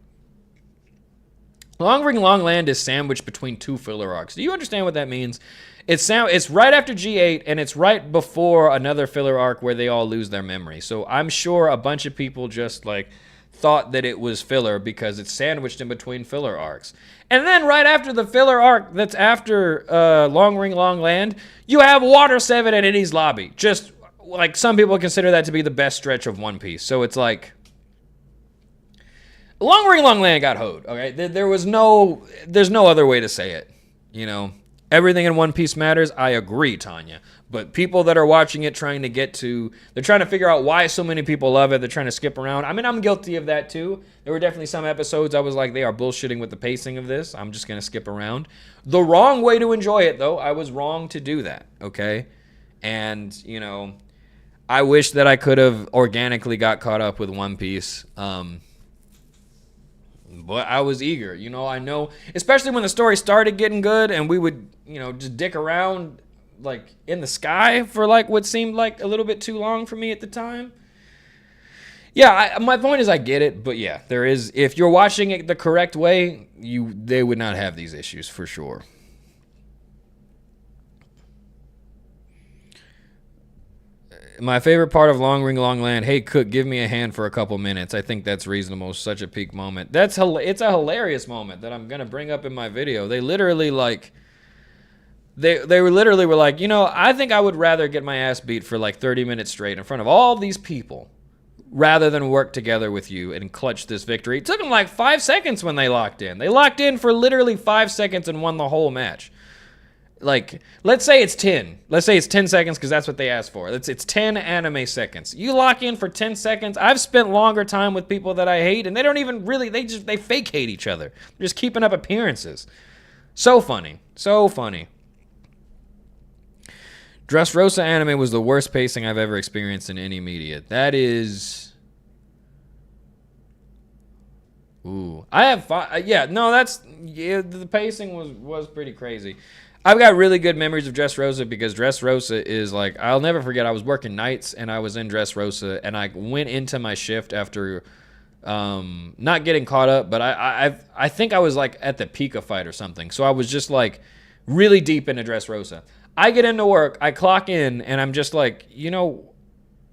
Long Ring Long Land is sandwiched between two filler arcs. Do you understand what that means? It's right after G8, and it's right before another filler arc where they all lose their memory. So I'm sure a bunch of people just like thought that it was filler because it's sandwiched in between filler arcs. And then right after the filler arc that's after Long Ring Long Land, you have Water 7 and Innie's Lobby. Just like some people consider that to be the best stretch of One Piece. So it's like Long Ring Long Land got hoed, okay? There's no other way to say it, you know? Everything in One Piece matters, I agree, Tanya. But people that are watching it they're trying to figure out why so many people love it, they're trying to skip around. I mean, I'm guilty of that too. There were definitely some episodes I was like, they are bullshitting with the pacing of this. I'm just going to skip around. The wrong way to enjoy it, though. I was wrong to do that, okay? And, you know, I wish that I could have organically got caught up with One Piece. But I was eager, you know, I know, especially when the story started getting good and we would, you know, just dick around like in the sky for like what seemed like a little bit too long for me at the time. Yeah, my point is I get it, but yeah, there is, if you're watching it the correct way, they would not have these issues for sure. My favorite part of Long Ring Long Land. Hey Cook, give me a hand for a couple minutes. I think that's reasonable. Such a peak moment. It's a hilarious moment that I'm gonna bring up in my video. They literally like, they were literally were like, you know, I think I would rather get my ass beat for like 30 minutes straight in front of all these people rather than work together with you and clutch this victory. It took them like 5 seconds when they locked in. They locked in for literally 5 seconds and won the whole match. Like, let's say it's 10. Let's say it's 10 seconds because that's what they asked for. It's 10 anime seconds. You lock in for 10 seconds. I've spent longer time with people that I hate, and they don't even really, they fake hate each other. They're just keeping up appearances. So funny. So funny. Dressrosa anime was the worst pacing I've ever experienced in any media. That is... Ooh. I have... Yeah, no, that's... Yeah, the pacing was pretty crazy. I've got really good memories of Dressrosa because Dressrosa is like, I'll never forget, I was working nights and I was in Dressrosa and I went into my shift after not getting caught up, but I think I was like at the peak of fight or something. So I was just like really deep into Dressrosa. I get into work, I clock in, and I'm just like, you know,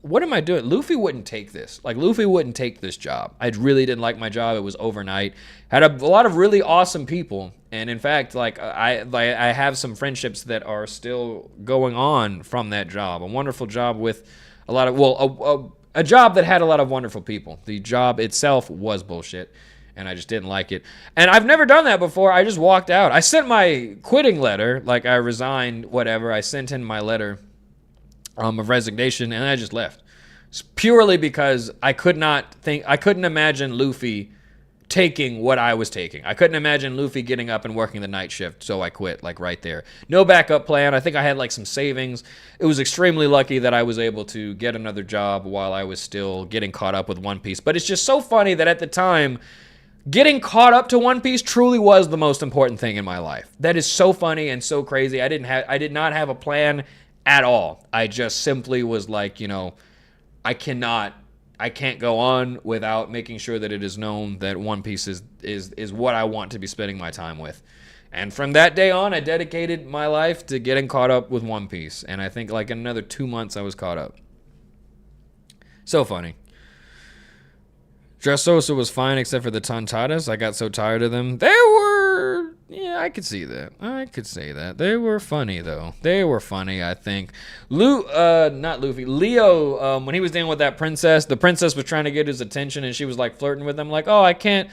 what am I doing? Luffy wouldn't take this. Like, Luffy wouldn't take this job. I really didn't like my job. It was overnight. Had a lot of really awesome people. And in fact, like I have some friendships that are still going on from that job. A wonderful job with a lot of, well, a job that had a lot of wonderful people. The job itself was bullshit, and I just didn't like it. And I've never done that before. I just walked out. I sent my quitting letter, like I resigned, whatever. I sent in my letter of resignation, and I just left. It's purely because I couldn't imagine Luffy taking what I was taking. I couldn't imagine Luffy getting up and working the night shift, so I quit, like right there. No backup plan. I think I had like some savings. It was extremely lucky that I was able to get another job while I was still getting caught up with One Piece. But it's just so funny that at the time, getting caught up to One Piece truly was the most important thing in my life. That is so funny and so crazy. I did not have a plan at all. I just simply was like, you know, I can't go on without making sure that it is known that One Piece is what I want to be spending my time with. And from that day on, I dedicated my life to getting caught up with One Piece. And I think like in another 2 months, I was caught up. So funny. Dressrosa was fine except for the Tontadas. I got so tired of them. They were... Yeah, I could see that. I could say that. They were funny, though. They were funny, I think. Not Luffy. Leo, when he was dealing with that princess, the princess was trying to get his attention, and she was, like, flirting with him, like, oh, I can't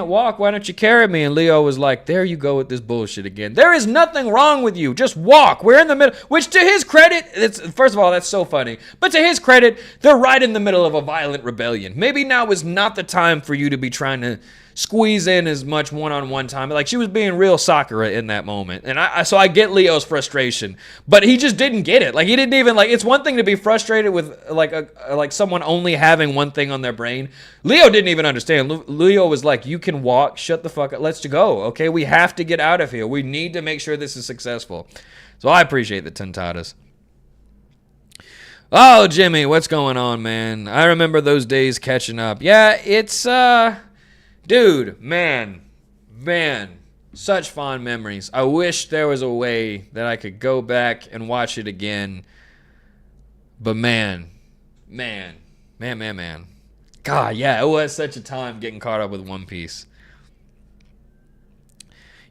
walk. Why don't you carry me? And Leo was like, there you go with this bullshit again. There is nothing wrong with you. Just walk. We're in the middle. Which, to his credit, first of all, that's so funny. But to his credit, they're right in the middle of a violent rebellion. Maybe now is not the time for you to be trying to squeeze in as much one-on-one time. Like, she was being real Sakura in that moment. And so I get Leo's frustration, but he just didn't get it. Like, he didn't even, like, it's one thing to be frustrated with, like someone only having one thing on their brain. Leo didn't even understand. Leo was like, you can walk, shut the fuck up, let's go, okay? We have to get out of here. We need to make sure this is successful. So I appreciate the Tontadas. Oh, Jimmy, what's going on, man? I remember those days catching up. Yeah, it's, dude, man, such fond memories. I wish there was a way that I could go back and watch it again. But man. God, yeah, it was such a time getting caught up with One Piece.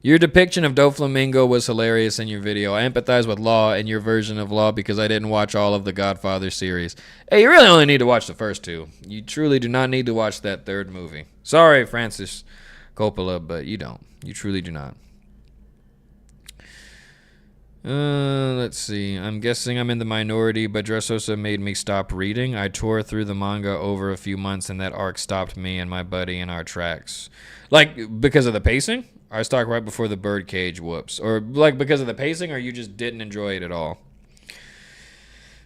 Your depiction of Doflamingo was hilarious in your video. I empathize with Law and your version of Law because I didn't watch all of the Godfather series. Hey, you really only need to watch the first two. You truly do not need to watch that third movie. Sorry, Francis Coppola, but you don't. You truly do not. Let's see. I'm guessing I'm in the minority, but Dressrosa made me stop reading. I tore through the manga over a few months, and that arc stopped me and my buddy in our tracks. Like, because of the pacing? I stopped right before the birdcage whoops. Or, like, because of the pacing, or you just didn't enjoy it at all?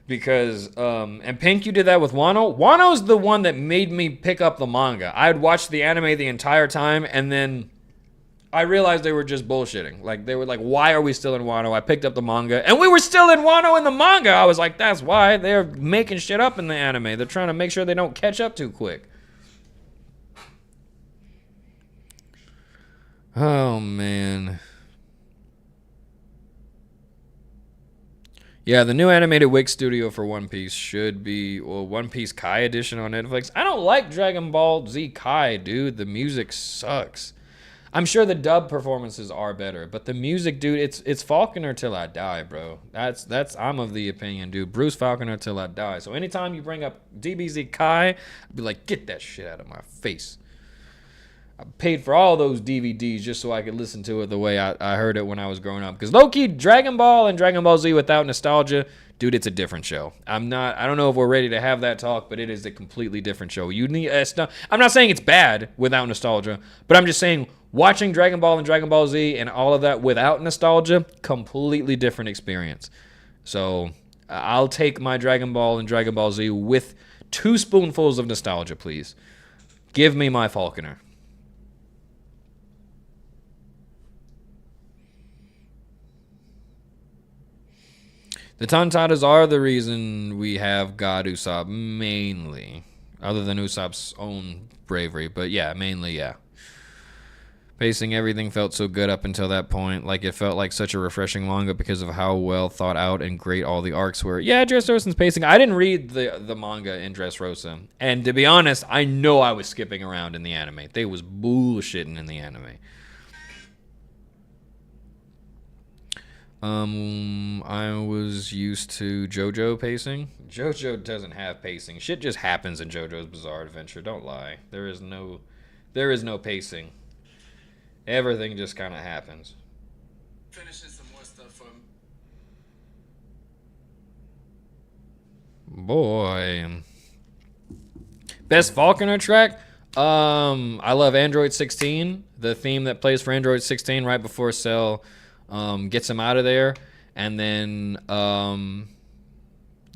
Because, and Pink, you did that with Wano. Wano's the one that made me pick up the manga. I had watched the anime the entire time, and then I realized they were just bullshitting. Like, they were like, why are we still in Wano? I picked up the manga, and we were still in Wano in the manga. I was like, that's why. They're making shit up in the anime. They're trying to make sure they don't catch up too quick. Oh, man. Yeah, the new animated Wake Studio for One Piece should be, well, One Piece Kai edition on Netflix. I don't like Dragon Ball Z Kai, dude. The music sucks. I'm sure the dub performances are better, but the music, dude, it's Falconer till I die, bro. I'm of the opinion, dude. Bruce Falconer till I die. So anytime you bring up DBZ Kai, I'd be like, get that shit out of my face. I paid for all those DVDs just so I could listen to it the way I heard it when I was growing up. Because low-key, Dragon Ball and Dragon Ball Z without nostalgia, dude, it's a different show. I don't know if we're ready to have that talk, but it is a completely different show. You need, I'm not saying it's bad without nostalgia, but I'm just saying watching Dragon Ball and Dragon Ball Z and all of that without nostalgia, completely different experience. So I'll take my Dragon Ball and Dragon Ball Z with 2 spoonfuls of nostalgia, please. Give me my Falconer. The Tontatas are the reason we have God Usopp, mainly. Other than Usopp's own bravery. But yeah, mainly, yeah. Pacing, everything felt so good up until that point. Like, it felt like such a refreshing manga because of how well thought out and great all the arcs were. Yeah, Dressrosa's pacing. I didn't read the manga in Dressrosa. And to be honest, I know I was skipping around in the anime. They was bullshitting in the anime. I was used to JoJo pacing. JoJo doesn't have pacing. Shit just happens in JoJo's Bizarre Adventure. Don't lie. There is no pacing. Everything just kind of happens. Finishing some more stuff for him. Boy. Best Falconer track? I love Android 16. The theme that plays for Android 16 right before Cell gets him out of there. And then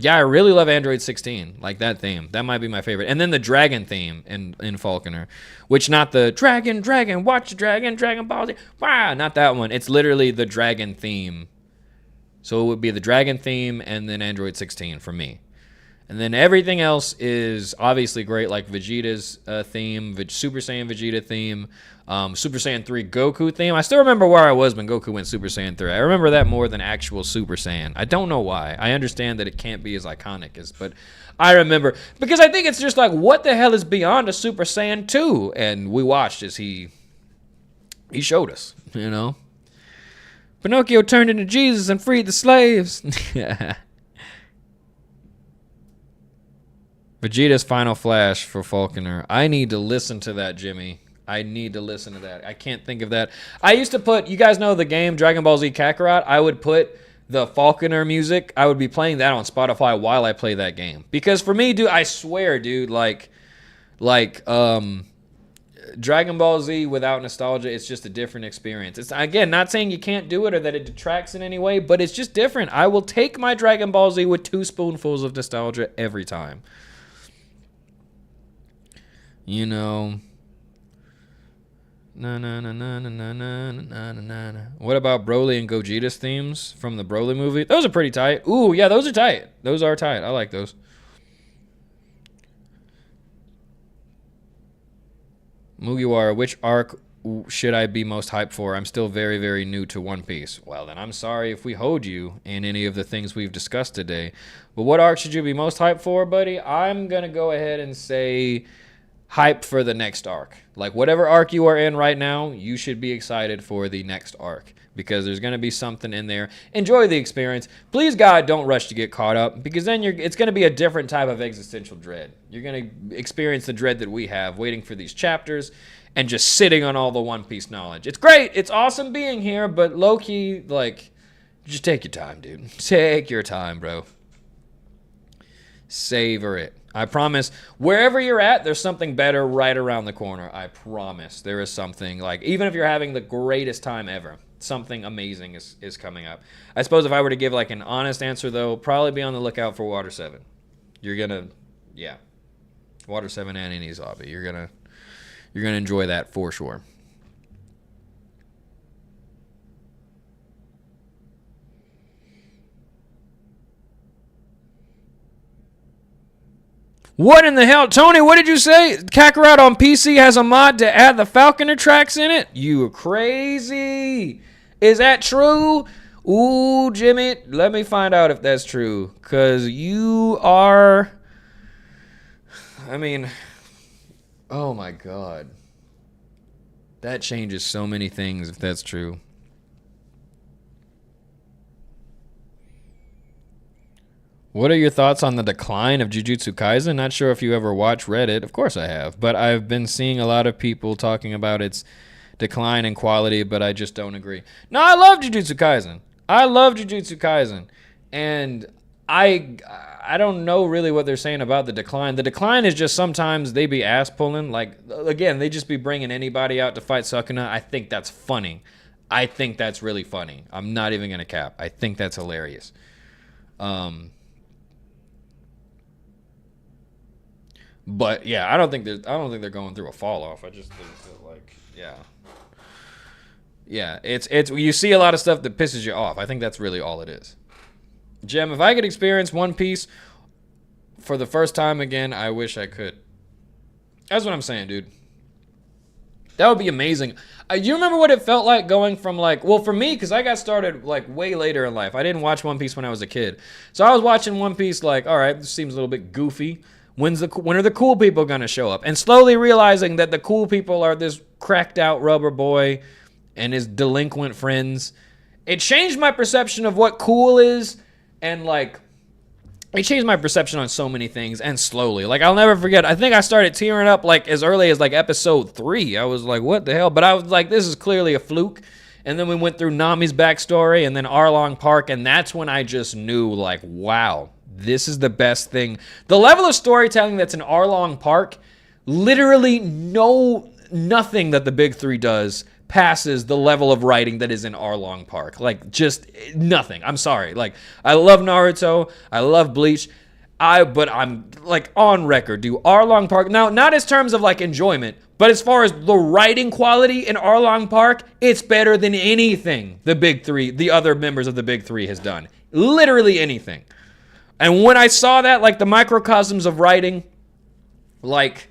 yeah, I really love Android 16, like that theme. That might be my favorite. And then the dragon theme in Falconer, which not the dragon, watch the dragon Ball Z. Wow, not that one. It's literally the dragon theme. So it would be the dragon theme and then Android 16 for me. And then everything else is obviously great, like Vegeta's theme, Super Saiyan Vegeta theme, Super Saiyan 3 Goku theme. I still remember where I was when Goku went Super Saiyan 3. I remember that more than actual Super Saiyan. I don't know why. I understand that it can't be as iconic as, but I remember. Because I think it's just like, what the hell is beyond a Super Saiyan 2? And we watched as he showed us, you know. Pinocchio turned into Jesus and freed the slaves. Vegeta's Final Flash for Falconer. I need to listen to that, Jimmy. I need to listen to that. I can't think of that. I used to put, you guys know the game Dragon Ball Z Kakarot? I would put the Falconer music. I would be playing that on Spotify while I play that game. Because for me, dude, I swear, dude, like Dragon Ball Z without nostalgia, it's just a different experience. It's, again, not saying you can't do it or that it detracts in any way, but it's just different. I will take my Dragon Ball Z with 2 spoonfuls of nostalgia every time. You know. Na na na na na na na na na na. What about Broly and Gogeta's themes from the Broly movie? Those are pretty tight. Ooh, yeah, those are tight. Those are tight. I like those. Mugiwara, which arc should I be most hyped for? I'm still very, very new to One Piece. Well, then I'm sorry if we hold you in any of the things we've discussed today. But what arc should you be most hyped for, buddy? I'm going to go ahead and say hype for the next arc. Like, whatever arc you are in right now, you should be excited for the next arc, because there's going to be something in there. Enjoy the experience. Please, God, don't rush to get caught up, because then it's going to be a different type of existential dread. You're going to experience the dread that we have, waiting for these chapters and just sitting on all the One Piece knowledge. It's great. It's awesome being here, but low-key, like, just take your time, dude. Take your time, bro. Savor it. I promise, wherever you're at, there's something better right around the corner. I promise. There is something, like, even if you're having the greatest time ever, something amazing is coming up. I suppose if I were to give, like, an honest answer, though, probably be on the lookout for Water 7. You're gonna, yeah. Water 7 and Enies Lobby. You're gonna enjoy that for sure. What in the hell? Tony, what did you say? Kakarot on PC has a mod to add the Falconer tracks in it? You crazy. Is that true? Ooh, Jimmy, let me find out if that's true. Because you are... I mean... Oh my God. That changes so many things if that's true. What are your thoughts on the decline of Jujutsu Kaisen? Not sure if you ever watched Reddit. Of course I have. But I've been seeing a lot of people talking about its decline in quality, but I just don't agree. No, I love Jujutsu Kaisen. I love Jujutsu Kaisen. And I don't know really what they're saying about the decline. The decline is just sometimes they be ass pulling. Like, again, they just be bringing anybody out to fight Sukuna. I think that's funny. I think that's really funny. I'm not even going to cap. I think that's hilarious. But yeah, I don't think they're going through a fall off. I just think that, like, yeah, it's you see a lot of stuff that pisses you off. I think that's really all it is. Jem, if I could experience One Piece for the first time again, I wish I could. That's what I'm saying, dude. That would be amazing. You remember what it felt like going from, like, well, for me, because I got started like way later in life. I didn't watch One Piece when I was a kid, so I was watching One Piece like, all right, this seems a little bit goofy. When are the cool people gonna show up? And slowly realizing that the cool people are this cracked out rubber boy and his delinquent friends. It changed my perception of what cool is, and like, it changed my perception on so many things. And slowly, like, I'll never forget. I think I started tearing up like as early as like episode 3. I was like, what the hell? But I was like, this is clearly a fluke. And then we went through Nami's backstory and then Arlong Park, and that's when I just knew, like, wow. This is the best thing. The level of storytelling that's in Arlong Park, literally nothing that the Big Three does passes the level of writing that is in Arlong Park. Like, just nothing. I'm sorry. Like, I love Naruto. I love Bleach. But I'm, like, on record, dude. Arlong Park. Now, not as terms of, like, enjoyment, but as far as the writing quality in Arlong Park, it's better than anything the Big Three, the other members of the Big Three has done. Literally anything. And when I saw that, like, the microcosms of writing, like,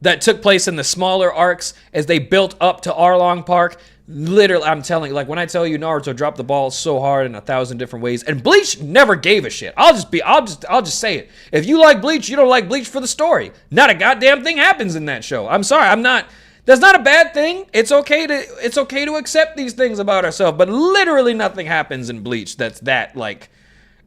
that took place in the smaller arcs as they built up to Arlong Park, literally, I'm telling you, like, when I tell you Naruto dropped the ball so hard in 1,000 different ways, and Bleach never gave a shit. I'll just say it. If you like Bleach, you don't like Bleach for the story. Not a goddamn thing happens in that show. I'm sorry, that's not a bad thing. It's okay to accept these things about ourselves, but literally nothing happens in Bleach that's that, like,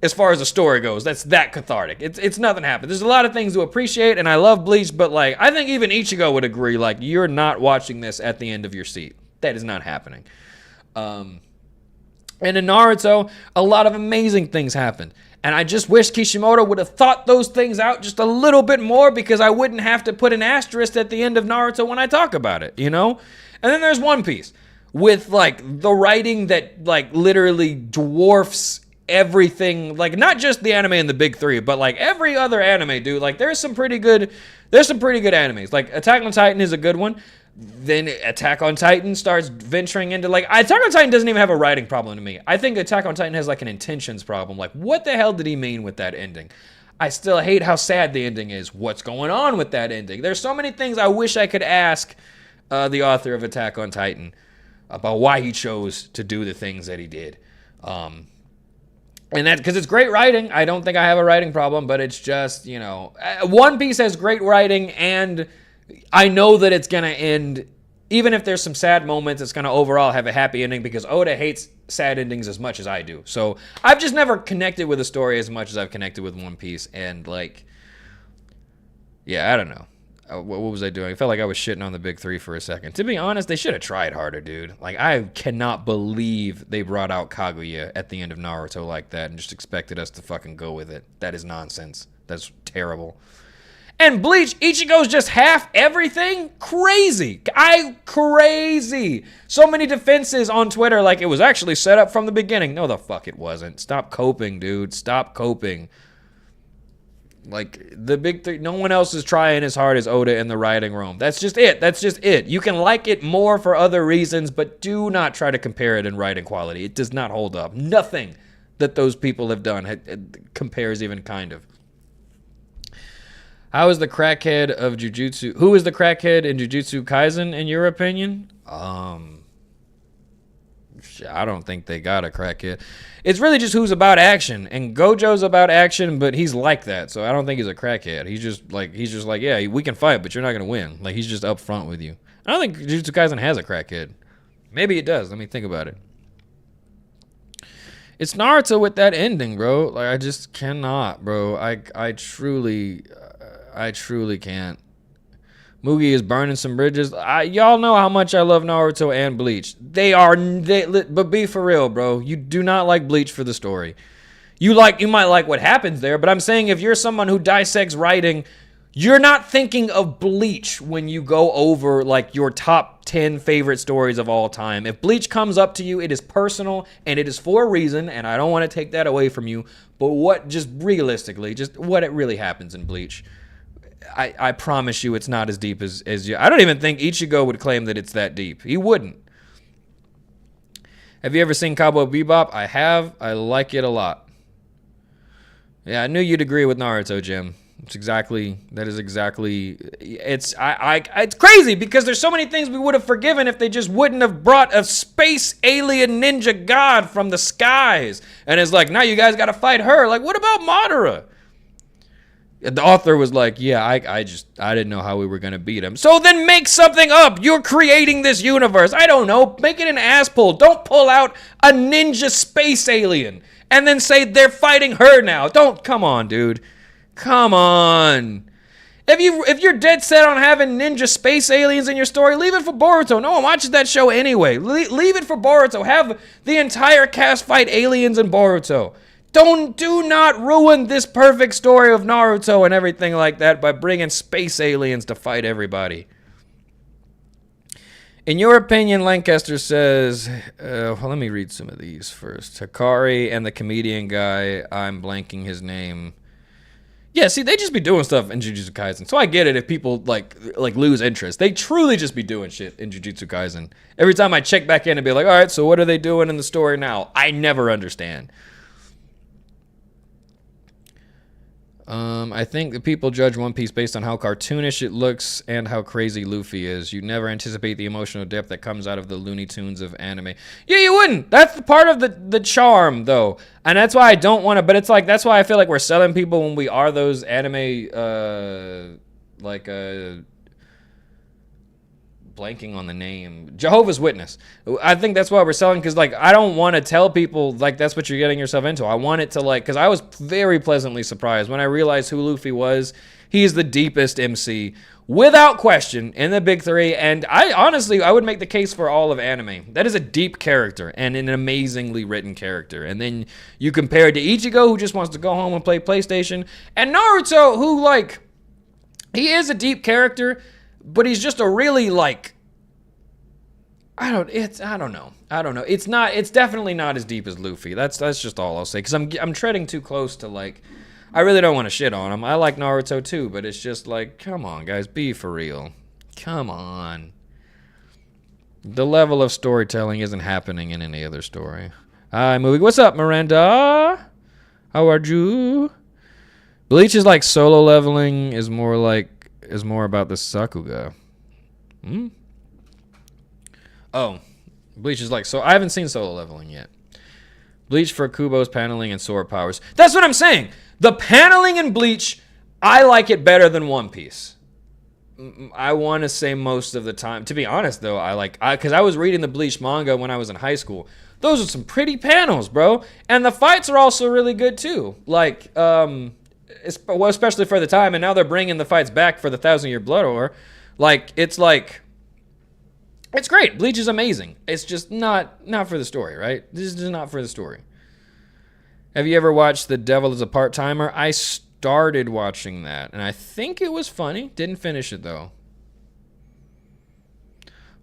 as far as the story goes, that's that cathartic. It's nothing happened. There's a lot of things to appreciate, and I love Bleach, but, like, I think even Ichigo would agree, like, you're not watching this at the end of your seat. That is not happening. And in Naruto, a lot of amazing things happened. And I just wish Kishimoto would have thought those things out just a little bit more, because I wouldn't have to put an asterisk at the end of Naruto when I talk about it, you know? And then there's One Piece with, like, the writing that, like, literally dwarfs everything, like, not just the anime in the Big Three, but, like, every other anime, dude. Like, there's some pretty good animes. Like, Attack on Titan is a good one. Then Attack on Titan starts venturing into, like, Attack on Titan doesn't even have a writing problem to me. I think Attack on Titan has, like, an intentions problem. Like, what the hell did he mean with that ending? I still hate how sad the ending is. What's going on with that ending? There's so many things I wish I could ask the author of Attack on Titan about why he chose to do the things that he did. And that, because it's great writing. I don't think I have a writing problem, but it's just, you know, One Piece has great writing, and I know that it's going to end, even if there's some sad moments, it's going to overall have a happy ending, because Oda hates sad endings as much as I do. So I've just never connected with a story as much as I've connected with One Piece. And, like, yeah, I don't know. What was I doing? I felt like I was shitting on the Big Three for a second. To be honest, they should have tried harder, dude. Like, I cannot believe they brought out Kaguya at the end of Naruto like that and just expected us to fucking go with it. That is nonsense. That's terrible. And Bleach, Ichigo's just half everything? Crazy. Crazy. So many defenses on Twitter like it was actually set up from the beginning. No, the fuck it wasn't. Stop coping, dude. Stop coping. Like, the Big Three, no one else is trying as hard as Oda in the writing room. That's just it. That's just it. You can like it more for other reasons, but do not try to compare it in writing quality. It does not hold up. Nothing that those people have done compares even kind of. How is the crackhead of Jujutsu? Who is the crackhead in Jujutsu Kaisen, in your opinion? I don't think they got a crackhead. It's really just who's about action, and Gojo's about action, but he's like that, so I don't think he's a crackhead. He's just like, yeah, we can fight, but you're not gonna win. Like, he's just up front with you. I don't think Jujutsu Kaisen has a crackhead. Maybe it does. Let me think about it. It's Naruto with that ending, bro. Like, I just cannot, bro. I truly can't. Mugi is burning some bridges. Y'all know how much I love Naruto and Bleach. But be for real, bro. You do not like Bleach for the story. You might like what happens there, but I'm saying if you're someone who dissects writing, you're not thinking of Bleach when you go over like your top 10 favorite stories of all time. If Bleach comes up to you, it is personal and it is for a reason, and I don't want to take that away from you. But just realistically, just what it really happens in Bleach, I promise you it's not as deep as you. I don't even think Ichigo would claim that it's that deep. He wouldn't. Have you ever seen Cowboy Bebop? I have. I like it a lot. Yeah, I knew you'd agree with Naruto, Jim. It's crazy because there's so many things we would have forgiven if they just wouldn't have brought a space alien ninja god from the skies. And it's like, now you guys got to fight her. Like, what about Madara? The author was like, yeah, I didn't know how we were going to beat him. So then make something up. You're creating this universe. I don't know. Make it an ass pull. Don't pull out a ninja space alien and then say they're fighting her now. Come on, dude. Come on. If you're dead set on having ninja space aliens in your story, leave it for Boruto. No one watches that show anyway. Leave it for Boruto. Have the entire cast fight aliens in Boruto. Do not ruin this perfect story of Naruto and everything like that by bringing space aliens to fight everybody. In your opinion, Lancaster says, let me read some of these first. Hikari and the comedian guy, I'm blanking his name. Yeah, see, they just be doing stuff in Jujutsu Kaisen. So I get it if people like lose interest. They truly just be doing shit in Jujutsu Kaisen. Every time I check back in and be like, all right, so what are they doing in the story now? I never understand. I think the people judge One Piece based on how cartoonish it looks and how crazy Luffy is. You never anticipate the emotional depth that comes out of the Looney Tunes of anime. Yeah, you wouldn't. That's the part of the charm, though. And that's why I don't want to, but it's like, that's why I feel like we're selling people when we are those anime, blanking on the name, Jehovah's Witness. I think that's why we're selling, because like I don't want to tell people like that's what you're getting yourself into. I want it to like, because I was very pleasantly surprised when I realized who Luffy was. He's the deepest MC without question in the big three, and I would make the case for all of anime. That is a deep character and an amazingly written character. And then you compare it to Ichigo, who just wants to go home and play PlayStation, and Naruto, who like he is a deep character, but he's just a really like, I don't know. It's definitely not as deep as Luffy. That's just all I'll say. Cause I'm treading too close to like, I really don't want to shit on him. I like Naruto too, but it's just like, come on guys, be for real. Come on. The level of storytelling isn't happening in any other story. Hi, movie. What's up, Miranda? How are you? Bleach is like solo leveling is more about the Sakuga. Oh, Bleach is like, so I haven't seen solo leveling yet. Bleach for Kubo's paneling and sword powers. That's what I'm saying. The paneling in Bleach, I like it better than One Piece. I want to say most of the time. To be honest, though, because I was reading the Bleach manga when I was in high school. Those are some pretty panels, bro. And the fights are also really good, too. Like, especially for the time, and now they're bringing the fights back for the 1,000-Year Blood War. It's great. Bleach is amazing. It's just not for the story, right? This is just not for the story. Have you ever watched The Devil is a Part-Timer? I started watching that, and I think it was funny. Didn't finish it, though.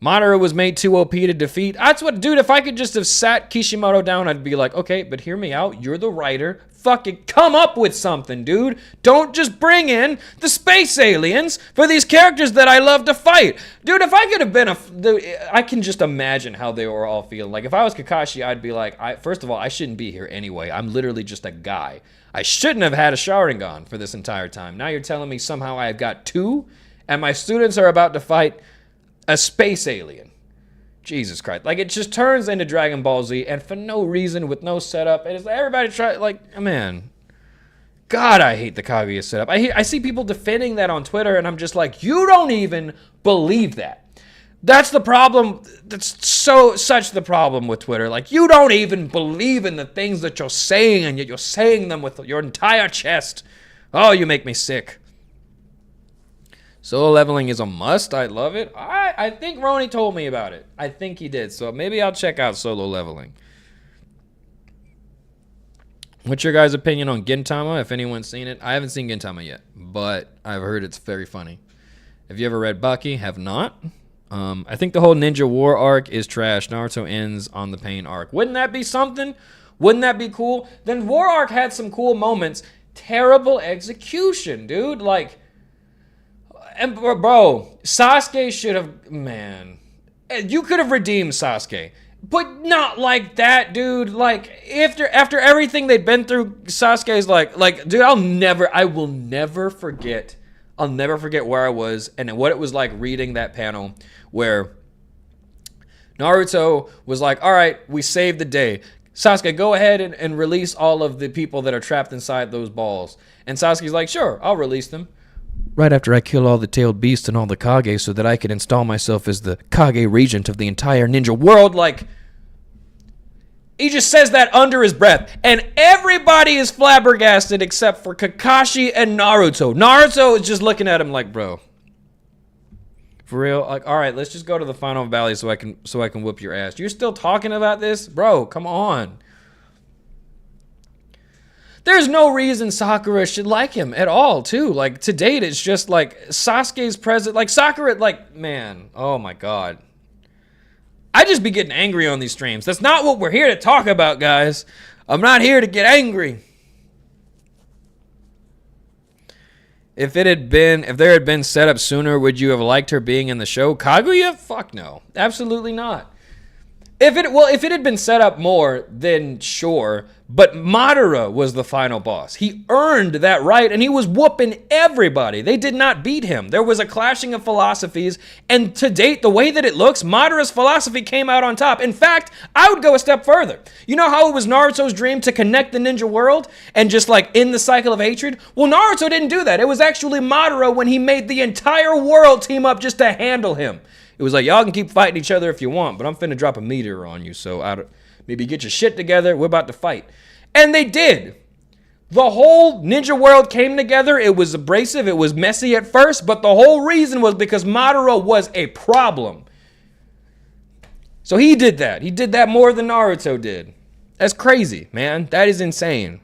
Madara was made too OP to defeat. That's what, dude, if I could just have sat Kishimoto down, I'd be like, okay, but hear me out. You're the writer. Fucking come up with something, dude. Don't just bring in the space aliens for these characters that I love to fight. Dude, if I could have been I can just imagine how they were all feeling. Like, if I was Kakashi, I'd be like, first of all, I shouldn't be here anyway. I'm literally just a guy. I shouldn't have had a Sharingan for this entire time. Now you're telling me somehow I've got 2, and my students are about to fight a space alien. Jesus Christ. Like, it just turns into Dragon Ball Z, and for no reason, with no setup. And it's like, everybody try, like, man. God, I hate the Kaguya setup. I see people defending that on Twitter, and I'm just like, you don't even believe that. That's the problem. That's such the problem with Twitter. Like, you don't even believe in the things that you're saying, and yet you're saying them with your entire chest. Oh, you make me sick. Solo leveling is a must. I love it. I think Roni told me about it. I think he did. So maybe I'll check out solo leveling. What's your guys' opinion on Gintama, if anyone's seen it? I haven't seen Gintama yet, but I've heard it's very funny. Have you ever read Baki? Have not. I think the whole Ninja War arc is trash. Naruto ends on the Pain arc. Wouldn't that be something? Wouldn't that be cool? Then War arc had some cool moments. Terrible execution, dude. Like, and bro, Sasuke should have, man. You could have redeemed Sasuke, but not like that, dude. Like, after everything they'd been through, Sasuke's like, dude, I will never forget. I'll never forget where I was and what it was like reading that panel where Naruto was like, all right, we saved the day. Sasuke, go ahead and release all of the people that are trapped inside those balls. And Sasuke's like, sure, I'll release them. Right after I kill all the tailed beasts and all the Kage so that I can install myself as the Kage regent of the entire ninja world. Like, he just says that under his breath. And everybody is flabbergasted except for Kakashi and Naruto. Naruto is just looking at him like, bro, for real? Like, all right, let's just go to the final valley so I can whoop your ass. You're still talking about this? Bro, come on. There's no reason Sakura should like him at all, too. Like, to date, it's just like Sasuke's present. Like, Sakura, like, man, oh my God. I just be getting angry on these streams. That's not what we're here to talk about, guys. I'm not here to get angry. If there had been set up sooner, would you have liked her being in the show? Kaguya? Fuck no. Absolutely not. If it had been set up more, then sure. But Madara was the final boss. He earned that right, and he was whooping everybody. They did not beat him. There was a clashing of philosophies, and to date, the way that it looks, Madara's philosophy came out on top. In fact, I would go a step further. You know how it was Naruto's dream to connect the ninja world and just like end the cycle of hatred? Well, Naruto didn't do that. It was actually Madara when he made the entire world team up just to handle him. It was like, y'all can keep fighting each other if you want, but I'm finna drop a meteor on you, so maybe get your shit together, we're about to fight. And they did. The whole ninja world came together. It was abrasive, it was messy at first, but the whole reason was because Madara was a problem. So he did that. He did that more than Naruto did. That's crazy, man. That is insane.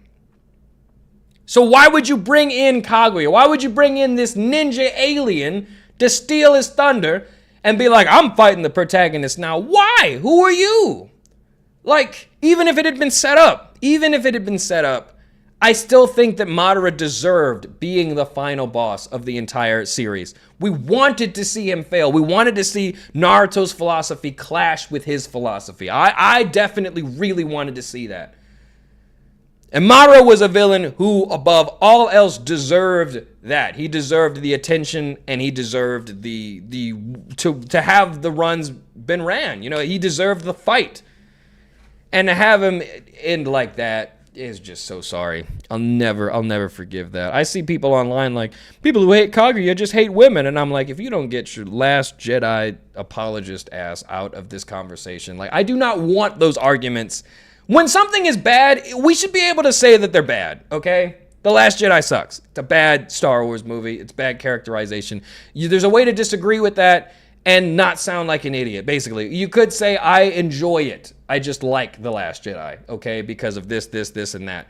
So why would you bring in Kaguya? Why would you bring in this ninja alien to steal his thunder and be like, I'm fighting the protagonist now? Why? Who are you? Like, even if it had been set up, I still think that Madara deserved being the final boss of the entire series. We wanted to see him fail. We wanted to see Naruto's philosophy clash with his philosophy. I definitely really wanted to see that. And Madara was a villain who, above all else, deserved that. He deserved the attention, and he deserved to have the runs been ran. You know, he deserved the fight. And to have him end like that is just so sorry. I'll never forgive that. I see people online like, people who hate Kaguya just hate women. And I'm like, if you don't get your last Jedi apologist ass out of this conversation, like, I do not want those arguments. When something is bad, we should be able to say that they're bad, okay? The Last Jedi sucks. It's a bad Star Wars movie. It's bad characterization. There's a way to disagree with that and not sound like an idiot, basically. You could say, I enjoy it. I just like The Last Jedi, okay? Because of this, and that.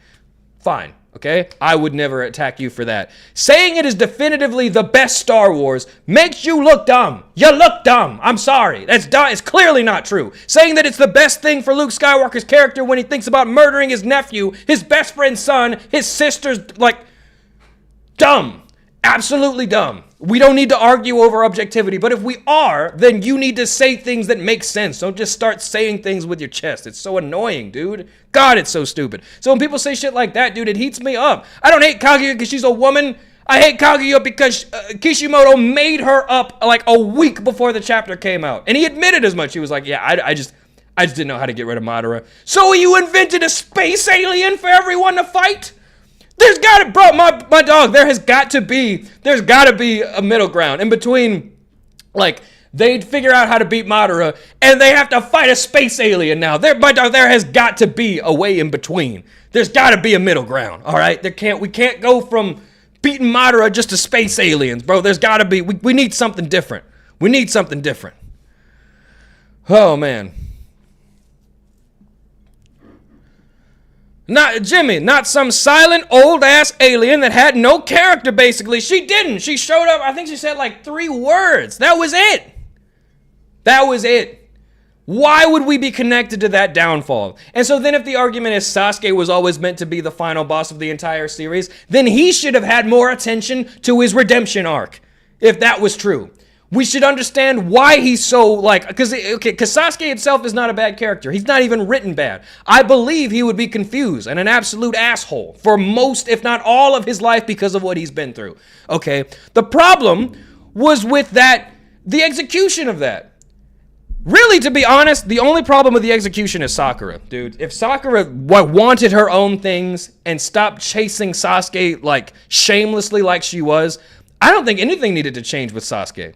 Fine, okay? I would never attack you for that. Saying it is definitively the best Star Wars makes you look dumb. You look dumb. I'm sorry. That's dumb. It's clearly not true. Saying that it's the best thing for Luke Skywalker's character when he thinks about murdering his nephew, his best friend's son, his sister's, like, dumb. Absolutely dumb. We don't need to argue over objectivity, but if we are, then you need to say things that make sense. Don't just start saying things with your chest. It's so annoying, dude. God, it's so stupid. So when people say shit like that, dude, it heats me up. I don't hate Kaguya because she's a woman. I hate Kaguya because Kishimoto made her up like a week before the chapter came out. And he admitted as much. He was like, yeah, I just didn't know how to get rid of Madara. So you invented a space alien for everyone to fight? There's gotta, bro, my dog, there's gotta be a middle ground in between, like, they'd figure out how to beat Madara, and they have to fight a space alien now. My dog, there has got to be a way in between. There's gotta be a middle ground, all right? We can't go from beating Madara just to space aliens, bro. There's gotta be, we need something different. We need something different. Oh, man. Not Jimmy, not some silent old ass alien that had no character basically. She didn't. She showed up, I think she said like 3 words. That was it. That was it. Why would we be connected to that downfall? And so then if the argument is Sasuke was always meant to be the final boss of the entire series, then he should have had more attention to his redemption arc. If that was true. We should understand why he's so, like, because Sasuke himself is not a bad character. He's not even written bad. I believe he would be confused and an absolute asshole for most, if not all, of his life because of what he's been through. Okay, the problem was with that, the execution of that. Really, to be honest, the only problem with the execution is Sakura, dude. If Sakura wanted her own things and stopped chasing Sasuke, like, shamelessly like she was, I don't think anything needed to change with Sasuke.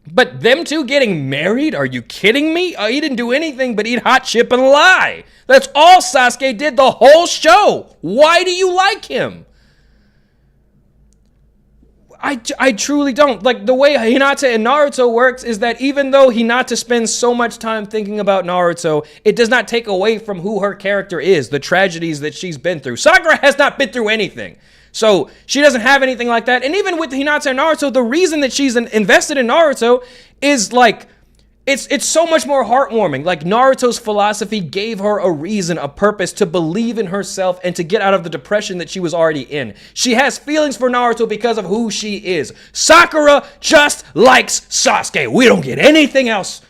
But them two getting married? Are you kidding me? He didn't do anything but eat hot chip and lie. That's all Sasuke did the whole show. Why do you like him? I truly don't. Like, the way Hinata and Naruto works is that even though Hinata spends so much time thinking about Naruto, it does not take away from who her character is, the tragedies that she's been through. Sakura has not been through anything. So she doesn't have anything like that. And even with Hinata and Naruto, the reason that she's invested in Naruto is like, it's so much more heartwarming. Like, Naruto's philosophy gave her a reason, a purpose to believe in herself and to get out of the depression that she was already in. She has feelings for Naruto because of who she is. Sakura just likes Sasuke. We don't get anything else.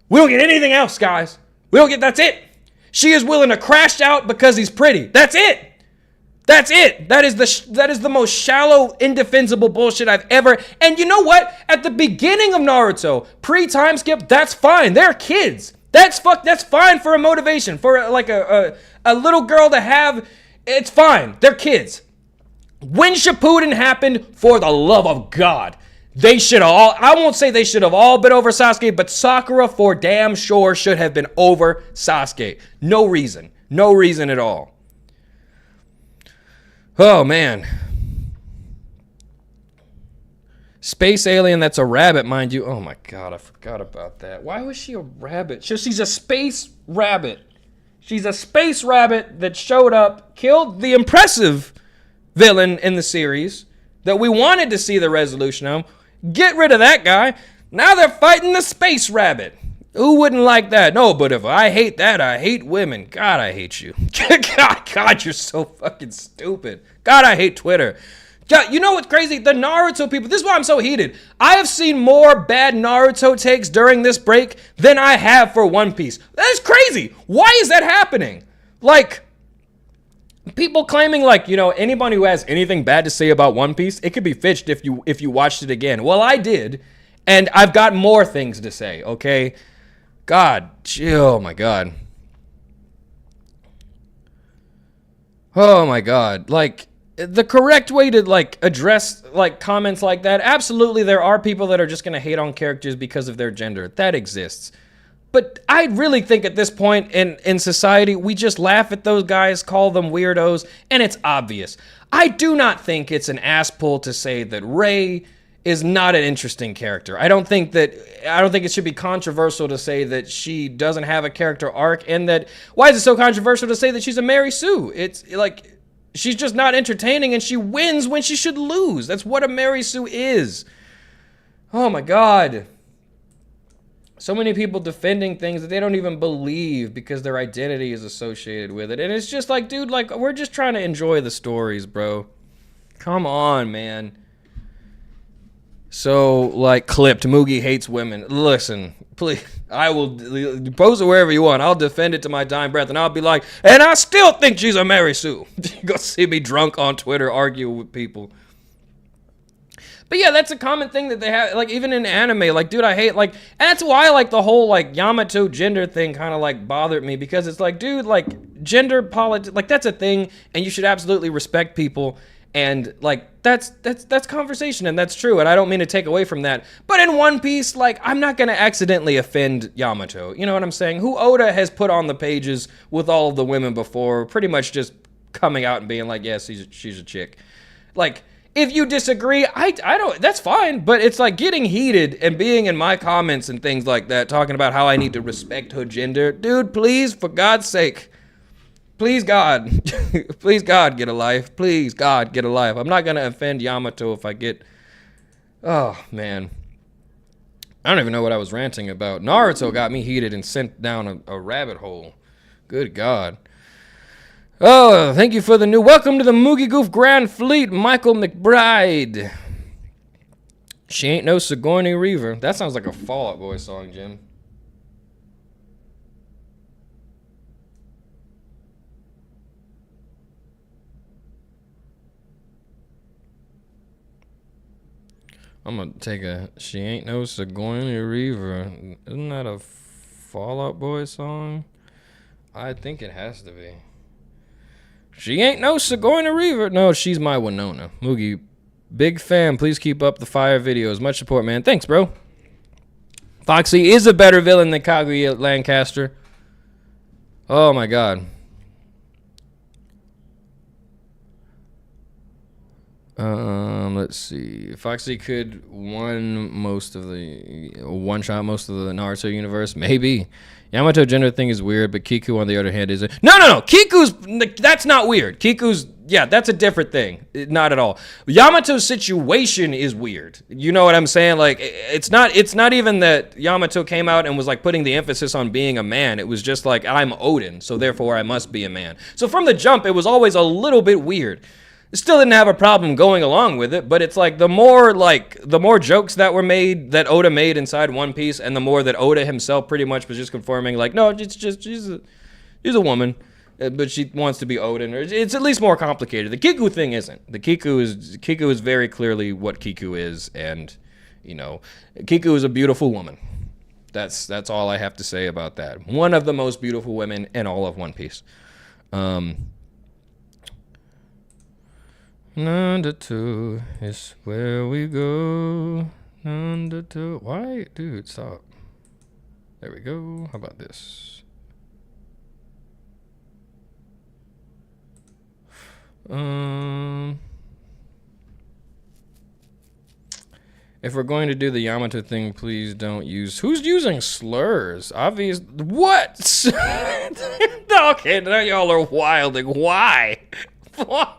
We don't get anything else, guys. That's it. She is willing to crash out because he's pretty. That's it. That's it. That is the most shallow, indefensible bullshit I've ever. And you know what? At the beginning of Naruto, pre-time skip, that's fine. They're kids. That's fine for a motivation, for like a little girl to have. It's fine. They're kids. When Shippuden happened, for the love of God, they should all. I won't say they should have all been over Sasuke, but Sakura for damn sure should have been over Sasuke. No reason. No reason at all. Oh, man. Space alien that's a rabbit, mind you. Oh, my God, I forgot about that. Why was she a rabbit? She's a space rabbit. She's a space rabbit that showed up, killed the impressive villain in the series that we wanted to see the resolution of. Get rid of that guy. Now they're fighting the space rabbit. Who wouldn't like that? No, but if I hate that, I hate women. God, I hate you. God, you're so fucking stupid. God, I hate Twitter. God, you know what's crazy? The Naruto people, this is why I'm so heated. I have seen more bad Naruto takes during this break than I have for One Piece. That is crazy. Why is that happening? Like, people claiming like, you know, anyone who has anything bad to say about One Piece, it could be fixed if you watched it again. Well, I did, and I've got more things to say, okay? God, oh my God. Oh my God. Like, the correct way to like address like comments like that, absolutely there are people that are just going to hate on characters because of their gender. That exists. But I really think at this point in society, we just laugh at those guys, call them weirdos, and it's obvious. I do not think it's an ass pull to say that Rey is not an interesting character. I don't think it should be controversial to say that she doesn't have a character arc, and that why is it so controversial to say that she's a Mary Sue? It's like, She's just not entertaining, and she wins when she should lose. That's what a Mary Sue is. Oh my God. So many people defending things that they don't even believe because their identity is associated with it. And it's just like, dude, like, we're just trying to enjoy the stories, bro. Come on, man. So, like, clipped, Moogie hates women. Listen, please, I will post it wherever you want. I'll defend it to my dying breath, and I'll be like, and I still think she's a Mary Sue. Go see me drunk on Twitter argue with people. But yeah, that's a common thing that they have, like, even in anime, like, dude, I hate, like, and that's why, like, the whole, like, Yamato gender thing kind of, like, bothered me, because it's like, dude, like, gender politics, like, that's a thing, and you should absolutely respect people, and, like, that's conversation, and that's true, and I don't mean to take away from that, but in One Piece, like, I'm not gonna accidentally offend Yamato, you know what I'm saying? Who Oda has put on the pages with all of the women before, pretty much just coming out and being like, yes, she's a chick. Like, if you disagree, I don't, that's fine, but it's like getting heated and being in my comments and things like that, talking about how I need to respect her gender. Dude, please, for God's sake, please God, please God, get a life. Please God, get a life. I'm not going to offend Yamato if I get, oh man. I don't even know what I was ranting about. Naruto got me heated and sent down a rabbit hole. Good God. Oh, thank you for the new welcome to the Moogie Goof Grand Fleet, Michael McBride. She ain't no Sigourney Weaver. That sounds like a Fall Out Boy song, Jim. I'm gonna take a she ain't no Sigourney Weaver. Isn't that a Fall Out Boy song? I think it has to be. She ain't no Sigourney Weaver. No, she's my Winona. Moogie, big fan. Please keep up the fire videos. Much support, man. Thanks, bro. Foxy is a better villain than Kaguya Lancaster. Oh, my God. Let's see. Foxy could one-shot most of the Naruto universe. Maybe. Yamato gender thing is weird, but Kiku on the other hand is no. Kiku's, that's not weird. Kiku's, yeah, that's a different thing. Not at all. Yamato's situation is weird. You know what I'm saying? Like, it's not even that Yamato came out and was like putting the emphasis on being a man. It was just like, I'm Odin, so therefore I must be a man. So from the jump, it was always a little bit weird. Still didn't have a problem going along with it, but it's like the more jokes that were made, that Oda made inside One Piece, and the more that Oda himself pretty much was just confirming, like, no, it's just she's a woman, but she wants to be Odin, or it's at least more complicated. The Kiku thing isn't. The Kiku is very clearly what Kiku is, and you know, Kiku is a beautiful woman. That's all I have to say about that. One of the most beautiful women in all of One Piece. Number 2 is where we go. Number 2. Why? Dude, stop. There we go. How about this? If we're going to do the Yamato thing, please don't use... Who's using slurs? Obvious... What? Okay, now y'all are wilding. Why? What?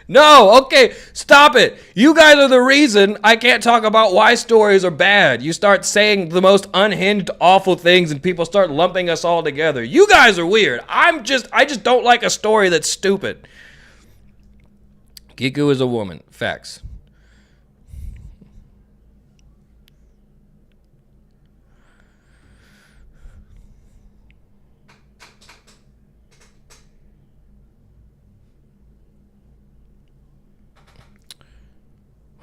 No, okay, stop it. You guys are the reason I can't talk about why stories are bad. You start saying the most unhinged, awful things, and people start lumping us all together. You guys are weird. I just don't like a story that's stupid. Kiku is a woman. Facts.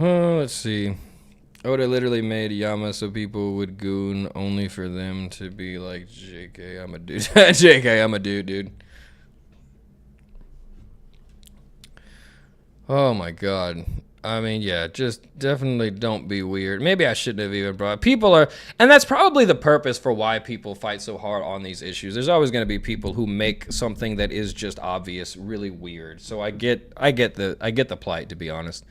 Oh, let's see. Oda literally made Yama so people would goon only for them to be like, JK, I'm a dude. JK, I'm a dude. Oh my God. I mean, yeah, just definitely don't be weird. Maybe I shouldn't have even brought... People are... And that's probably the purpose for why people fight so hard on these issues. There's always going to be people who make something that is just obvious really weird. So I get the plight, to be honest.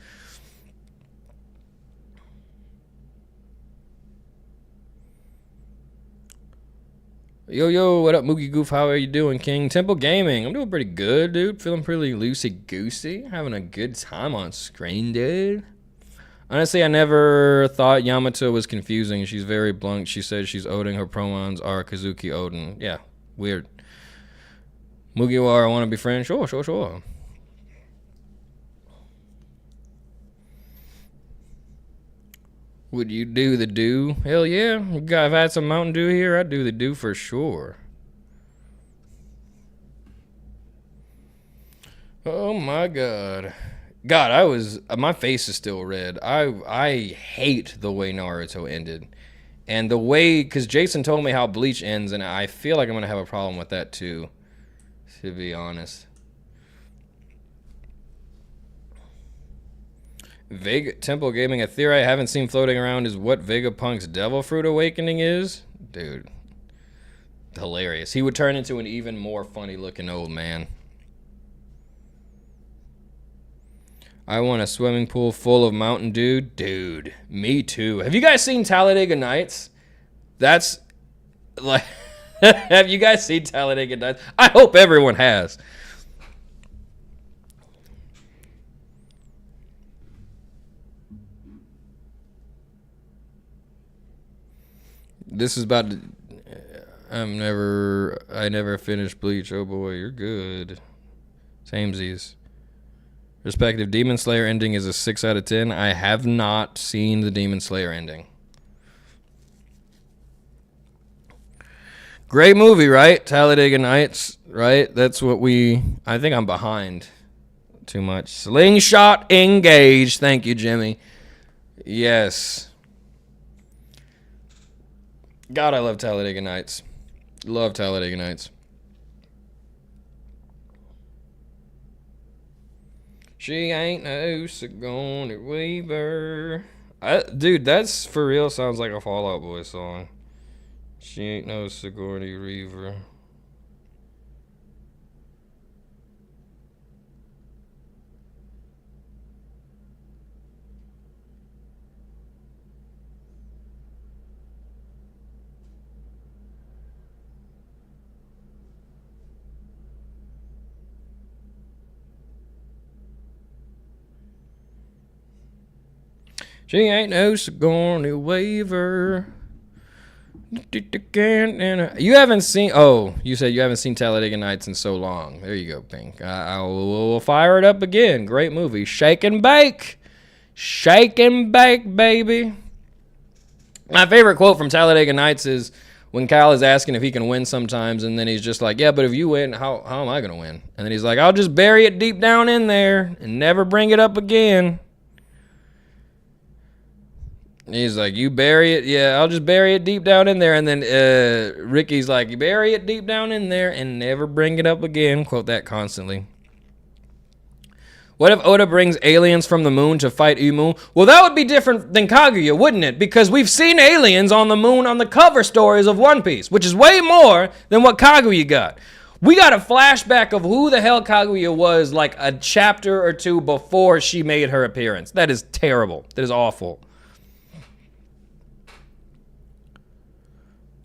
Yo, what up, Moogie Goof? How are you doing, King? Temple Gaming. I'm doing pretty good, dude. Feeling pretty loosey-goosey. Having a good time on screen, dude. Honestly, I never thought Yamato was confusing. She's very blunt. She says she's Odin. Her pronouns are Kazuki Odin. Yeah, weird. Mugiwara, want to be friends? Sure. Would you do the do? Hell yeah. I've had some Mountain Dew here. I'd do the do for sure. Oh my god. My face is still red. I hate the way Naruto ended. And the way, because Jason told me how Bleach ends, and I feel like I'm going to have a problem with that too, to be honest. Temple Gaming, a theory I haven't seen floating around is what Vegapunk's Devil Fruit Awakening is. Dude, hilarious. He would turn into an even more funny looking old man. I want a swimming pool full of Mountain Dew. Dude, me too. Have you guys seen Talladega Nights? That's like, have you guys seen Talladega Nights? I hope everyone has. This is about to, I never finished Bleach. Oh boy, you're good. Samesies. Respective Demon Slayer ending is a 6 out of 10. I have not seen the Demon Slayer ending. Great movie, right? Talladega Nights, right? That's what I think I'm behind too much. Slingshot engaged. Thank you, Jimmy. Yes. God, I love Talladega Nights. Love Talladega Nights. She ain't no Sigourney Weaver. Dude, that's for real sounds like a Fall Out Boy song. She ain't no Sigourney Weaver. She ain't no Sigourney Weaver. You haven't seen... Oh, you said you haven't seen Talladega Nights in so long. There you go, Pink. I will fire it up again. Great movie. Shake and bake. Shake and bake, baby. My favorite quote from Talladega Nights is when Kyle is asking if he can win sometimes, and then he's just like, yeah, but if you win, how am I going to win? And then he's like, I'll just bury it deep down in there and never bring it up again. He's like, you bury it? Yeah, I'll just bury it deep down in there. And then Ricky's like, you bury it deep down in there and never bring it up again. Quote that constantly. What if Oda brings aliens from the moon to fight Imu? Well, that would be different than Kaguya, wouldn't it? Because we've seen aliens on the moon on the cover stories of One Piece, which is way more than what Kaguya got. We got a flashback of who the hell Kaguya was like a chapter or two before she made her appearance. That is terrible. That is awful.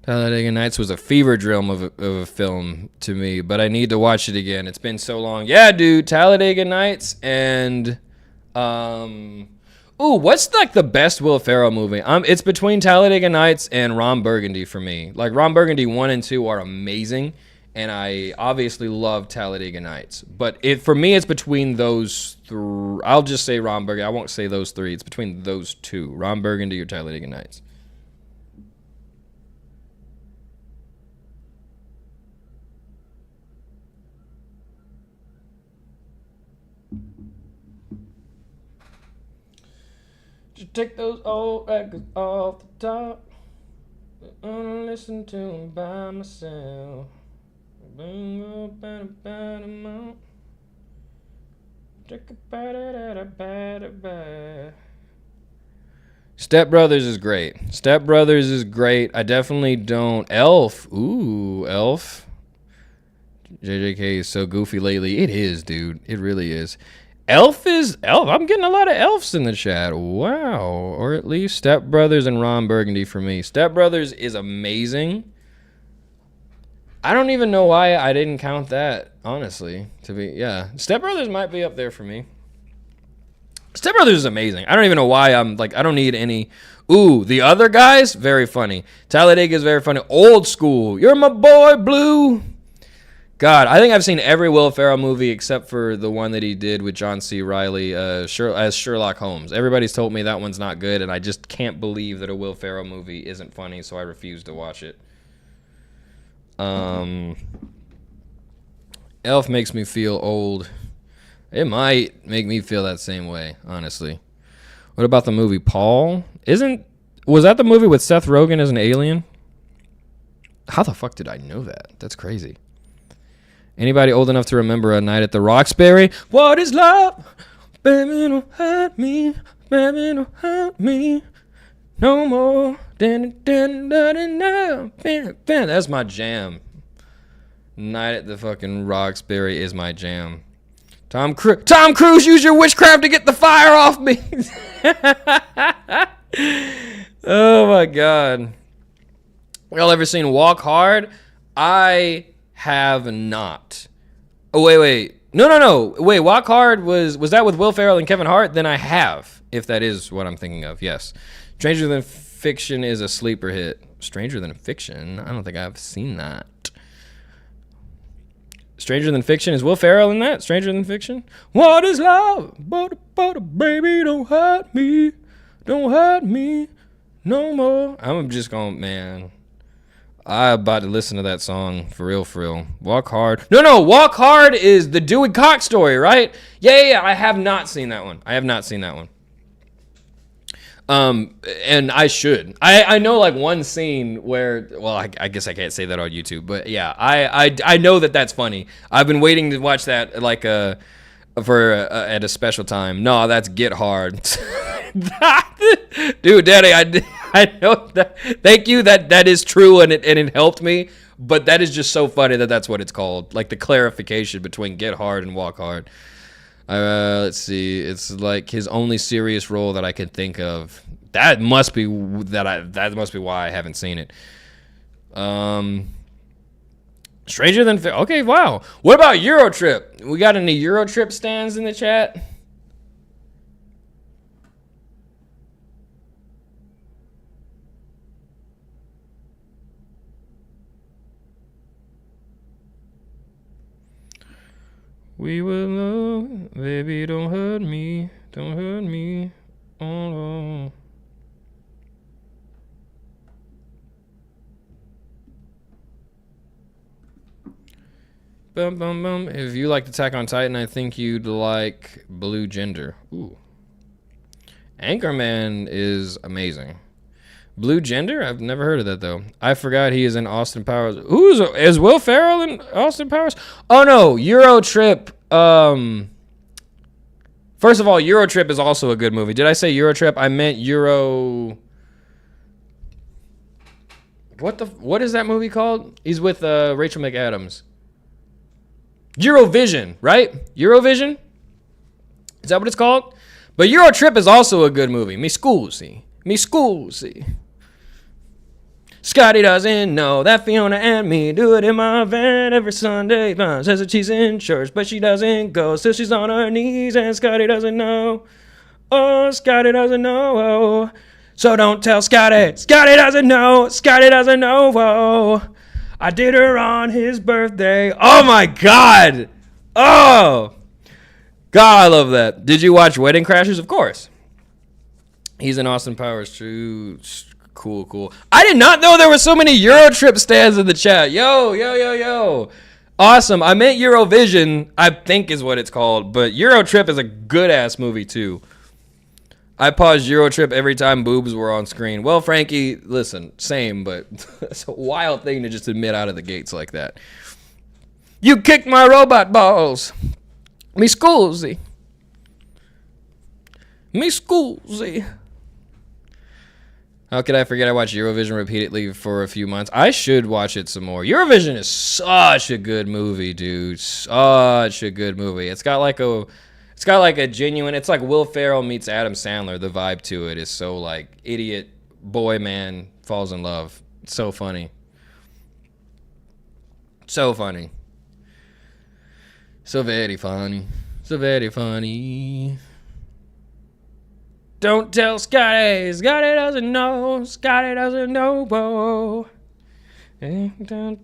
Talladega Nights was a fever dream of a film to me, but I need to watch it again. It's been so long. Yeah, dude, Talladega Nights and what's like the best Will Ferrell movie? It's between Talladega Nights and Ron Burgundy for me. Like Ron Burgundy 1 and 2 are amazing, and I obviously love Talladega Nights. But for me, it's between those three. I'll just say Ron Burgundy. I won't say those three. It's between those two: Ron Burgundy or Talladega Nights. Just take those old records off the top. I'm listen to them by myself. Step Brothers is great. Step Brothers is great. I definitely don't. Elf. Ooh, Elf. JJK is so goofy lately. It is, dude. It really is. Elf. I'm getting a lot of elves in the chat. Wow. Or at least Step Brothers and Ron Burgundy for me. Step Brothers is amazing. I don't even know why I didn't count that, honestly. Step Brothers might be up there for me. Step Brothers is amazing. I don't even know why I'm like, I don't need any. Ooh, The Other Guys, very funny. Talladega is very funny. Old School, You're My Boy Blue. God, I think I've seen every Will Ferrell movie except for the one that he did with John C. Reilly as Sherlock Holmes. Everybody's told me that one's not good, and I just can't believe that a Will Ferrell movie isn't funny, so I refuse to watch it. Elf makes me feel old. It might make me feel that same way, honestly. What about the movie Paul? Was that the movie with Seth Rogen as an alien? How the fuck did I know that? That's crazy. Anybody old enough to remember A Night at the Roxbury? What is love? Baby, don't hurt me. Baby, don't hurt me. No more. That's my jam. Night at the fucking Roxbury is my jam. Tom Cruise, use your witchcraft to get the fire off me. Oh my God. Y'all ever seen Walk Hard? I have not. Oh, wait. No. Wait, Walk Hard was that with Will Ferrell and Kevin Hart? Then I have, if that is what I'm thinking of, yes. Stranger Than Fiction is a sleeper hit. Stranger Than Fiction? I don't think I've seen that. Stranger Than Fiction? Is Will Ferrell in that? Stranger Than Fiction? What is love? But baby, don't hurt me. Don't hurt me no more. I'm just going, man. I'm about to listen to that song for real. Walk Hard. No. Walk Hard is the Dewey Cox story, right? Yeah. I have not seen that one. And I should. I know like one scene where, well, I guess I can't say that on YouTube, but yeah, I know that's funny. I've been waiting to watch that like at a special time. No, that's Get Hard. Dude, Daddy, I know that. Thank you. That is true, and it helped me. But that is just so funny that's what it's called. Like the clarification between Get Hard and Walk Hard. Let's see. It's like his only serious role that I can think of. That must be why I haven't seen it. Stranger Than okay, wow. What about Eurotrip? We got any Eurotrip stands in the chat? We will love, baby, don't hurt me, oh. Bum. If you like Attack on Titan, I think you'd like Blue Gender. Ooh. Anchorman is amazing. Blue Gender? I've never heard of that, though. I forgot he is in Austin Powers. Is Will Ferrell in Austin Powers? Oh, no. Eurotrip. First of all, Eurotrip is also a good movie. Did I say Eurotrip? I meant Euro... What is that movie called? He's with Rachel McAdams. Eurovision, right? Eurovision? Is that what it's called? But Eurotrip is also a good movie. Mi scusi. Scotty doesn't know that Fiona and me do it in my van every Sunday. Says that she's in church, but she doesn't go. Still she's on her knees and Scotty doesn't know. Oh, Scotty doesn't know. So don't tell Scotty. Scotty doesn't know. Whoa. I did her on his birthday. Oh my God. Oh. God, I love that. Did you watch Wedding Crashers? Of course. He's in Austin Powers. True. Cool. I did not know there were so many Eurotrip stands in the chat. Yo. Awesome. I meant Eurovision, I think is what it's called. But Eurotrip is a good-ass movie, too. I paused Eurotrip every time boobs were on screen. Well, Frankie, listen, same, but it's a wild thing to just admit out of the gates like that. You kicked my robot balls. Mi scusi. How could I forget I watched Eurovision repeatedly for a few months? I should watch it some more. Eurovision is such a good movie, dude. Such a good movie. It's got like a genuine, it's like Will Ferrell meets Adam Sandler. The vibe to it is so like idiot boy man falls in love. It's so funny. So funny. So very funny. So very funny. Don't tell Scotty. Scotty doesn't know. Scotty doesn't know. Whoa. Don't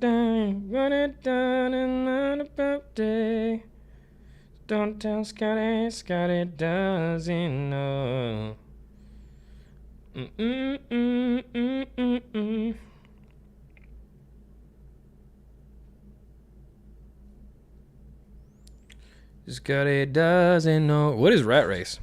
tell Scotty. Scotty doesn't know. Scotty doesn't know. What is Rat Race?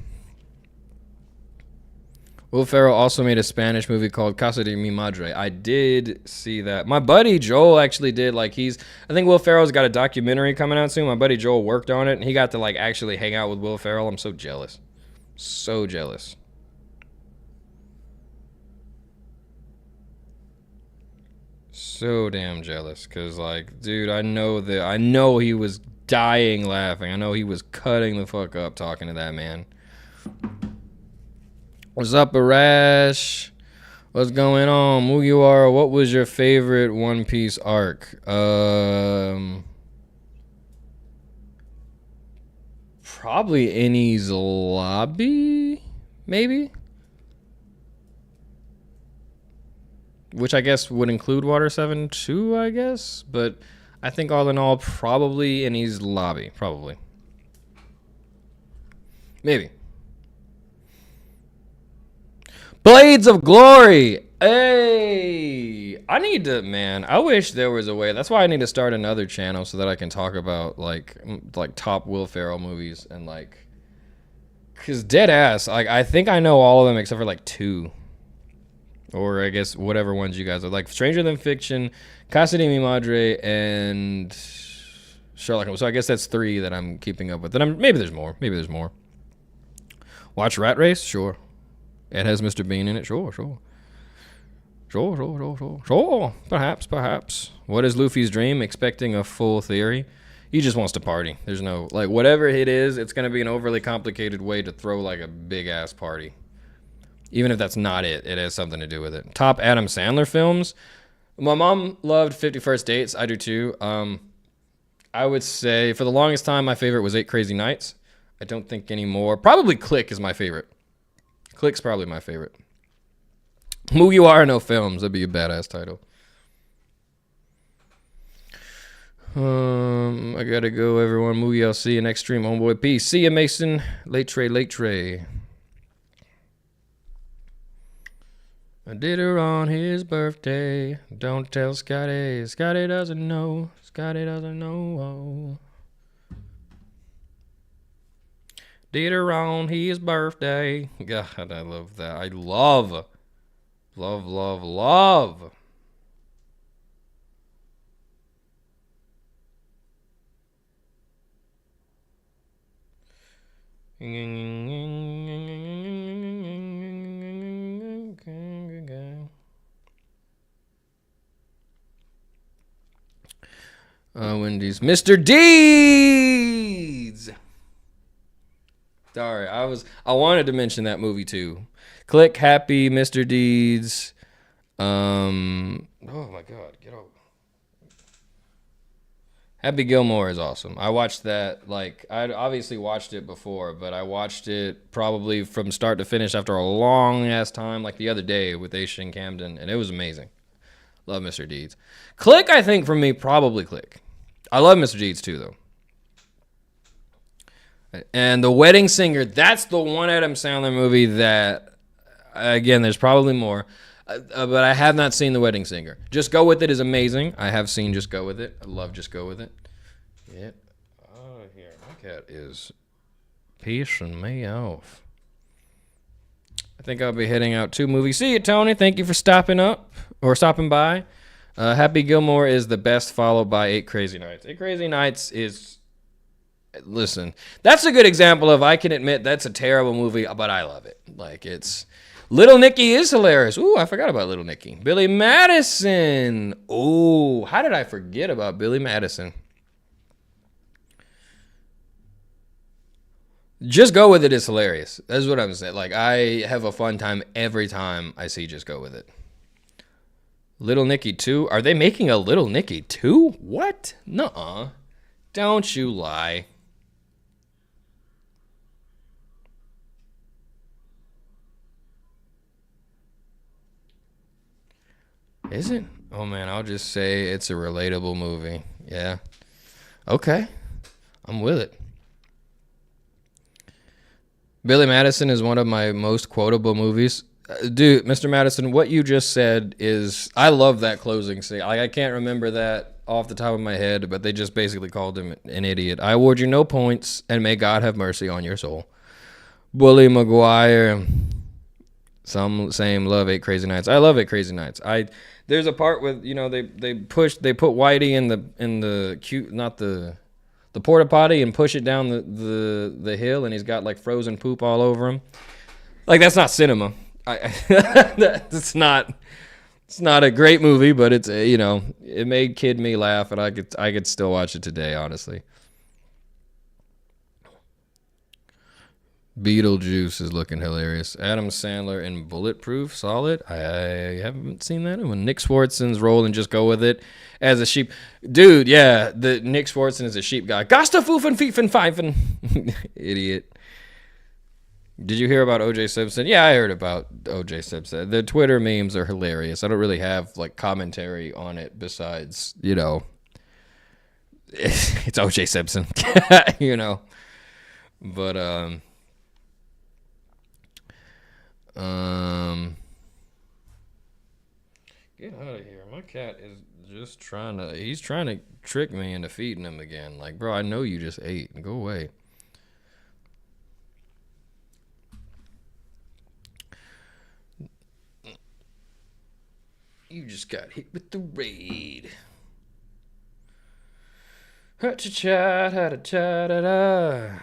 Will Ferrell also made a Spanish movie called Casa de mi Madre. I did see that. My buddy Joel actually did. Like, I think Will Ferrell's got a documentary coming out soon. My buddy Joel worked on it, and he got to, like, actually hang out with Will Ferrell. I'm so jealous. So jealous. So damn jealous. Because, like, dude, I know he was dying laughing. I know he was cutting the fuck up talking to that man. What's up, Arash? What's going on? Mugiwara, what was your favorite One Piece arc? Probably Enies Lobby, maybe? Which I guess would include Water 7 too, I guess? But I think all in all, probably Enies Lobby. Probably. Maybe. Blades of Glory. Hey, I wish there was a way. That's why I need to start another channel so that I can talk about like top Will Ferrell movies and like, cause dead ass, like I think I know all of them except for like 2, or I guess whatever ones you guys are like. Stranger Than Fiction, Casa de mi Madre, and Sherlock Holmes. So I guess that's 3 that I'm keeping up with. And maybe there's more. Watch Rat Race, sure. It has Mr. Bean in it. Sure. Perhaps. What is Luffy's dream? Expecting a full theory. He just wants to party. There's no, like, whatever it is, it's going to be an overly complicated way to throw, like, a big-ass party. Even if that's not it, it has something to do with it. Top Adam Sandler films. My mom loved 50 First Dates. I do, too. I would say, for the longest time, my favorite was 8 Crazy Nights. I don't think anymore. Probably Click is my favorite. Click's probably my favorite. Mugiwara no Films. That'd be a badass title. I gotta go, everyone. Mugi, I'll see you next stream. Homeboy, peace. See ya, Mason. Late tray. I did her on his birthday. Don't tell Scotty. Scotty doesn't know. Did her on his birthday. God, I love that. I love. Wendy's. Mr. Deeds! Sorry, I wanted to mention that movie too. Click, Happy, Mr. Deeds. Oh my God, get over. Happy Gilmore is awesome. I watched that, like, I'd obviously watched it before, but I watched it probably from start to finish after a long ass time, like the other day with Aisha and Camden, and it was amazing. Love Mr. Deeds. Click, I think for me, probably Click. I love Mr. Deeds too, though. And The Wedding Singer, that's the one Adam Sandler movie that, again, there's probably more, but I have not seen The Wedding Singer. Just Go With It is amazing. I have seen Just Go With It. I love Just Go With It. Get out of here. My cat is pissing me off. I think I'll be heading out to movies. See you, Tony. Thank you for stopping by. Happy Gilmore is the best, followed by 8 Crazy Nights. 8 Crazy Nights is... Listen, that's a good example of, I can admit that's a terrible movie, but I love it. Like, it's... Little Nicky is hilarious. Ooh, I forgot about Little Nicky. Billy Madison. Ooh, how did I forget about Billy Madison? Just Go With It is hilarious. That's what I'm saying. Like, I have a fun time every time I see Just Go With It. Little Nicky 2? Are they making a Little Nicky 2? What? Nuh-uh. Don't you lie. Is it? Oh man, I'll just say it's a relatable movie. Yeah. Okay. I'm with it. Billy Madison is one of my most quotable movies. Dude, Mr. Madison, what you just said is, I love that closing scene. I can't remember that off the top of my head, but they just basically called him an idiot. I award you no points, and may God have mercy on your soul. Bully Maguire. Some saying love 8 Crazy Nights. I love 8 Crazy Nights. There's a part with, you know, they put Whitey in the cute, not the porta potty, and push it down the hill, and he's got like frozen poop all over him. Like, that's not cinema. It's not a great movie, but it's you know, it made kid me laugh, and I could still watch it today, honestly. Beetlejuice is looking hilarious. Adam Sandler in Bulletproof, solid. I haven't seen that. When Nick Swartzen's role, and just go with it as a sheep. Dude, yeah, the Nick Swartzen is a sheep guy. Gasta foofen feefen pfeifen. Idiot. Did you hear about O.J. Simpson? Yeah, I heard about O.J. Simpson. The Twitter memes are hilarious. I don't really have like commentary on it besides, you know, it's O.J. Simpson, you know. But get out of here. My cat is just he's trying to trick me into feeding him again. Like, bro, I know you just ate. Go away. You just got hit with the raid. Ha-cha-cha-da-da-cha-da-da.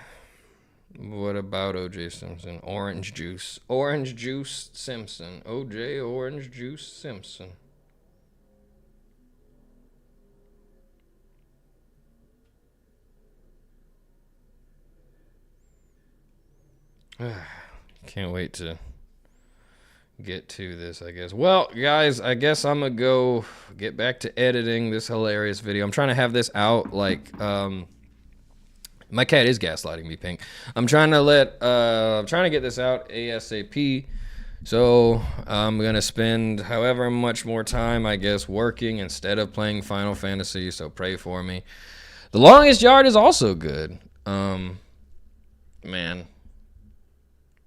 What about O.J. Simpson? Orange Juice. Orange Juice Simpson. O.J. Orange Juice Simpson. Can't wait to get to this, I guess. Well, guys, I guess I'm gonna go get back to editing this hilarious video. I'm trying to have this out like my cat is gaslighting me, Pink. I'm trying to get this out ASAP. So I'm gonna spend however much more time, I guess, working instead of playing Final Fantasy. So pray for me. The Longest Yard is also good. Man.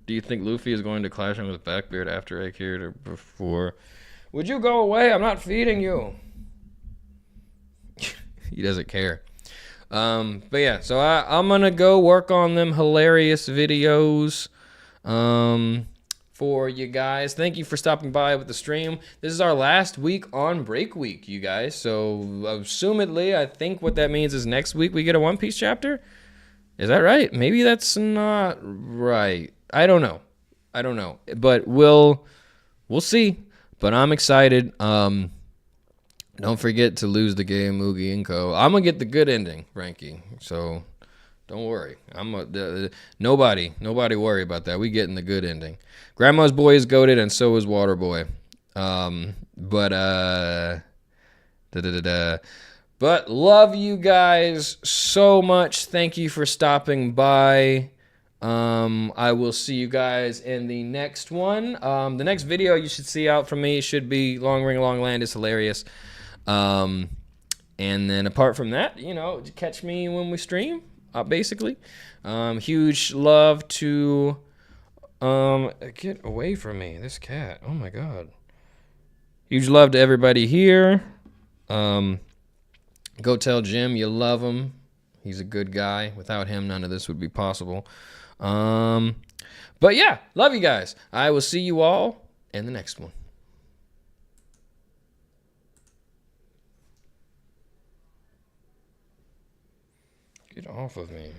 Do you think Luffy is going to clash him with Blackbeard after Akira or before? Would you go away? I'm not feeding you. He doesn't care. But yeah, so I'm going to go work on them hilarious videos for you guys. Thank you for stopping by with the stream. This is our last week on break week, you guys. So assumedly, I think what that means is next week we get a One Piece chapter. Is that right? Maybe that's not right. I don't know, but we'll see. But I'm excited. Don't forget to lose the game, Mugi and Co. I'm gonna get the good ending, Frankie. So don't worry. Nobody worry about that. We getting the good ending. Grandma's Boy is goated, and so is Waterboy. But love you guys so much. Thank you for stopping by. I will see you guys in the next one. The next video you should see out from me should be Long Ring Long Land is hilarious. And then apart from that, you know, catch me when we stream, basically. Huge love to get away from me, this cat. Oh my god. Huge love to everybody here. Go tell Jim you love him. He's a good guy. Without him, none of this would be possible. But yeah, love you guys. I will see you all in the next one. Get off of me.